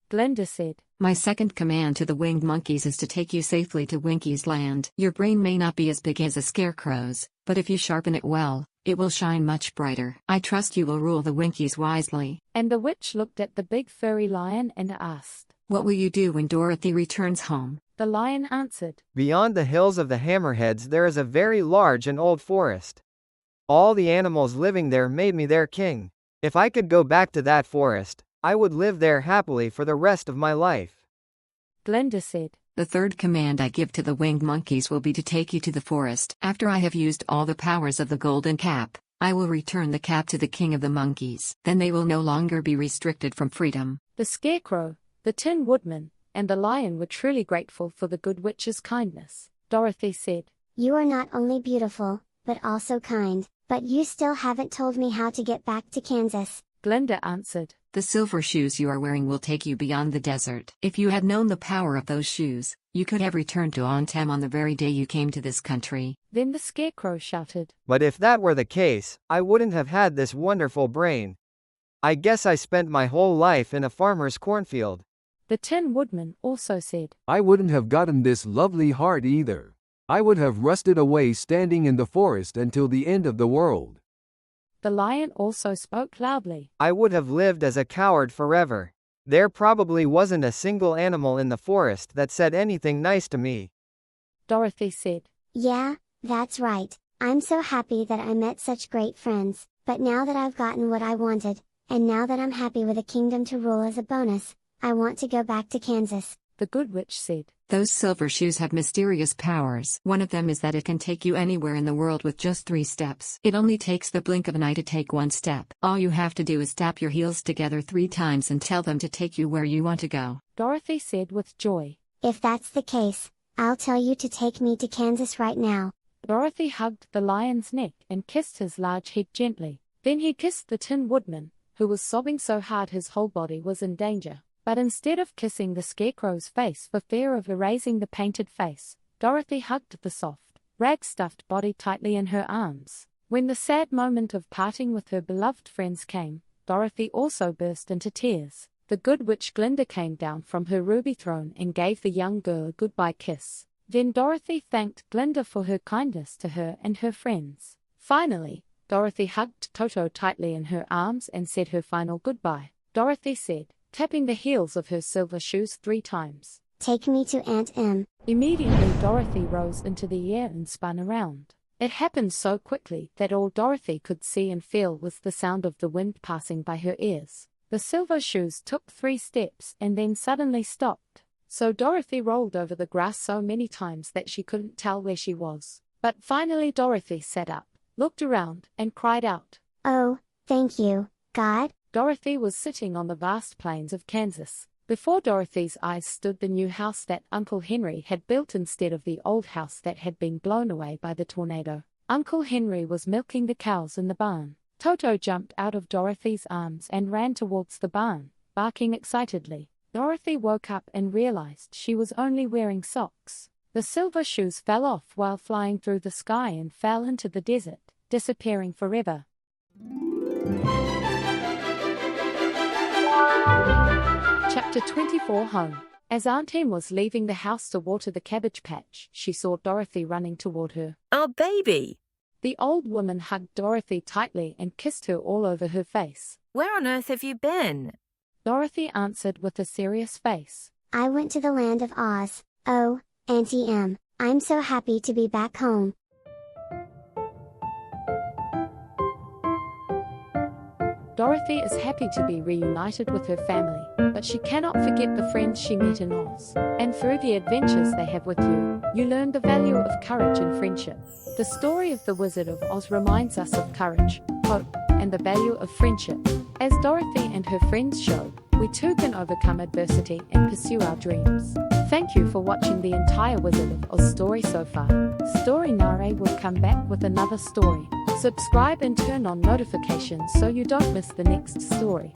Glinda said, "My second command to the winged monkeys is to take you safely to Winky's land. Your brain may not be as big as a scarecrow's, but if you sharpen it well, it will shine much brighter. I trust you will rule the Winkies wisely." And the witch looked at the big furry lion and asked, "What will you do when Dorothy returns home?" The lion answered, Beyond the hills of the Hammerheads there is a very large and old forest. All the animals living there made me their king. If I could go back to that forest, I would live there happily for the rest of my life. Glinda said, "The third command I give to the winged monkeys will be to take you to the forest. After I have used all the powers of the golden cap, I will return the cap to the king of the monkeys. Then they will no longer be restricted from freedom." The scarecrow, the Tin Woodman, and the lion were truly grateful for the good witch's kindness. Dorothy said, You are not only beautiful, but also kind, but you still haven't told me how to get back to Kansas. Glinda answered, "The silver shoes you are wearing will take you beyond the desert. If you had known the power of those shoes, you could have returned to Ontem on the very day you came to this country." Then the scarecrow shouted, But if that were the case, I wouldn't have had this wonderful brain. I guess I spent my whole life in a farmer's cornfield. The Tin Woodman also said, I wouldn't have gotten this lovely heart either. I would have rusted away standing in the forest until the end of the world. The lion also spoke loudly, I would have lived as a coward forever. There probably wasn't a single animal in the forest that said anything nice to me. Dorothy said. Yeah, that's right. I'm so happy that I met such great friends, but now that I've gotten what I wanted, and now that I'm happy with a kingdom to rule as a bonus, I want to go back to Kansas. The good witch said. Those silver shoes have mysterious powers. One of them is that it can take you anywhere in the world with just 3 steps. It only takes the blink of an eye to take 1 step. All you have to do is tap your heels together 3 times and tell them to take you where you want to go. Dorothy said with joy. If that's the case, I'll tell you to take me to Kansas right now. Dorothy hugged the lion's neck and kissed his large head gently. Then he kissed the Tin Woodman, who was sobbing so hard his whole body was in danger. But instead of kissing the Scarecrow's face for fear of erasing the painted face, Dorothy hugged the soft, rag-stuffed body tightly in her arms. When the sad moment of parting with her beloved friends came, Dorothy also burst into tears. The good witch Glinda came down from her ruby throne and gave the young girl a goodbye kiss. Then Dorothy thanked Glinda for her kindness to her and her friends. Finally, Dorothy hugged Toto tightly in her arms and said her final goodbye. Dorothy said, tapping the heels of her silver shoes 3 times. Take me to Aunt Em. Immediately Dorothy rose into the air and spun around. It happened so quickly that all Dorothy could see and feel was the sound of the wind passing by her ears. The silver shoes took 3 steps and then suddenly stopped. So Dorothy rolled over the grass so many times that she couldn't tell where she was. But finally Dorothy sat up, looked around, and cried out. Oh, thank you, God. Dorothy was sitting on the vast plains of Kansas. Before Dorothy's eyes stood the new house that Uncle Henry had built instead of the old house that had been blown away by the tornado. Uncle Henry was milking the cows in the barn. Toto jumped out of Dorothy's arms and ran towards the barn, barking excitedly. Dorothy woke up and realized she was only wearing socks. The silver shoes fell off while flying through the sky and fell into the desert, disappearing forever. Chapter 24 Home. As Aunt Em was leaving the house to water the cabbage patch, she saw Dorothy running toward her. Our baby! The old woman hugged Dorothy tightly and kissed her all over her face. Where on earth have you been? Dorothy answered with a serious face. I went to the land of Oz. Oh, Auntie Em, I'm so happy to be back home. Dorothy is happy to be reunited with her family, but she cannot forget the friends she met in Oz. And through the adventures they have with you, you learn the value of courage and friendship. The story of the Wizard of Oz reminds us of courage, hope, and the value of friendship. As Dorothy and her friends showed, we too can overcome adversity and pursue our dreams. Thank you for watching the entire Wizard of Oz story so far. Story Narae will come back with another story. Subscribe and turn on notifications so you don't miss the next story.